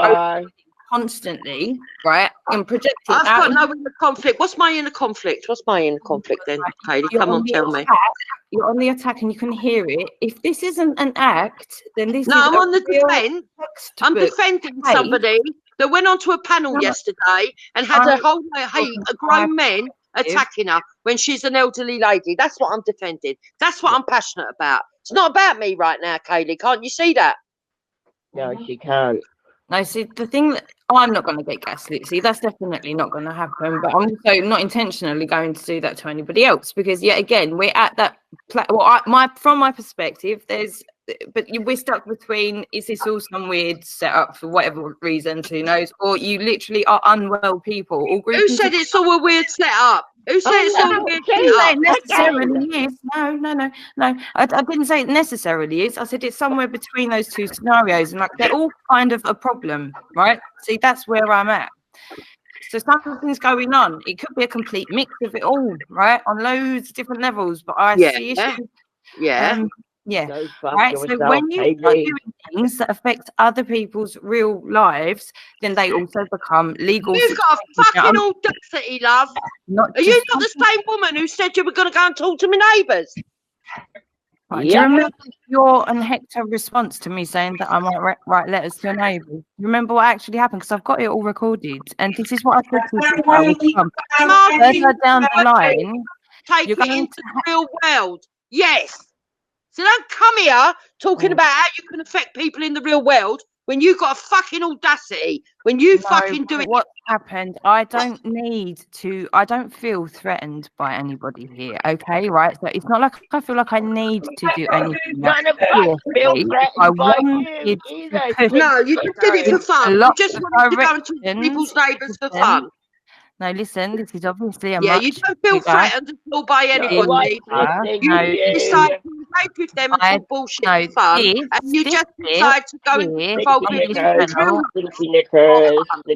constantly, right, and projecting. I've got no inner conflict. What's my inner conflict? What's my inner conflict then, Katie? Come on, tell me. You're on the attack and you can hear it. If this isn't an act, then this is I'm on the defense. I'm defending somebody that went onto a panel yesterday and had a grown men attacking her when she's an elderly lady. That's what I'm defending. That's what I'm passionate about. It's not about me right now, Kaylee. Can't you see that? No, she can't. No, see, the thing that I'm not going to get gaslit. See, that's definitely not going to happen. But I'm also not intentionally going to do that to anybody else because, yet again, we're at that. From my perspective, we're stuck between: is this all some weird setup for whatever reasons? Who knows? Or you literally are unwell people. Who said it's all a weird setup? Who said it's all a weird setup? Necessarily is. No. I didn't say it necessarily is. I said it's somewhere between those two scenarios, and like they're all kind of a problem, right? See, that's where I'm at. So something's going on. It could be a complete mix of it all, right? On loads of different levels. But I see issues. Yeah. Right. So when you start doing things that affect other people's real lives, then they also become legal. You've got a fucking audacity, love. Are you not the same woman who said you were going to go and talk to my neighbours? Right, do you remember your and Hector's response to me saying that I might write letters to your neighbours? Remember what actually happened? Because I've got it all recorded, and this is what I said to you. Further down the line, take it into the real world. Yes. So don't come here talking about how you can affect people in the real world when you've got a fucking audacity. When you fucking do it. What happened? I don't feel threatened by anybody here. Okay, right? So it's not like I feel like I need to do anything. None of us feel threatened by you either. No, you just did it for fun. You just wanted to go and talk to people's neighbours for fun. No, listen, this is obviously a you don't feel threatened at all by anybody. You decide to engage with them and talk bullshit for fun, and you just decide to go and involve in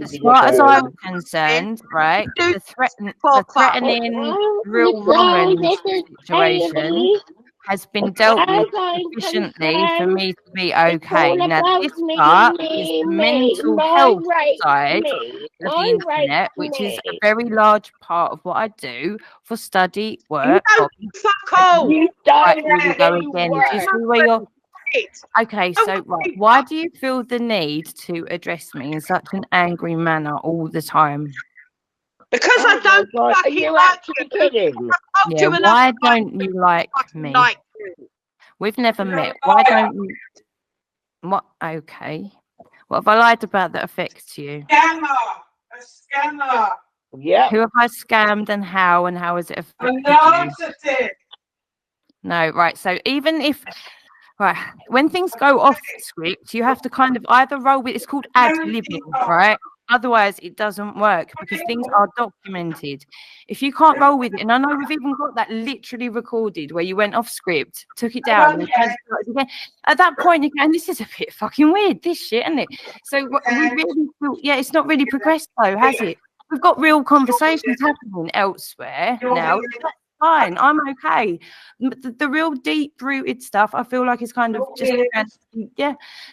as far as I'm concerned, right, the threatening real woman situation has been dealt with sufficiently for me to be okay. Now, this part is the mental health side of the internet, which is a very large part of what I do for study, work. Fuck off! You don't go again. Do you see where you're... Okay, so right, why do you feel the need to address me in such an angry manner all the time? Because I don't fucking like you. Yeah, why don't you like me? We've never met. Why don't you? What? Okay. What have I lied about that affects you? A scammer. Yeah. Who have I scammed and how has it affected you? No, right. So even if, right, when things go off script, you have to kind of either roll with. It's called ad-libbing, right? Otherwise, it doesn't work because things are documented. If you can't roll with it, and I know we've even got that literally recorded where you went off script, took it down, and again. At that point, you go, and this is a bit fucking weird, this shit, isn't it? So we really feel, it's not really progressed though, has it? We've got real conversations happening elsewhere now. Fine, I'm okay. The real deep-rooted stuff, I feel like, is kind of just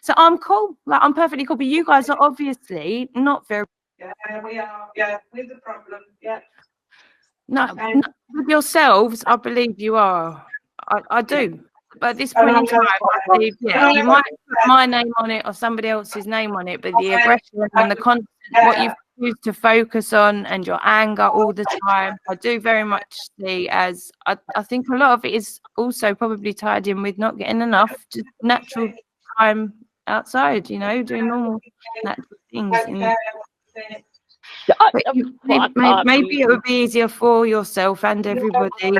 So I'm cool. Like I'm perfectly cool. But you guys are obviously not very. Yeah, we are. Yeah, with the problem. Yeah. No, with yourselves, I believe you are. I do. But at this point in time, I believe, you might put my name on it or somebody else's name on it, but the aggression and the constant, what you've choose to focus on and your anger all the time, I do very much see as I think a lot of it is also probably tied in with not getting enough just natural time outside, doing normal natural things. Maybe it would be easier for yourself and everybody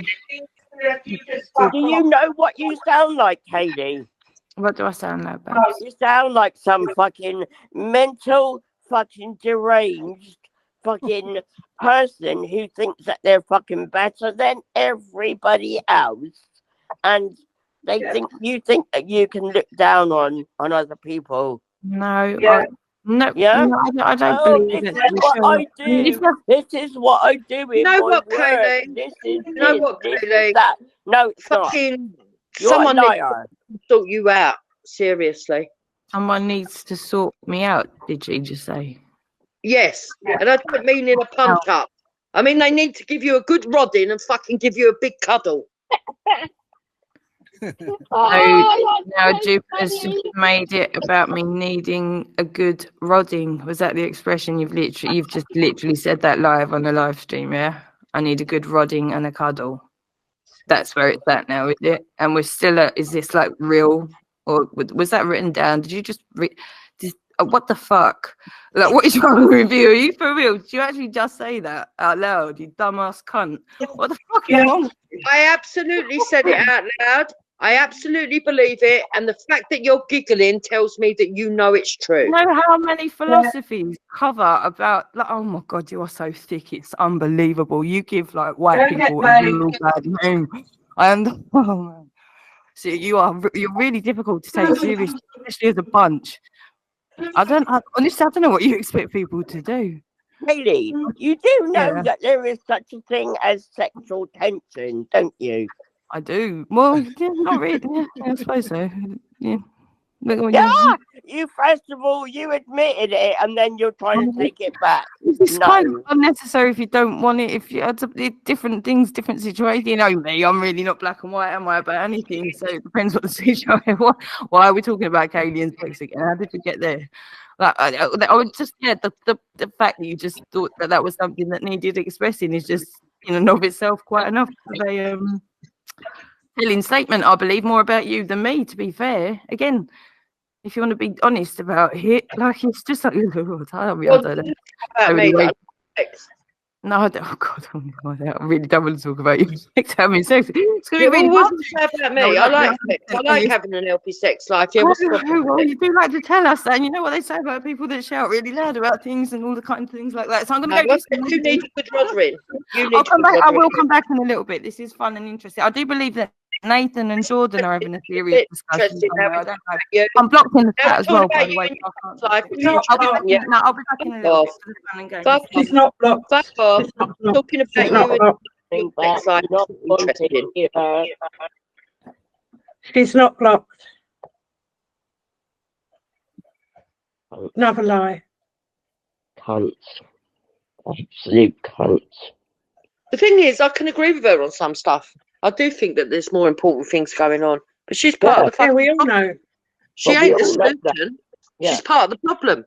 Do you know what you sound like, Kaylee? What do I sound like, babes? You sound like some fucking mental, fucking deranged, fucking person who thinks that they're fucking better than everybody else, and they think that you can look down on other people. No, Yeah. no, Yeah. no, I don't believe this it. is what I do. This is what I do in You know my what, work. Kaylee? This is You know this, what, this Kaylee? is that. No, it's Fucking not. You're someone a needs liar. to sort you out. Seriously. Someone needs to sort me out, did she just say? Yes. And I don't mean in a punch up. I mean they need to give you a good rodding and fucking give you a big cuddle. Now Jupiter's just made it about me needing a good rodding. Was that the expression you've just literally said that live on the live stream? Yeah, I need a good rodding and a cuddle. That's where it's at now, is it? And we're still at. Is this like real, or was that written down? Did you just what the fuck? Like, what is wrong with you? Are you for real? Did you actually just say that out loud? You dumbass cunt. What the fuck is wrong? I absolutely said it out loud. I absolutely believe it, and the fact that you're giggling tells me that you know it's true. You know how many philosophies cover about, like, oh my god, you are so thick, it's unbelievable. You give like white people a real bad name. And oh man. So you're really difficult to take seriously, especially as a bunch. Honestly, I don't know what you expect people to do. Really, you do know that there is such a thing as sexual tension, don't you? I do. Well, yeah, not really. Yeah, I suppose so. Yeah. You first of all, you admitted it, and then you're trying to take it back. It's kind of unnecessary if you don't want it. If you had different things, different situations. You know me, I'm really not black and white, am I, about anything? So it depends what the situation. Why are we talking about Kaylee and sex again? How did we get there? Like, I would just, the fact that you just thought that was something that needed expressing is just in and of itself quite enough of a telling statement. I believe more about you than me, to be fair. Again, if you want to be honest about it, like, it's just like, I don't know. No, I don't. Oh God, I really don't want to talk about you. Having sex. It's going to be really what was it about me? I like sex. I like having an healthy sex life. Yeah, well, you do like to tell us that, and you know what they say about people that shout really loud about things and all the kind of things like that. So I'm going to go. You need a good roddering. I'll come back. I will come back in a little bit. This is fun and interesting. I do believe that Nathan and Jordan are having a serious discussion. I'm blocked in the chat as well, by the way. I'll be back in a little bit for the fun and games. She's not blocked. Fuck off. Talking about you and sex life. Interesting. She's not blocked. Another lie. Cunts. Absolute cunts. The thing is, I can agree with her on some stuff. I do think that there's more important things going on, but she's part of the fucking we all know. She ain't the solution. She's part of the problem.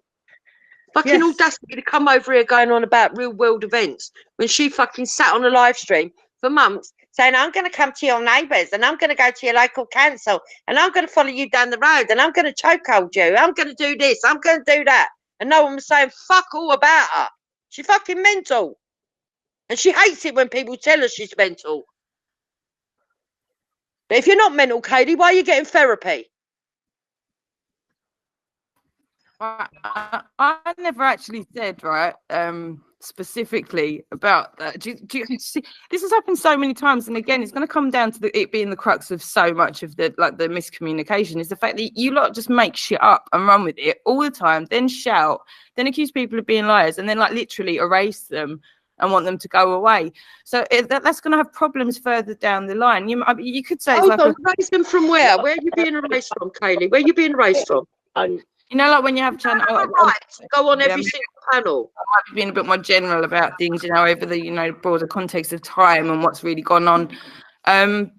Fucking audacity to come over here going on about real world events when she fucking sat on a live stream for months saying, I'm going to come to your neighbours and I'm going to go to your local council and I'm going to follow you down the road and I'm going to chokehold you. I'm going to do this. I'm going to do that. And no one was saying fuck all about her. She's fucking mental. And she hates it when people tell her she's mental. But if you're not mental, Katie, why are you getting therapy? I never actually said, right, specifically about that. Do you see, this has happened so many times, and again, it's going to come down to it being the crux of so much of the miscommunication is the fact that you lot just make shit up and run with it all the time, then shout, then accuse people of being liars, and then like literally erase them and want them to go away. So that's going to have problems further down the line. You could say, erase them from where? Where are you being erased from, Kaylee? Where are you being erased from? You know, like when you have channel, go on every single panel. I might be being a bit more general about things, over the broader context of time and what's really gone on.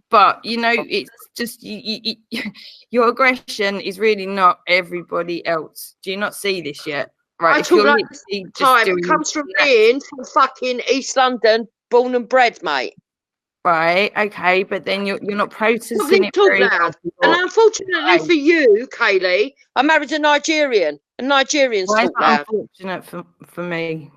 But it's just your aggression is really not everybody else. Do you not see this yet? Right, I talk like time. It comes from being from fucking East London, born and bred, mate. Right, okay, but then you're not processing it very well. And unfortunately for you, Kaylee, I married a Nigerian, and Nigerians talk loud. Unfortunate for me.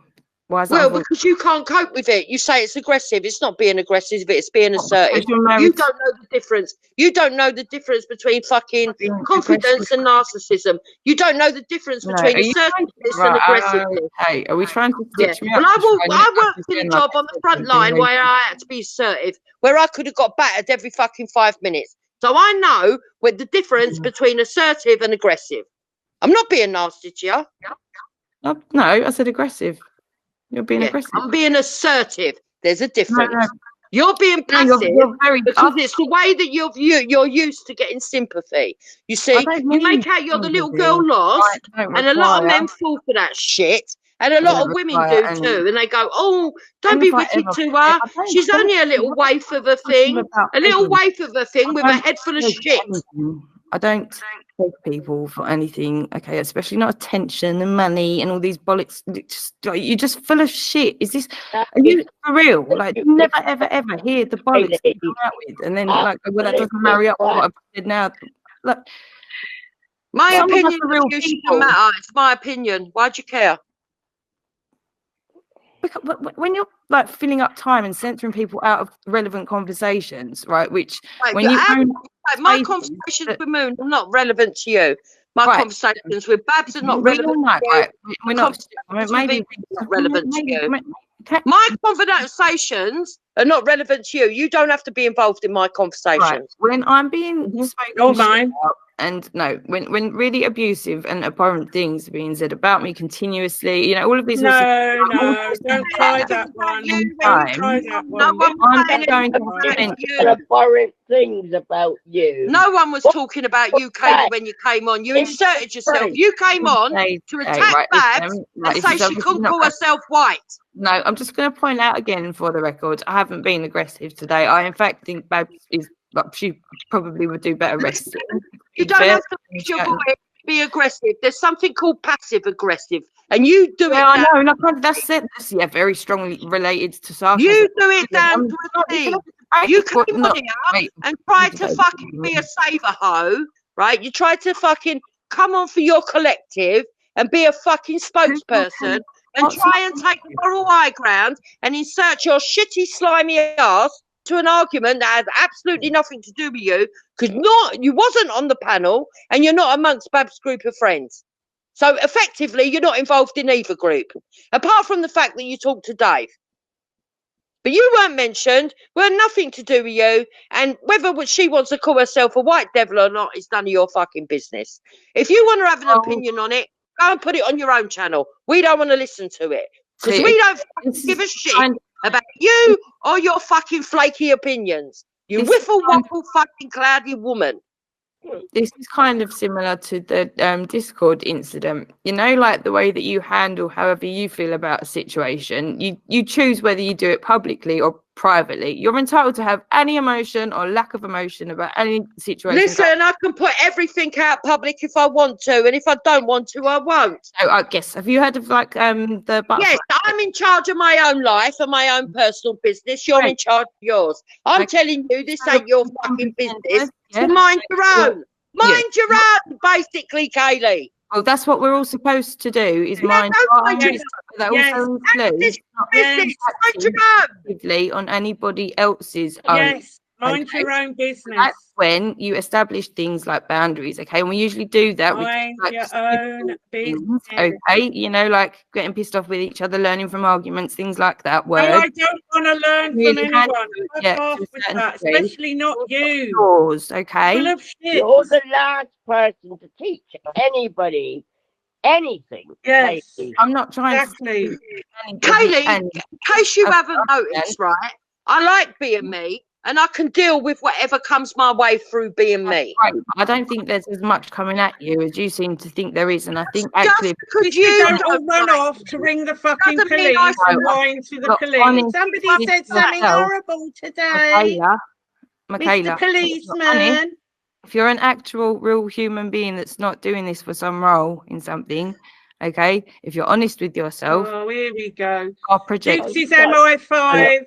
Why is well, because you can't cope with it. You say it's aggressive. It's not being aggressive. It's being assertive. You don't know the difference. You don't know the difference between fucking confidence and narcissism. You don't know the difference between assertiveness and aggressiveness. Hey, are we trying to stitch me up? Well, I worked in a job on the front line where I had to be assertive, where I could have got battered every fucking 5 minutes. So I know what the difference between assertive and aggressive. I'm not being nasty to you. No, I said aggressive. You're being aggressive. I'm being assertive. There's a difference. No. You're being passive because it's the way that you're used to getting sympathy. You see, you make out you're the little girl lost, and a lot of men fall for that shit, and a lot of women do too. And they go, "Oh, don't be wicked to her. She's only a little waif of a thing, a little waif of a thing with a head full of shit." I don't take people for anything, okay, especially not attention and money and all these bollocks. You're just full of shit. Is this, are you for real? Like, you never, ever hear the bollocks you come out with, and then, like, well, that doesn't marry up with what I've said now. Look, my opinion shouldn't matter. It's my opinion. Why do you care? Because when you're like filling up time and censoring people out of relevant conversations, right? Which when you my conversations with Moon are not relevant to you. My conversations with Babs are not relevant to you. We're not. Maybe not relevant to you. My conversations are not relevant to you. You don't have to be involved in my conversations. Right. When I'm being spoken about, and no, when really abusive and abhorrent things are being said about me continuously, you know, all of these. No, don't try that one. Don't try that one. No one was going to abhorrent things about you. No one was talking about you, Kaylee, when you came on. You inserted yourself. You came on to attack Babs and say she couldn't call herself white. No, I'm just going to point out again for the record, I haven't been aggressive today. I, in fact, think Babs is. But she probably would do better resting. You don't have to make your voice be aggressive. There's something called passive aggressive, and you do it. I know, and that's it. That's very strongly related to sarcasm. You do it down to a T. You came on here and tried to fucking be a saver hoe, right? You tried to fucking come on for your collective and be a fucking spokesperson and try and take moral high ground and insert your shitty, slimy ass to an argument that has absolutely nothing to do with you, because you wasn't on the panel and you're not amongst Bab's group of friends. So effectively, you're not involved in either group, apart from the fact that you talked to Dave. But you weren't mentioned, were nothing to do with you, and whether she wants to call herself a white devil or not is none of your fucking business. If you want to have an opinion on it, go and put it on your own channel. We don't want to listen to it, because we don't give a shit about you or your fucking flaky opinions. You whiffle waffle fucking cloudy woman. This is kind of similar to the Discord incident. You know, like the way that you handle however you feel about a situation. You choose whether you do it publicly or privately. You're entitled to have any emotion or lack of emotion about any situation. Listen, I can put everything out public if I want to, and if I don't want to, I won't. So I guess, have you heard of like the Yes, I'm in charge of my own life and my own personal business. You're in charge of yours. I'm telling you, this ain't your fucking business. So mind your own. Mind your own, basically, Kaylee. Well, that's what we're all supposed to do, is mind our own business. That also includes not on anybody else's own. Yes, mind your own business. That's when you establish things like boundaries, okay? And we usually do that. Mind your own business. Okay, you know, like getting pissed off with each other, learning from arguments, things like that. No, I don't want to learn from anyone. Off with that, especially not you. Yours, okay? Full of shit. You're the last person to teach anybody anything. Yes, Kaylee. I'm not trying to. Kaylee, in case you haven't noticed, right? I like being me. And I can deal with whatever comes my way through being me. Right. I don't think there's as much coming at you as you seem to think there is. And I think actually, because you don't all run off to ring the fucking police and whine to the police. Somebody said something horrible today. Michaela, Mr. Policeman. If you're an actual real human being that's not doing this for some role in something, okay, if you're honest with yourself. Oh, here we go. Our project. Gypsy's MI5.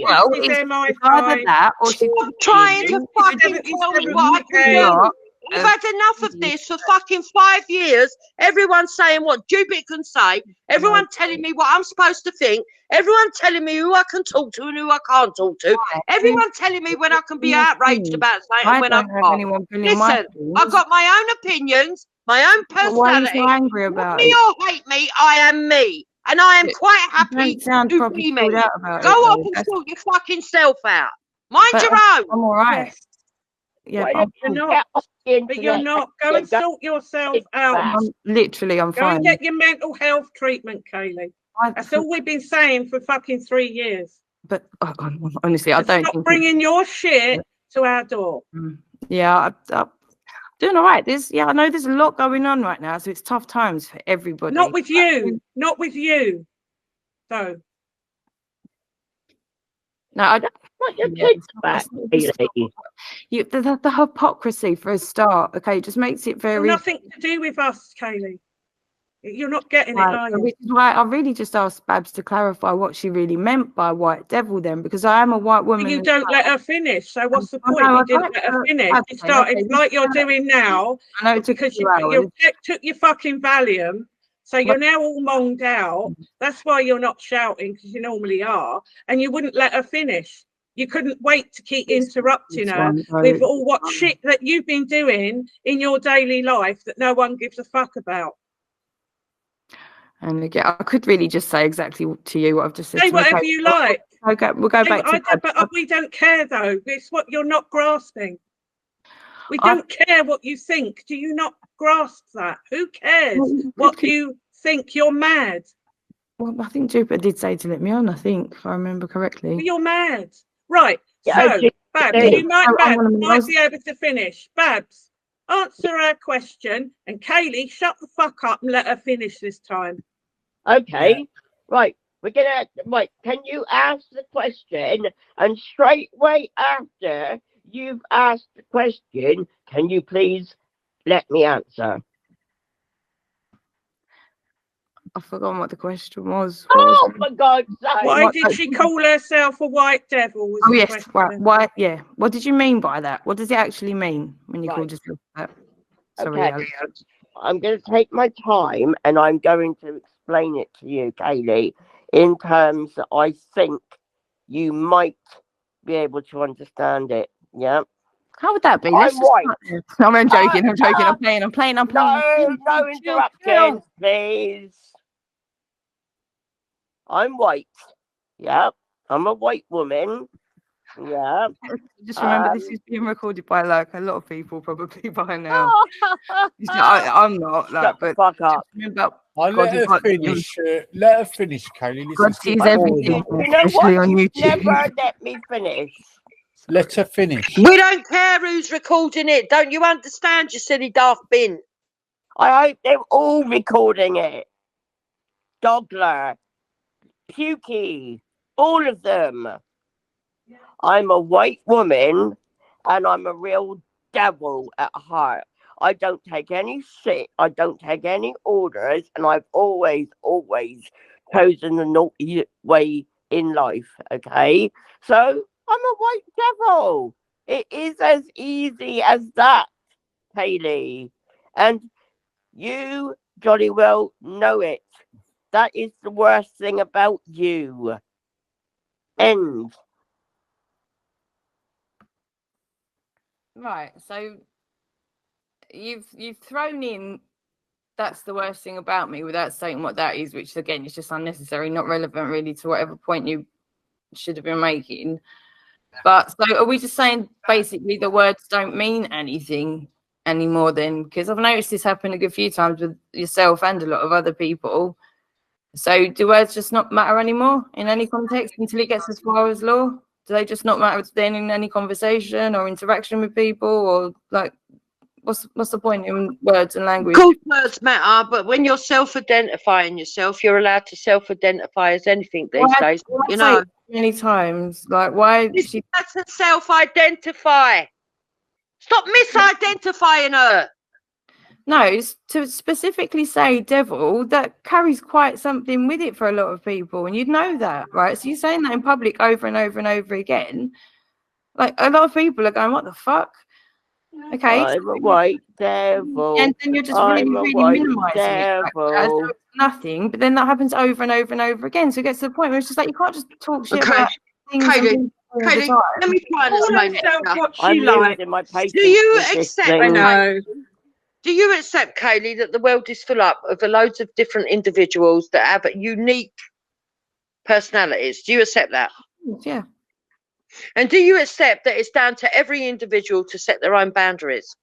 Well, it's either that or she's trying to fucking tell me what I can do. We've had enough of this for fucking 5 years. Everyone's saying what Jupiter can say. Everyone telling me what I'm supposed to think. Everyone telling me who I can talk to and who I can't talk to. Everyone telling me when I can be outraged about something and when I can't. Listen, I've got my own opinions, my own personality. Why are you so angry about me or hate me, I am me. And I am quite happy to be me. Go off and sort your fucking self out. Mind your own. I'm all right. Yeah, but you're not. Go and sort yourself out. I'm Go fine. and get your mental health treatment, Kaylee. That's all we've been saying for fucking 3 years. But honestly, I don't stop bringing your shit to our door. Yeah, I'm doing all right. I know there's a lot going on right now, so it's tough times for everybody. Not with you. Not with you. So. No, I don't want your kids back. The hypocrisy for a start, okay, just makes it very. Nothing to do with us, Kaylee. You're not getting it, are you? Which is why I really just asked Babs to clarify what she really meant by white devil then, because I am a white woman. But you don't let her finish, so what's the point? You didn't let her finish. You started like you're doing now. I know, because you took your fucking Valium, so you're now all monged out. That's why you're not shouting, because you normally are, and you wouldn't let her finish. You couldn't wait to keep interrupting her with all what shit that you've been doing in your daily life that no one gives a fuck about. And again, I could really just say exactly to you what I've just said. Say whatever you like. Okay, we'll go back to but we don't care, though. It's what you're not grasping. We don't care what you think. Do you not grasp that? Who cares what you think? You're mad. Well, I think Jupiter did say to let me on, I think, if I remember correctly. You're mad. Right. So, Babs, you might be able to finish. Babs, answer her question, and Kaylee, shut the fuck up and let her finish this time. Okay, right. We're gonna can you ask the question, and straight away after you've asked the question, can you please let me answer? I forgot what the question was. Oh my God! Why did she call herself a white devil? Oh yes, why? Yeah. What did you mean by that? What does it actually mean when you called yourself that? Sorry, okay. I'm going to take my time and I'm going to explain it to you, Kaylee, in terms that I think you might be able to understand it. Yeah. How would that be? I'm white. I'm joking. I'm playing. No interruptions, please. I'm white. Yeah. I'm a white woman. Yeah. Just remember, this is being recorded by like a lot of people probably by now. I'm not like, but fuck up. Remember, I'll let her finish. Let her finish, Kaylee. God sees everything, especially on YouTube. Never let me finish. Let her finish. We don't care who's recording it. Don't you understand, you silly daft bin? I hope they're all recording it. Dogler, Pukey, all of them. I'm a white woman and I'm a real devil at heart. I don't take any shit. I don't take any orders. And I've always chosen the naughty way in life. Okay. So I'm a white devil. It is as easy as that, Kaylee. And you jolly well know it. That is the worst thing about you. End. Right, so you've thrown in that's the worst thing about me without saying what that is, which again is just unnecessary, not relevant really to whatever point you should have been making. But so are we just saying basically the words don't mean anything anymore then? Because I've noticed this happen a good few times with yourself and a lot of other people. So do words just not matter anymore in any context until it gets as far as law? Do they just not matter then in any conversation or interaction with people, or like what's the point in words and language? Of course words matter, but when you're self-identifying yourself, you're allowed to self-identify as anything these days. You know, many times, like why? That's to self-identify. Stop misidentifying her. No, it's to specifically say devil, that carries quite something with it for a lot of people, and you'd know that, right? So you're saying that in public over and over and over again. Like a lot of people are going, what the fuck? Okay. I'm a white devil. And then you're just really minimising it as nothing. But then that happens over and over and over again. So it gets to the point where it's just like you can't just talk shit about things Katie, let me try and explain what she likes. Do you accept? I know. Do you accept, Kaylee, that the world is full up of loads of different individuals that have unique personalities? Do you accept that? Yeah. And do you accept that it's down to every individual to set their own boundaries?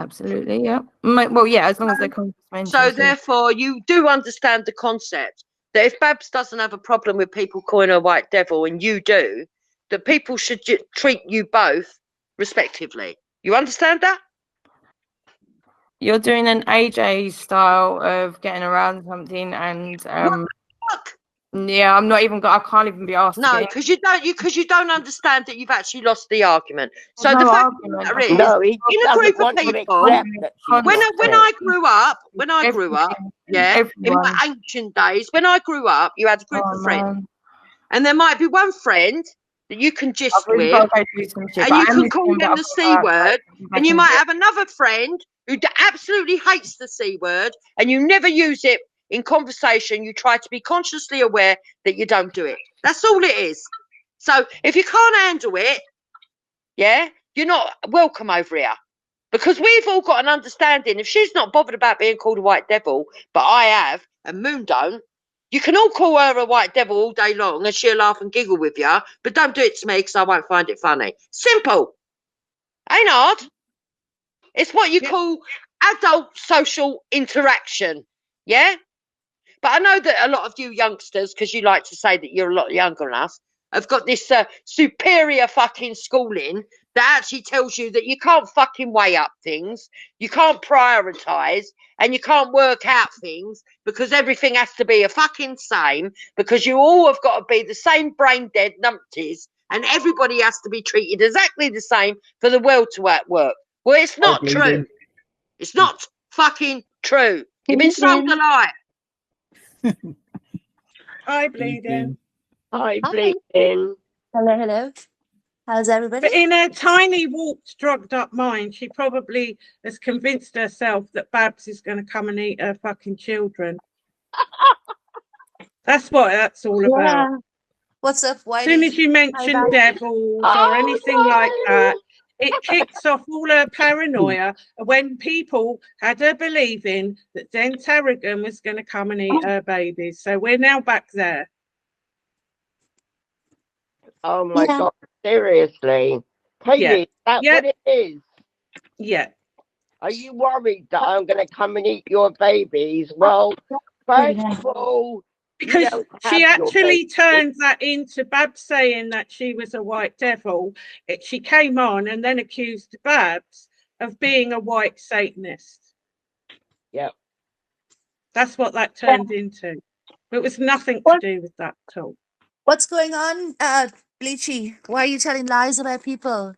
Absolutely, yeah. Well, yeah, as long as they're consequential. So therefore, you do understand the concept that if Babs doesn't have a problem with people calling her a white devil and you do, that people should treat you both respectively. You understand that? You're doing an AJ style of getting around something, and yeah, I'm not even. I can't even be asked. No, because you don't understand that you've actually lost the argument. So the fact that is, in a group of people, when I grew up, yeah, in my ancient days, when I grew up, you had a group of friends, and there might be one friend that you can gist with, and you can call them the C word, and you might have another friend who absolutely hates the C word, and you never use it in conversation. You try to be consciously aware that you don't do it. That's all it is. So if you can't handle it, yeah, you're not welcome over here, because we've all got an understanding. If she's not bothered about being called a white devil, but I have, and Moon don't, you can all call her a white devil all day long and she'll laugh and giggle with you, but don't do it to me because I won't find it funny. Simple. Ain't hard. It's what you call adult social interaction. Yeah? But I know that a lot of you youngsters, because you like to say that you're a lot younger than us, have got this superior fucking schooling that actually tells you that you can't fucking weigh up things, you can't prioritise, and you can't work out things because everything has to be a fucking same, because you all have got to be the same brain dead numpties, and everybody has to be treated exactly the same for the world to work. Well, it's not true. It's not fucking true. You've been sold a lie. Hi, Bleeding. Hi, Bleeding. Hello. How's everybody? But in her tiny, warped, drugged up mind, she probably has convinced herself that Babs is going to come and eat her fucking children. That's what that's all about. What's up, Whitey? As soon as you mention devils or anything like that, it kicks off all her paranoia when people had her believing that Zen Tarragon was going to come and eat her babies. So we're now back there. Oh my God, seriously. Katie, is that what it is? Yeah. Are you worried that I'm going to come and eat your babies? Well, first of all, because she actually turned that into Babs saying that she was a white devil. She came on and then accused Babs of being a white Satanist. Yeah. That's what that turned into. It was nothing to do with that at all. What's going on, Bleachy? Why are you telling lies about people?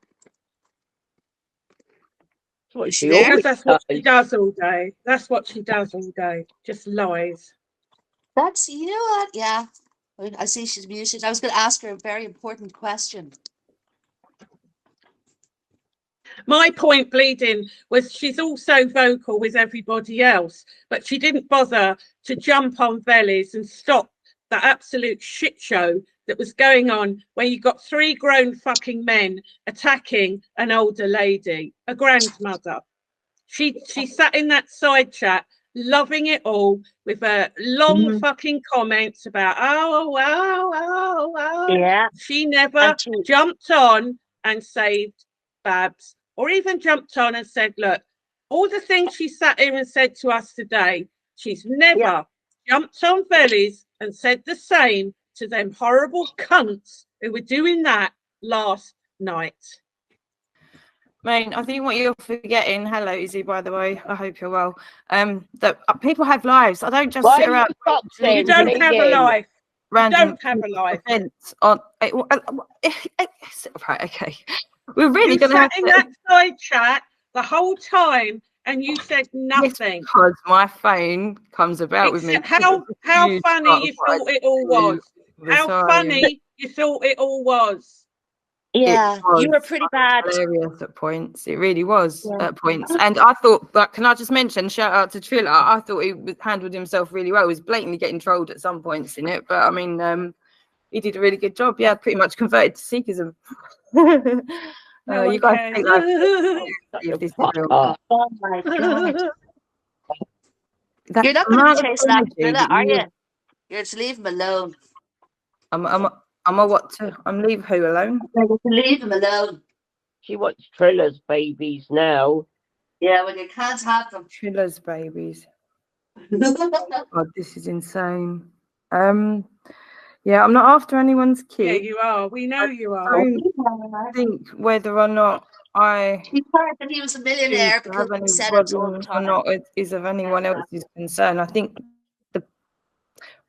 Because that's what she does all day. That's what she does all day. Just lies. That's, you know what? Yeah. I see she's muted. I was going to ask her a very important question. My point, Bleeding, was she's also vocal with everybody else, but she didn't bother to jump on Vellies and stop the absolute shit show that was going on when you got 3 grown fucking men attacking an older lady, a grandmother. She sat in that side chat loving it all with her long fucking comments about Yeah. She never jumped on and saved Babs, or even jumped on and said, look, all the things she sat here and said to us today, she's never jumped on Vellies and said the same to them horrible cunts who were doing that last night. Mate, I think what you're forgetting, hello Izzy, by the way, I hope you're well, that people have lives. I don't just sit around. You don't have a life. You don't have a life. Right, okay. We're really going to have in that side chat the whole time and you said nothing. Because my phone comes about with me. How funny you thought it all was. How funny you thought it all was. Yeah, you were pretty bad. Hilarious at points. It really was at points. And I thought, but can I just mention, shout out to Triller, I thought he handled himself really well. He was blatantly getting trolled at some points in it, but I mean, he did a really good job. Yeah, pretty much converted to Sikhism. You guys take this Oh my god. You're not going to be chasing after Triller, are you? You're to leave him alone. I'm leave who alone? Leave him alone. She wants Triller's babies now. Yeah, well, you can't have them. Triller's babies. God, this is insane. Yeah, I'm not after anyone's kid. Yeah, you are. We know you are. I don't think whether or not He heard that he was a millionaire because he said it all the time. Or not is of anyone else's concern. I think the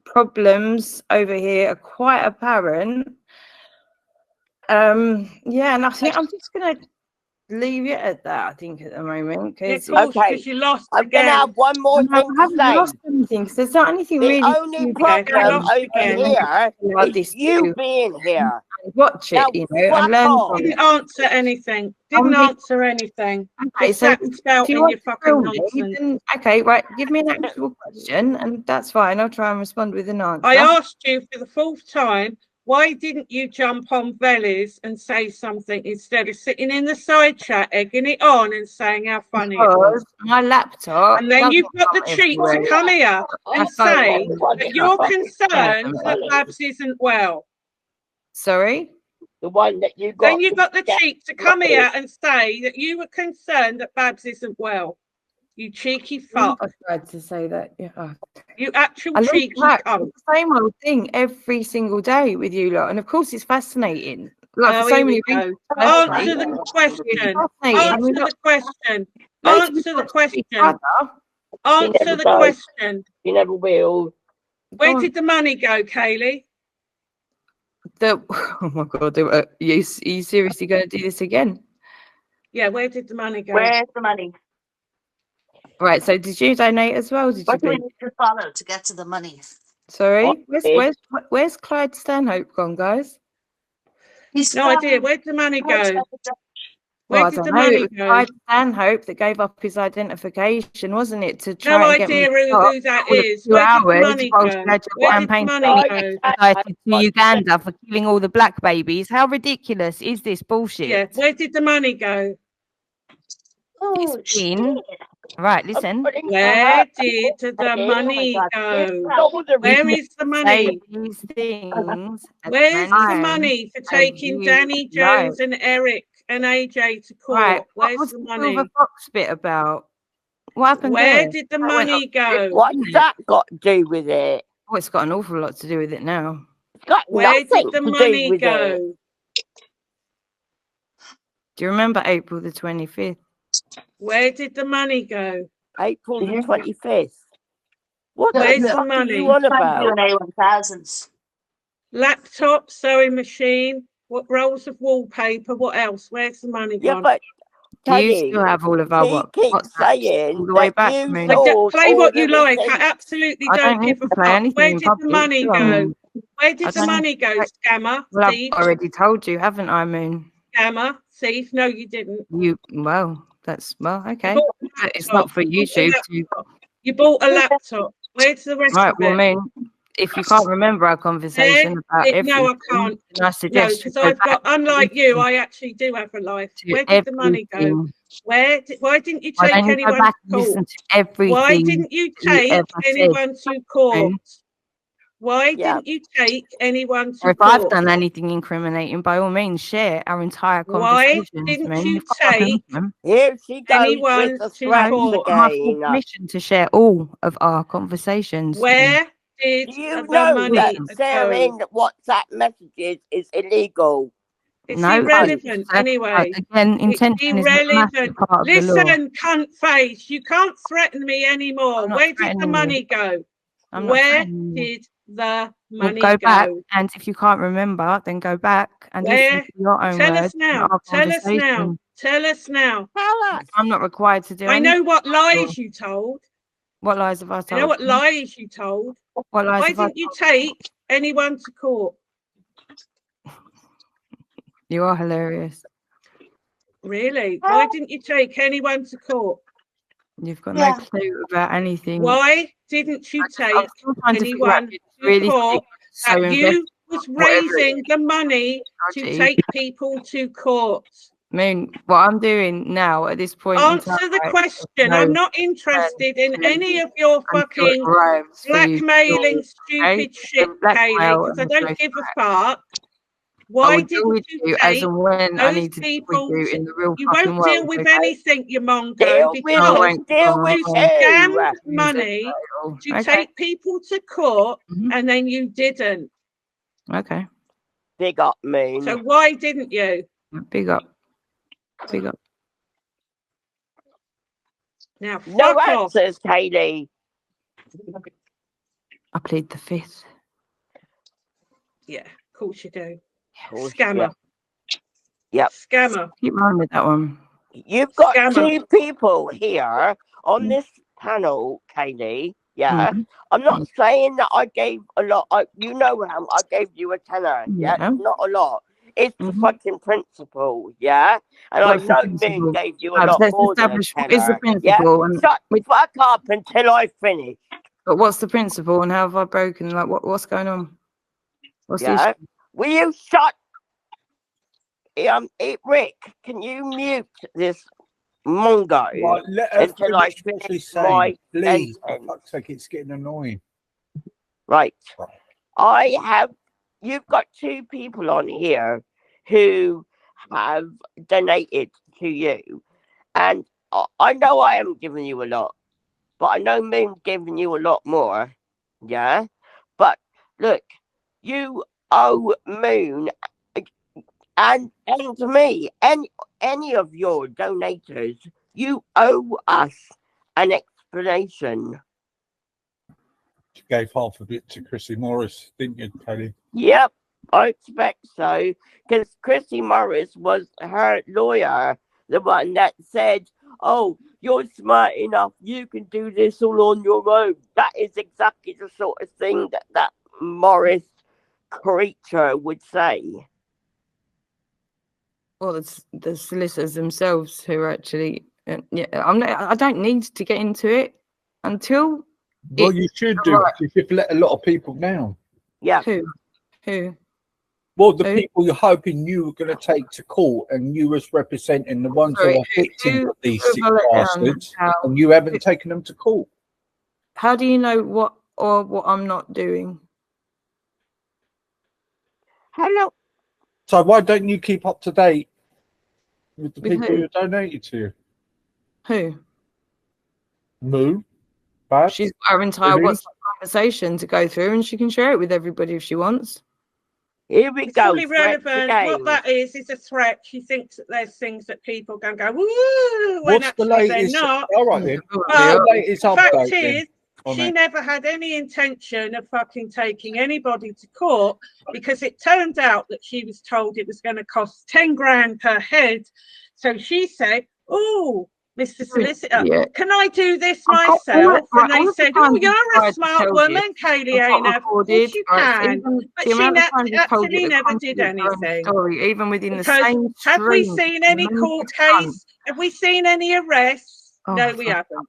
problems over here are quite apparent. Yeah, and I think I'm just gonna leave it at that. I think at the moment, because you lost. I'm gonna have one more thing I haven't lost anything. Because there's not anything really. The only problem over here is you being here. Watch it, you know, and learn from it. Didn't answer anything. Didn't answer anything. Okay, so if you want then, okay, right. Give me an actual question, and that's fine. I'll try and respond with an answer. I asked you for the 4th time. Why didn't you jump on Vellies and say something instead of sitting in the side chat, egging it on and saying how funny it was? My laptop. And then you've got the cheek to come here and say that you're concerned that Babs isn't well. Sorry? The one that you got. Then you've got the cheek to come here and say that you were concerned that Babs isn't well. You cheeky fuck. I tried to say that. Yeah. You actual cheeky fuck. It's the same old thing every single day with you lot. And of course it's fascinating. Like for so many reasons. Answer the question. Answer the question. Answer the question. Answer the question. You never will. Where did the money go, Kaylee? Oh my god, are you seriously going to do this again? Yeah, where did the money go? Where's the money? Right, so did you donate as well? What do we need to follow to get to the money? Sorry, where's Clyde Stanhope gone, guys? He's no idea. Where'd the money go? Where did the money go? Clyde Stanhope that gave up his identification, wasn't it? To try no and get idea who that is. Where did the money go? Where did the money go? To Uganda for killing all the black babies. How ridiculous is this bullshit? Yeah, where did the money go? Oh, right, listen. Where did the money go? Where is the money? These things. Where's the money for taking Danny Jones and Eric and AJ to court? Right. Where's the money? What was the Fox bit about? What happened Where there? did the money go? What's that got to do with it? Oh, it's got an awful lot to do with it now. Where did the money go? Do you remember April the 25th? Where did the money go? April the 25th. Where's the money? What about? A1000s. Laptop, sewing machine, what rolls of wallpaper, what else? Where's the money gone? But do you still have all of our WhatsApp all the way back? Play what you like. I absolutely don't give a fuck. Where did the money go? Where did the money go, scammer? Well, I've already told you, haven't I, Moon? Scammer, thief? No, you didn't. Okay. It's not for YouTube to. You bought a laptop. Where's the rest of it? Well, Moon, if you can't remember our conversation about everything, no, I can't. I suggest because I've got, unlike you, I actually do have a life. Where did the money go? Why didn't you take anyone to court? Why didn't you take anyone to court? Why didn't you take anyone to court? If I've done anything incriminating, by all means, share our entire conversation. Why didn't you take anyone to court? Permission to share all of our conversations. Where did you the know money that go? sharing WhatsApp messages is illegal? It's irrelevant anyway. Again, intention is irrelevant. Listen, cunt face, you can't threaten me anymore. Where did the money go? Where did the money go back? And if you can't remember, then go back and listen to your own Tell words. us now. Tell us now. Tell us now. I'm not required to do it. I know what lies you told. What lies have I told? I know what lies you told. What lies Why didn't you take anyone to court? You are hilarious. Really? Why didn't you take anyone to court? You've got no clue about anything. Why didn't you take anyone to court that you was raising the money to take people to court? Moon, what I'm doing now at this point Answer the question. I'm not interested in any of your fucking blackmailing stupid shit, Kaylee, because I don't give a fuck. Why didn't you take those people? You won't deal with anything, you mongo, because you scammed money to take people to court, and then you didn't. Okay. Big up, Moon. So why didn't you? Big up. Big up. Now, no answers, Kaylee. I plead the fifth. Yeah, of course you do. Scammer. Yep. Scammer. Keep running with that one. You've got two people here on this panel, Kaylee. Yeah. I'm not saying that I gave a lot. You know how I gave you a tenner. Yeah. Not a lot. It's the fucking principle. Yeah. And I know Moon gave you a lot more than a tenner. It's the principle. And shut the fuck up until I finish. But what's the principle and how have I broken? Like, what's going on? What's the issue? Will you shut? Rick, can you mute this mongo until I finish my please? For fuck's sake, it's getting annoying. Right. You've got two people on here who have donated to you, and I know I haven't given you a lot, but I know Moon's giving you a lot more. Yeah, but look, you owe Moon and to me, any of your donators, you owe us an explanation. You gave half of it to Chrissy Morris, didn't you, Kelly? Yep, I expect so, because Chrissy Morris was her lawyer, the one that said, oh, you're smart enough, you can do this all on your own. That is exactly the sort of thing that Morris creature would say. Well, it's the solicitors themselves who are actually. I don't need to get into it until. Well, you should do. Right. You should let a lot of people down. Yeah. Who? Well, the people you're hoping you were going to take to court, and you was representing the ones who are victims of these sick bastards, and you haven't taken them to court. How do you know what I'm not doing? Hello. So why don't you keep up to date with the people who donated to you? Who? Moo. She's got her entire WhatsApp conversation to go through, and she can share it with everybody if she wants. Here we go. Fully relevant. What that is a threat. She thinks that there's things that people can go, woo, when what's the latest? They're not. All right then. Well, the latest the update, fact is, she never had any intention of fucking taking anybody to court, because it turned out that she was told it was going to cost 10 grand per head. So she said, oh, Mr. Solicitor, can I do this myself? And they said, oh, you're a smart woman, Kaylee Aina. Of course you can. But she actually never did anything. Even within the same have we seen any court case? Have we seen any arrests? No, we haven't.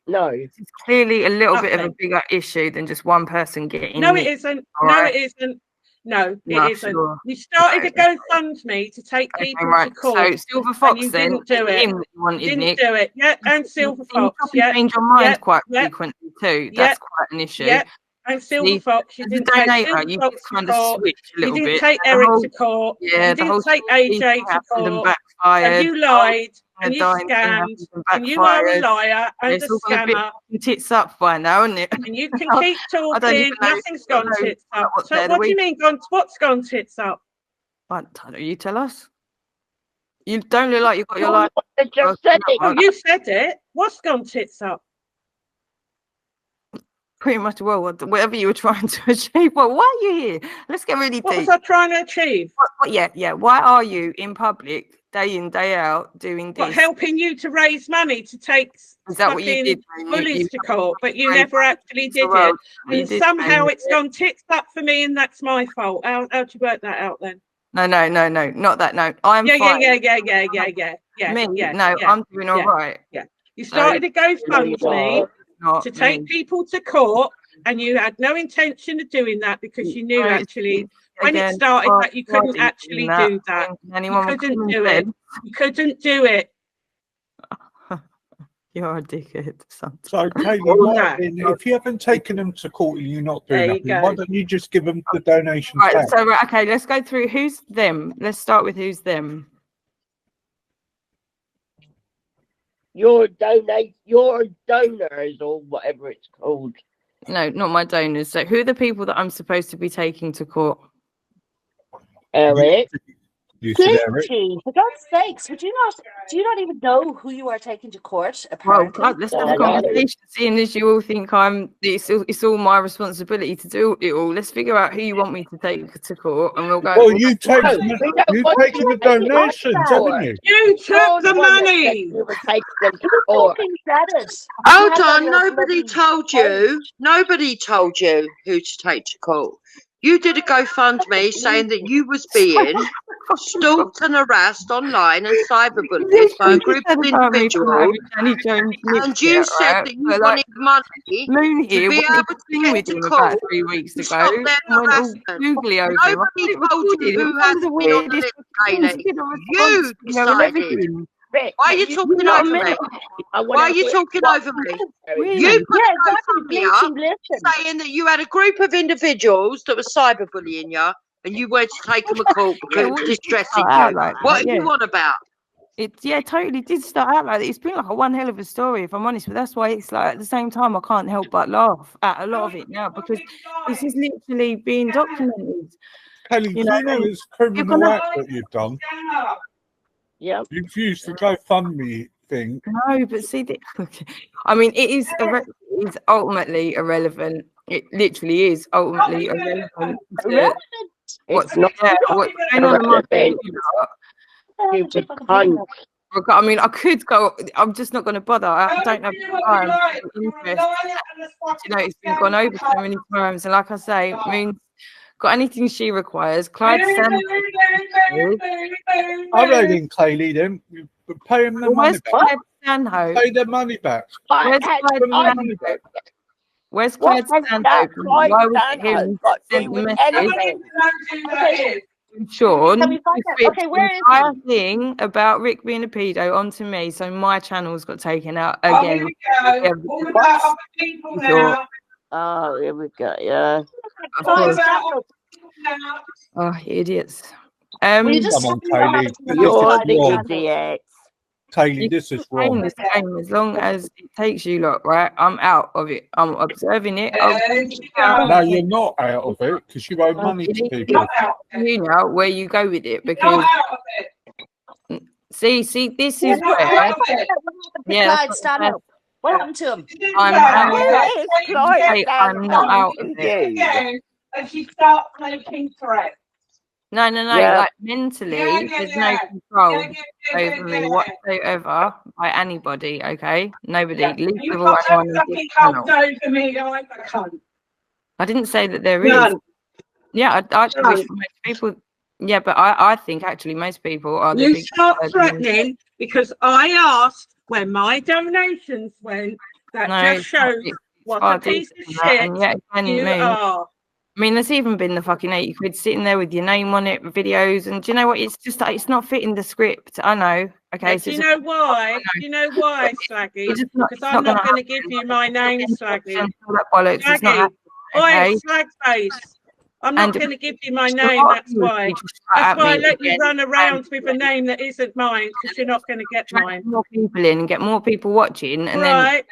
No, it's clearly a little bit of a bigger issue than just one person getting. No, it isn't. No, it isn't. No, it isn't. Sure. You started a GoFundMe to take people to court. So Silver Fox, you then didn't do it. Didn't do it. Yeah, and Silver Fox. You change your mind quite frequently too. That's quite an issue. Yeah. And Silver Fox, you didn't take Silver Fox to court. You didn't take Eric to court. You didn't take AJ to court. And you lied. And you scammed, and you are a liar and a scammer. Tits up by now, isn't it? And you can keep talking. Nothing's gone tits up. So what do you mean gone? What's gone tits up? I don't know. You tell us. You don't look like you've got your life. Oh, you said it. What's gone tits up? Pretty much. Well, whatever you were trying to achieve. Well, why are you here? Let's get really deep. What was I trying to achieve? Yeah. Why are you in public? Day in, day out, doing this. Helping you to raise money to take bullies to court, but you never actually did it. And somehow it's gone tits up for me, and that's my fault. How'd you work that out then? No, not that. No, I'm yeah. fine. Yeah. Me, yeah, no, yeah, I'm doing all right. Yeah. You started a GoFundMe to take people to court, and you had no intention of doing that because you knew actually when it started that you couldn't actually do that. You couldn't do it. You couldn't do it. You're a dickhead. So, Kaylee, if you haven't taken them to court and you're not doing nothing, why don't you just give them the donations back? So, okay, let's go through who's them. Let's start with who's them. Your donors or whatever it's called. No, not my donors. So who are the people that I'm supposed to be taking to court? Eric. Flinty, for God's sakes, do you not even know who you are taking to court, apparently? Well, let's have a conversation, seeing as you all think it's all my responsibility to do it all. Let's figure out who you want me to take to court, and we'll go. Well, you've taken the donations, haven't you? You took the money. Hold on, nobody told you. Nobody told you who to take to court. You did a GoFundMe saying that you was being stalked and harassed online and cyberbullied by a group of individuals, and you said that you wanted money to be able to get to court 3 weeks to ago. stop their harassment. Nobody told you who had to be on the list, Kaylee. You decided. Why are you talking over me? Why are you talking over me? You put a GoFundMe up saying that you had a group of individuals that were cyberbullying you, and you went to take them to court because it was distressing you. What are you on about? It totally did start out like that. It's been like a one hell of a story, if I'm honest, but that's why it's like at the same time I can't help but laugh at a lot of it now because this is literally being documented. Kelly, you know it's criminal act that you've done. Yeah, you've used the GoFundMe thing. No, but see, I mean, it is ultimately irrelevant. It literally is ultimately irrelevant. What's going on in my I mean, I could go. I'm just not going to bother. I don't have time. Interest. You know, it's been gone over so many times, and like I say, I mean. Got anything she requires, Clyde Stanhope. I'm letting Kaylee then. Pay him the money back. Clyde Stanhope? Pay their money back. Where's Clyde Stanhope? Why would him send the message? Sean, okay, where is the thing about Rick being a pedo onto me, so my channel's got taken out again. Oh, here we go. Yeah. Oh, idiots. Come on, Kaylee. You're the idiot. Kaylee, this is wrong. As long as it takes you lot, right? I'm out of it. I'm observing it. No, you're not out of it because you owe money to people. You know where you go with it because. See, this is where. Yeah. What happened to him? I'm not out of it. And she starts making threats. No. Yeah. Like mentally, there's no control over me whatsoever by anybody. Okay, nobody. Least of all, anyone in this channel. Over me like a cunt. I didn't say that there is. Yeah, I wish most people. Yeah, but I think actually most people are. You start threatening because I asked where my donations went. That just shows what a piece of shit you are. I mean, there's even been the fucking 80 quid sitting there with your name on it, videos, and do you know what? It's just it's not fitting the script. I know. Okay. So do you know why? Do you know why, Slaggy? Because I'm not going to give you my name, Slaggy. Slaggy. Oi, Slagface. I'm not going to give you my name, that's why. That's why I let you run around with a name that isn't mine, because you're not going to get mine. More people in and get more people watching, and then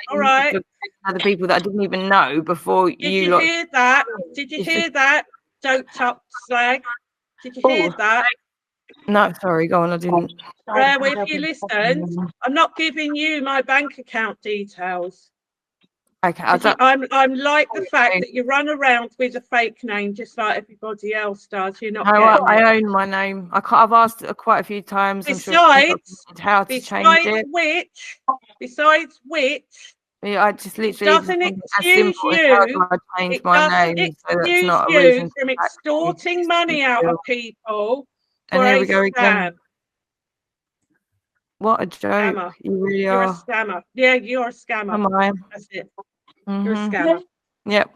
other people that I didn't even know before you. Did you hear that? Did you hear that? Doped up slag. Did you hear that? No, sorry, go on, I didn't. Well, if you listened, I'm not giving you my bank account details. Okay, I'm like the fact that you run around with a fake name just like everybody else does. You're not. No, I own my name. I've asked quite a few times. Besides, how to change it. Besides which, yeah, I just literally doesn't excuse you. It doesn't excuse you from extorting money out of people And for here a we go again. scam. What a joke. Scammer. You really You're are. a scammer. Yeah, you're a scammer. Am I? That's it. You're a Mhm. scammer. Yep.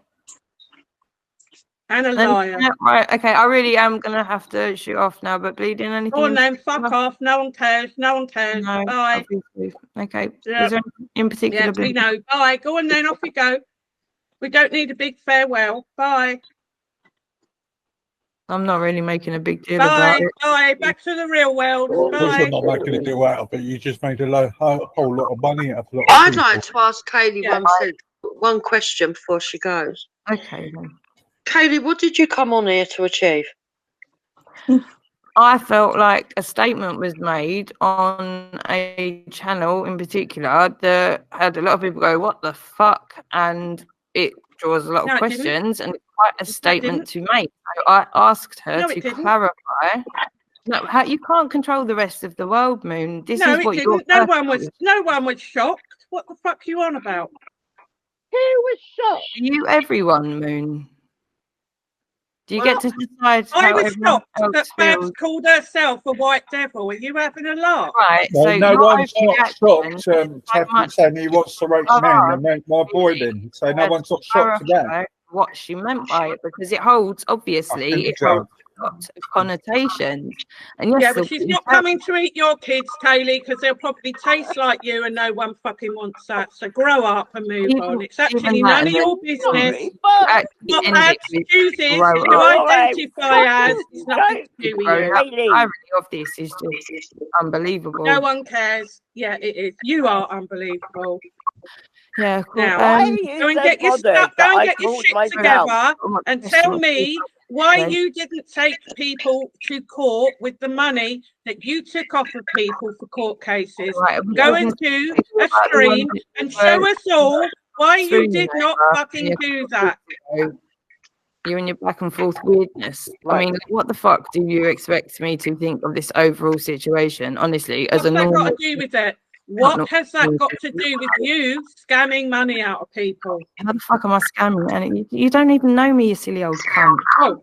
And a And- liar. yeah, right. Okay. I really am gonna have to shoot off now. But bleeding anything? Go on in then. particular? Fuck off. No one cares. No one cares. No. Bye. Obviously. Okay. Yeah. Was there anything in particular? Yeah, we know. Bye. Go on then. Off you go. We don't need a big farewell. Bye. I'm not really making a big deal Bye. about it. Bye. Back to the real world. Of course, Bye. you're not making a deal out of it. You just made a whole lot of money out of it. I'd like to ask Kaylee Yeah, one question before she goes. Okay then. Kaylee, what did you come on here to achieve? I felt like a statement was made on a channel in particular that had a lot of people go, "What the fuck?" and it draws a lot No, of it didn't. questions and it's quite a No, it statement didn't. to make. So I asked her No, to it didn't. clarify. No, you can't control the rest of the world, Moon. This No, is it what you're. didn't. No one was shocked. What the fuck are you on about? Who was shocked? You, everyone, Moon. Do you Well, get to decide I how was everyone shocked else that Babs feels? called herself a white devil. Are you having a laugh? Right. Well, So no your one's not overreaction shocked. so Taffy much saying he wants to rape men and make my boy then. So no one's not shocked to that. clarify what she meant by it because it holds, obviously, Fucking it holds lots of connotations. And yes, Yeah, but she's not coming to eat your kids, Kaylee, because they'll probably taste like you and no one fucking wants that. So grow up and move on. It's actually none of your business. What Babs chooses to identify as is nothing to do with you. The irony of this is just unbelievable. No one cares. Yeah, it is. You are unbelievable. Yeah, cool. Now, go and get your stuff, go and get your shit together and tell me why you didn't take people to court with the money that you took off of people for court cases. Go and do a stream and show us all why you did not fucking do that. You and your back and forth weirdness. I mean, what the fuck do you expect me to think of this overall situation? Honestly, as What's a that normal. got to do with it? What has that got to do with you scamming money out of people? How the fuck am I scamming? And you don't even know me, you silly old cunt. Oh.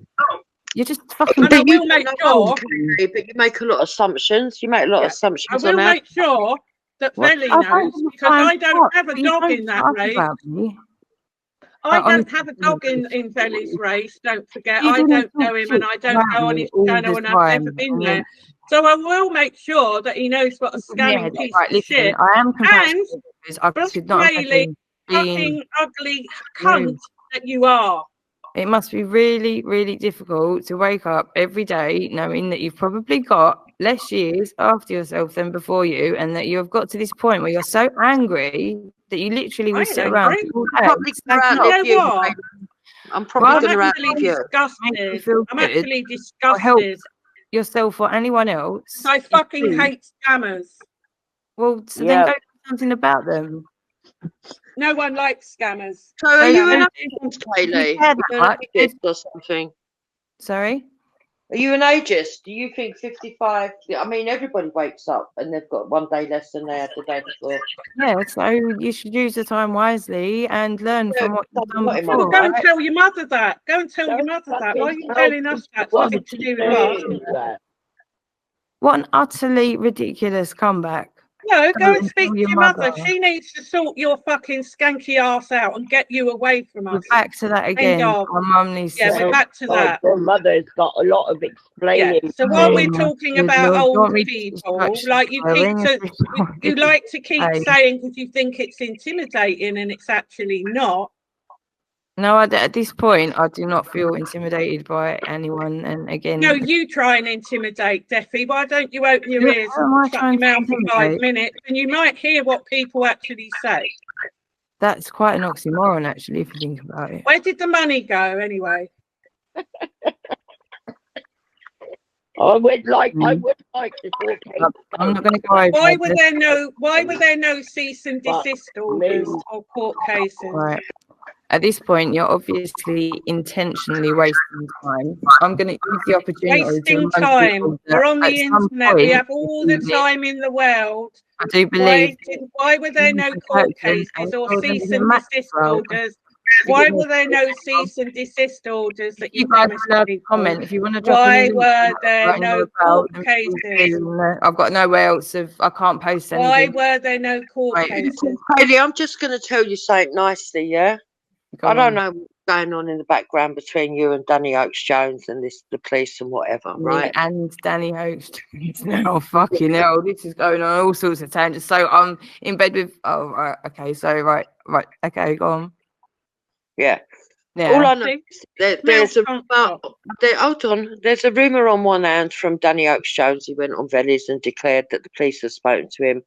You're just fucking. And I will make sure. But you make a lot of assumptions. You make a lot of assumptions. I will on that. make sure that Velly knows because I don't have a dog in that race. I don't have a dog in Velly's race. Don't forget, I don't know him, and I don't go on his channel, and I've never been there. So I will make sure that he knows what a scamming piece of shit I am and really fucking ugly cunt that you are. It must be really, really difficult to wake up every day knowing that you've probably got less years after yourself than before you, and that you have got to this point where you're so angry that you literally will sit around all day. I'm probably going to actually disgusted. I'm actually disgusted. Yourself or anyone else. I fucking hate scammers. Well, so then go do something about them. No one likes scammers. So are you an ageist, Kaylee? Are you an ageist or something? Sorry? Are you an ageist? Do you think 55? I mean, everybody wakes up and they've got one day less than they had the day before. Yeah, so you should use the time wisely and learn from what you've done before. Well, go and tell your mother that. Go and tell your mother that. Why are you telling us that? It's nothing to do with us. What an utterly ridiculous comeback. No, go and speak to your mother. She needs to sort your fucking skanky ass out and get you away from us. We're back to that again. My mum needs to. We're back to that. Your mother's got a lot of explaining. Yeah. So while we're talking about old people, like you like to keep saying because you think it's intimidating and it's actually not. No, at this point, I do not feel intimidated by anyone. And again, no, you try and intimidate, Deffy. Why don't you open your ears and shut your mouth for 5 minutes, and you might hear what people actually say. That's quite an oxymoron, actually, if you think about it. Where did the money go, anyway? I would like to talk. I'm not going to go over. Why were there no cease and desist orders or court cases? Right. At this point, you're obviously intentionally wasting time. I'm going to use the opportunity. Wasting time. We're on the internet. We have all the time in the world. I do believe. Why were there no court cases or cease and desist orders Why were there no cease and desist orders that you guys are allowed to comment if you want to drop Why any were there no court cases? I've got nowhere else I can't post anything. Why were there no court cases? Hayley, I'm just going to tell you something nicely, yeah? I don't know what's going on in the background between you and Danny Oakes-Jones and the police and whatever, right? And Danny Oakes-Jones now, fucking hell, this is going on all sorts of tangents. So I'm in bed with, oh, right, okay, so right, okay, go on. Yeah. Yeah. All I know is hold on. There's a rumour on one hand from Danny Oakes-Jones. He went on Vellies and declared that the police have spoken to him,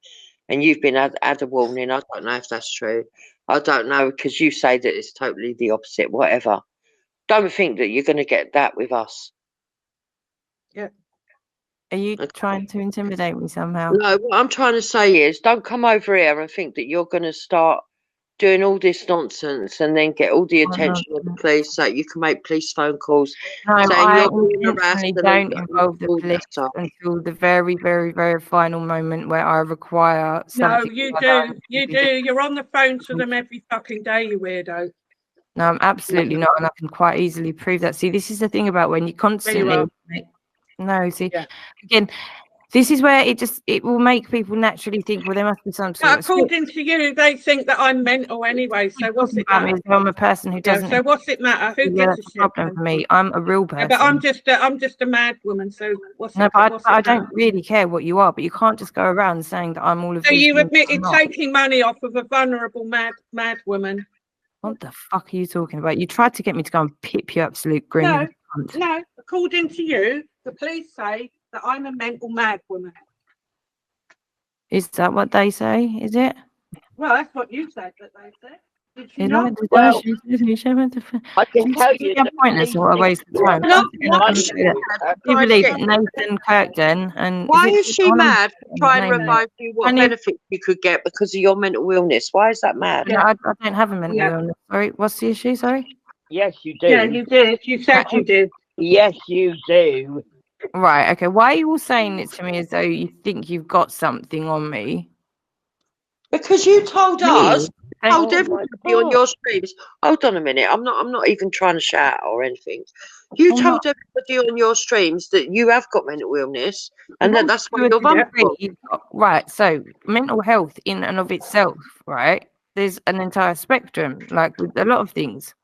and you've been had a warning. I don't know if that's true. I don't know, because you say that it's totally the opposite. Whatever. Don't think that you're going to get that with us. Yeah. Are you trying to intimidate me somehow? No. What I'm trying to say is, don't come over here and think that you're going to start doing all this nonsense and then get all the attention of the police so you can make police phone calls. No, I intentionally don't involve the police until the very, very, very final moment where I require something. No, you do. You do. You're on the phone to them every fucking day, you weirdo. No, I'm absolutely not, and I can quite easily prove that. See, this is the thing about when you constantly... Again, this is where it will make people naturally think, well, there must be some sort of... According to you, they think that I'm mental anyway, so what's it matter? I'm a person who doesn't... So what's it matter? Who gives a shit? Problem for me. I'm a real person. But I'm just a mad woman, so what's it? No, but I don't really care what you are, but you can't just go around saying that I'm all of so these. So you admitted taking money off of a vulnerable mad woman. What the fuck are you talking about? You tried to get me to go and pip you absolute green. No. According to you, the police say that I'm a mental mad woman. Is that what they say? Is it? Well, that's what you said that they said. Did you know? Well, I can tell you that pointless or a waste of time. You believe Nathan Kirkden and why is she mad trying to remind you what benefits you could get because of your mental illness? Why is that mad? Yeah, I don't have a mental illness. Sorry, what's the issue? Sorry. Yes, you do. Yeah, you did. You said you did. Yes, you do. Right, okay. Why are you all saying it to me as though you think you've got something on me? Because you told us, told everybody on your streams. Hold on a minute. I'm not even trying to shout or anything. You told everybody on your streams that you have got mental illness and that's why you're vulnerable. Right, so mental health in and of itself, right? There's an entire spectrum, like with a lot of things.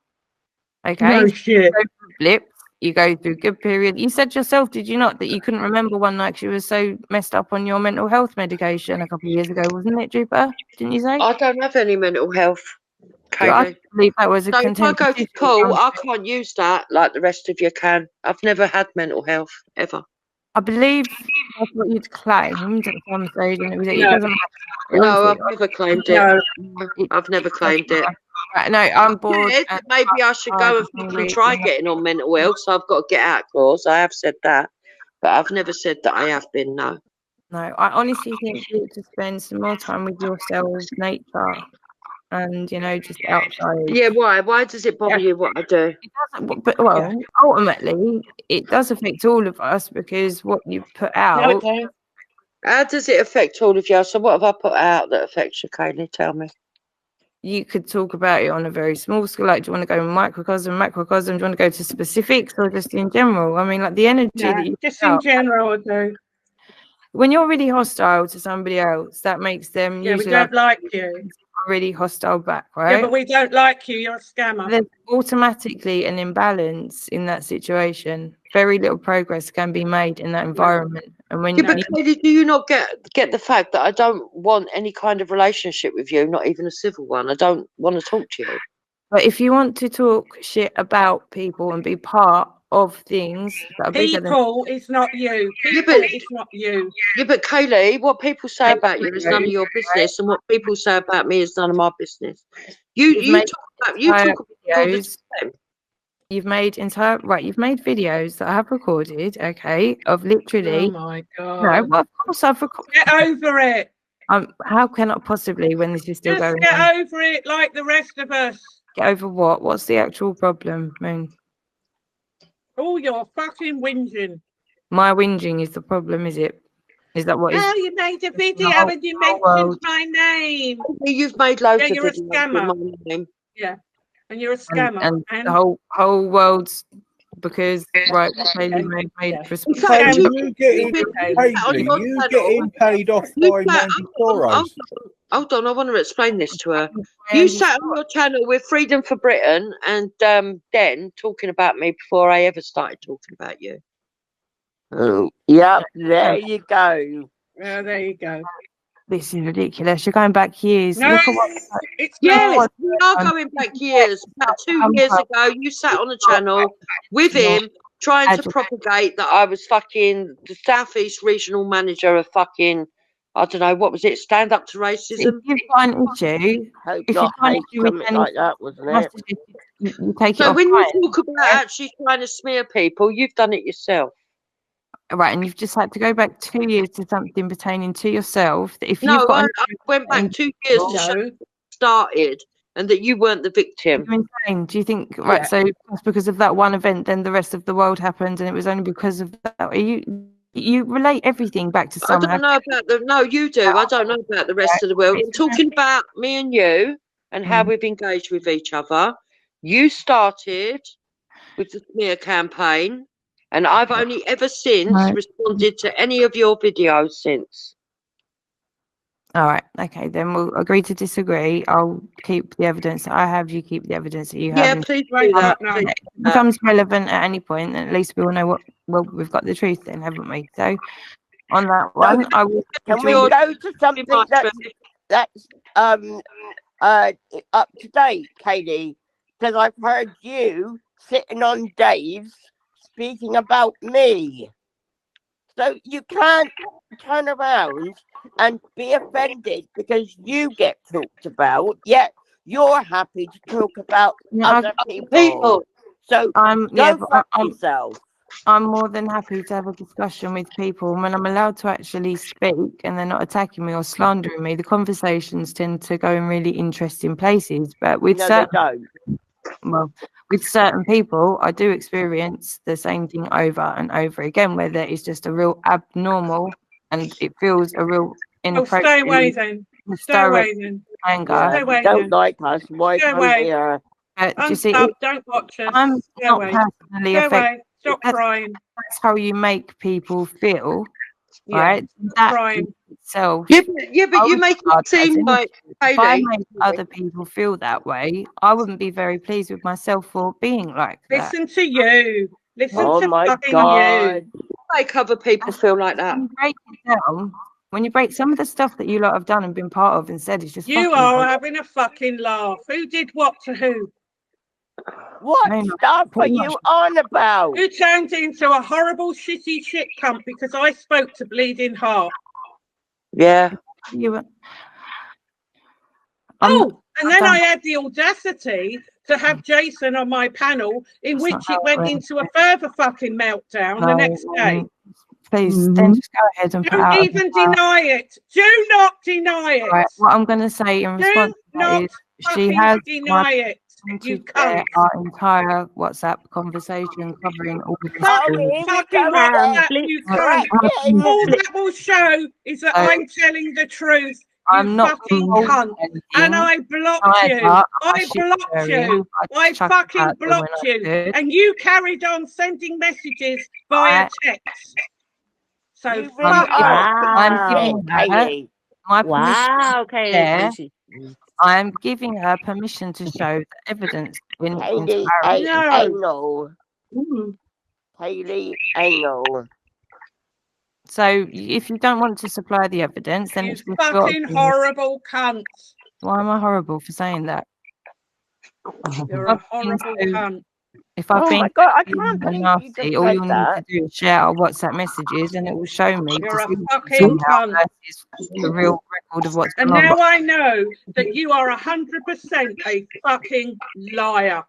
Okay. No shit. Blips. You go through good period. You said yourself, did you not, that you couldn't remember one night you were so messed up on your mental health medication a couple of years ago, wasn't it, Jupiter? Didn't you say? I don't have any mental health. I believe that was a so if I go to school, I can't use that like the rest of you can. I've never had mental health ever. I believe that's what you'd claimed at some stage, and it was no, I've never claimed it. No, I've never claimed it. Right, no, I'm bored. Maybe I should go and try getting on mental health, so I've got to get out of course. I have said that, but I've never said that I have been, no. No, I honestly think you need to spend some more time with yourself, nature, and, you know, just outside. Yeah, why? Why does it bother you what I do? It doesn't, but, well, ultimately, it does affect all of us because what you put out... No, how does it affect all of you? So what have I put out that affects you, Kaylee? Tell me. You could talk about it on a very small scale. Like, do you want to go microcosm, macrocosm? Do you want to go to specifics or just in general? I mean, like the energy that you just in general, I do. When you're really hostile to somebody else, that makes them usually we don't like you. Really hostile back, right? Yeah, but we don't like you. You're a scammer. There's automatically an imbalance in that situation. Very little progress can be made in that environment. And when but Katie, do you not get the fact that I don't want any kind of relationship with you, not even a civil one? I don't want to talk to you. But if you want to talk shit about people and be part of things that are bigger than people, it's not you. People, it's not you. Yeah, but Kaylee, what people say about you is none of your business, and what people say about me is none of my business. You talk about videos. You've made videos that I have recorded, okay, of literally. Oh my god! No, well, of course I've recorded. Get over it. How can I possibly when this is still going on? Just get over it, like the rest of us. Get over what? What's the actual problem, Moon? Oh, you're fucking whinging. My whinging is the problem, is it? Is that what? Oh, you made a video and you mentioned my name. You've made loads of videos videos with my name. Yeah. and you're a scammer. And the whole world's because right, Haley made So you getting paid off by Mandy Soros? Hold on, I want to explain this to her. You sat on your channel with Freedom for Britain and Den talking about me before I ever started talking about you. Oh, yep, there you go. Yeah, there you go. This is ridiculous. You're going back years. No, Look at what, yes, we are going back years. About 2 years ago, you sat on a channel with him trying to propagate that I was fucking the Southeast Regional Manager of fucking, I don't know, what was it? Stand Up to Racism? If you've got an issue, if you're trying to do with something like that, wasn't it? You take it So off when fine. you talk about actually trying to smear people, you've done it yourself. Right, and you've just had to go back 2 years to something pertaining to yourself. That if No, you've got I went back 2 years to show it started and that you weren't the victim. you're insane. Do you think right? So that's because of that one event, then the rest of the world happened, and it was only because of that. You relate everything back to somehow. I don't know about the. No, you do. I don't know about the rest of the world. I'm talking about me and you and how we've engaged with each other. You started with the smear campaign, and I've only ever since responded to any of your videos since. All right, okay, then we'll agree to disagree. I'll keep the evidence that I have. You keep the evidence that you have. Yeah, please do that. If it becomes relevant at any point, then at least we all know what. Well, we've got the truth then, haven't we? So, on that one, I will. Can we go to something that's up to date, Katie? Because I've heard you sitting on Dave's speaking about me. So you can't turn around and be offended because you get talked about, yet you're happy to talk about other people. So yourself. I'm more than happy to have a discussion with people when I'm allowed to actually speak and they're not attacking me or slandering me. The conversations tend to go in really interesting places, but with with certain people, I do experience the same thing over and over again, where there is just a real abnormal and it feels a real inappropriate. Stay away then. Stay away then. Anger. Stay away don't then. like us. Why Stay come away. here? You see, don't watch us. I'm Stay not away. personally Stay affected. away. Stop crying. That's how you make people feel, Yeah. right? That Crying. itself. Yeah, but you make it seem like if I make other people feel that way, I wouldn't be very pleased with myself for being like that. Listen to you. Listen Oh to my fucking God. you. Make other people feel like that. When you break it down, when you break some of the stuff that you lot have done and been part of and said, it's just You fucking are horrible. having a fucking laugh. Who did what to who? What stuff are you on about? You turned into a horrible shitty shit cunt because I spoke to Bleeding Heart. Yeah. Oh, and then I had the audacity to have Jason on my panel, in which it went into a further fucking meltdown the next day. Please, then just go ahead and put out. Don't even deny it. Do not deny it. Right, what I'm going to say in response to that is she has deny it. You can't. Our entire WhatsApp conversation covering all the Fucking WhatsApp, you can't. All that will show is that I'm telling the truth. I'm not fucking cunt. And I blocked you. I blocked you. I fucking blocked you. And you carried on sending messages via text. So fuck you. I'm giving her my Wow, permission. I'm giving her permission to show the evidence in anal. Haley anal. So if you don't want to supply the evidence, then it's fucking horrible cunt. Why am I horrible for saying that? You're a horrible cunt. If I've been I can't believe nasty, you all just you'll said need to do is share our WhatsApp messages and it will show me You're a fucking cunt. the real record of what's and going on. now I know that you are 100% a fucking liar.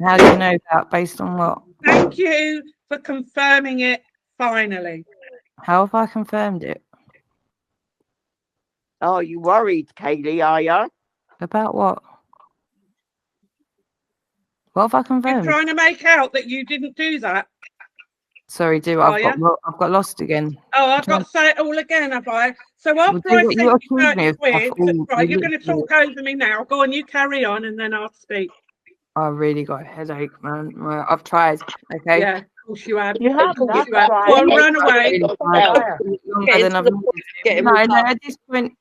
How do you know that? Based on what? Thank you for confirming it finally. How have I confirmed it? Oh, you worried, Kaylee, are you? About what? What have I confirmed? You're trying to make out that you didn't do that. Sorry, I've got lost again. Oh, I've got to say it all again, have I? So after I sent you 30 quid, right, you're going to talk over me now. Go on, you carry on, and then I'll speak. I really got a headache, man. Well, I've tried. Okay. Yeah, of course you have. You have Of course not you have. tried. Go on, run away. Longer than I've Getting no, with no. her. At this point,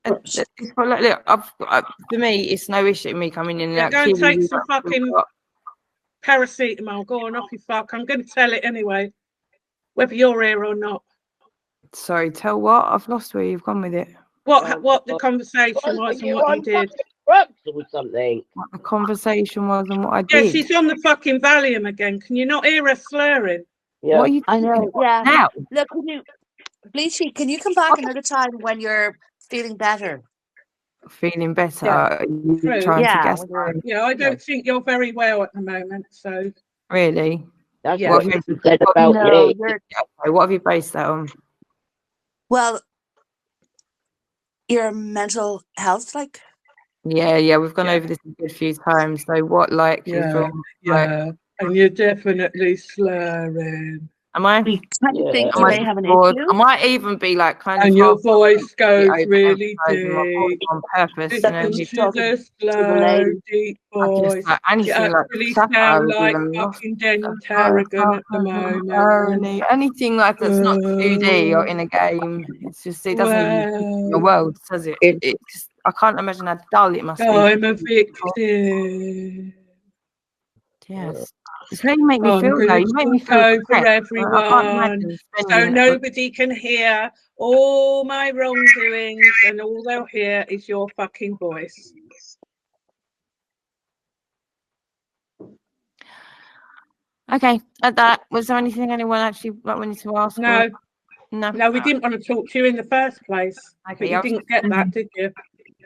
look, for me, it's no issue me coming in and Yeah, out. go and take Kiwi, some fucking paracetamol. Go on, off your fuck. I'm going to tell it anyway, whether you're here or not. Sorry, tell what? I've lost where you've gone with it. What the conversation was and what you did. Drugs or something. What the conversation was and what I Yeah, did. she's on the fucking Valium again. Can you not hear her slurring? Yeah. What are you I know. Yeah. now? Look, Bleachy, can you come back another time when you're feeling better? Feeling better? Yeah. You're trying to guess. Yeah, I don't think you're very well at the moment. So Really? That's yeah. what you said about me. What have you based that on? Well, your mental health, like. Yeah, we've gone over this a good few times. So what, like, you feel yeah, and you're definitely slurring. Am I? We kind of think you Am may have an bored? issue. I might even be like kind of. And your voice goes really deep deep. on purpose. Listen And to the slow, deep voice. Like, You anything like actually satire sound would be like a lot. fucking Den Tarragon at the moment. Irony, anything like that's not 2D or in a game. It's just it doesn't in the world, does it? It just I can't imagine how dull it must be. I'm a victim. Yes. It's how you make me feel though. You make me feel over depressed. I can't everyone, imagine so spending nobody can hear all my wrongdoings, and all they'll hear is your fucking voice. Okay, at that, was there anything anyone actually wanted to ask? No, no, we didn't want to talk to you in the first place. Okay, but you didn't get that, did you?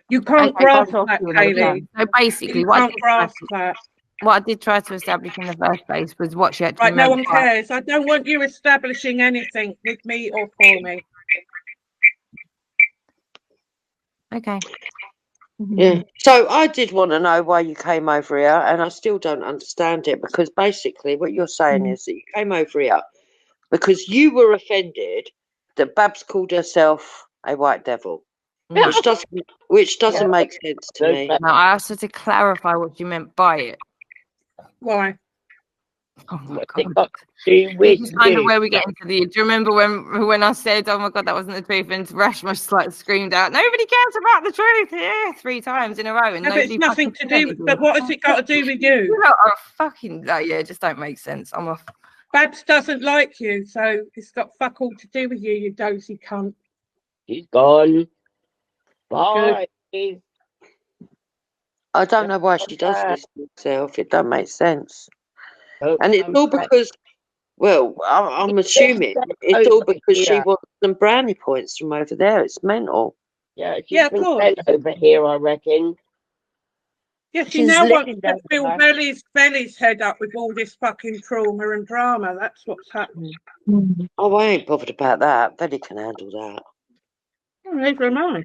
You can't grasp that, Kaylee. So basically, you can't grasp that. What I did try to establish in the first place was what she actually Right, no meant one cares. I don't want you establishing anything with me or for me. Okay. Yeah. So I did want to know why you came over here, and I still don't understand it, because basically what you're saying is that you came over here because you were offended that Babs called herself a white devil, which doesn't make sense to me. Now I asked her to clarify what she meant by it. Why? Oh my god! This is kind of where we get into the. Do you remember when I said, "Oh my god, that wasn't the truth"? And Rashma like screamed out, "Nobody cares about the truth!" Yeah, 3 times in a row, and no, but it's nothing to do. But what has it got to do with you? You know, are fucking yeah, it just don't make sense. I'm off. Babs doesn't like you, so it's got fuck all to do with you, you dozy cunt. She's gone. Bye. I don't know why she does this to herself. It don't make sense. And it's all because, well, I'm assuming it's all because she wants some brownie points from over there. It's mental. Yeah, she's been sent over here, I reckon. Yeah, she now wants to fill Belly's head up with all this fucking trauma and drama. That's what's happening. Oh, I ain't bothered about that. Belly can handle that. Neither am I.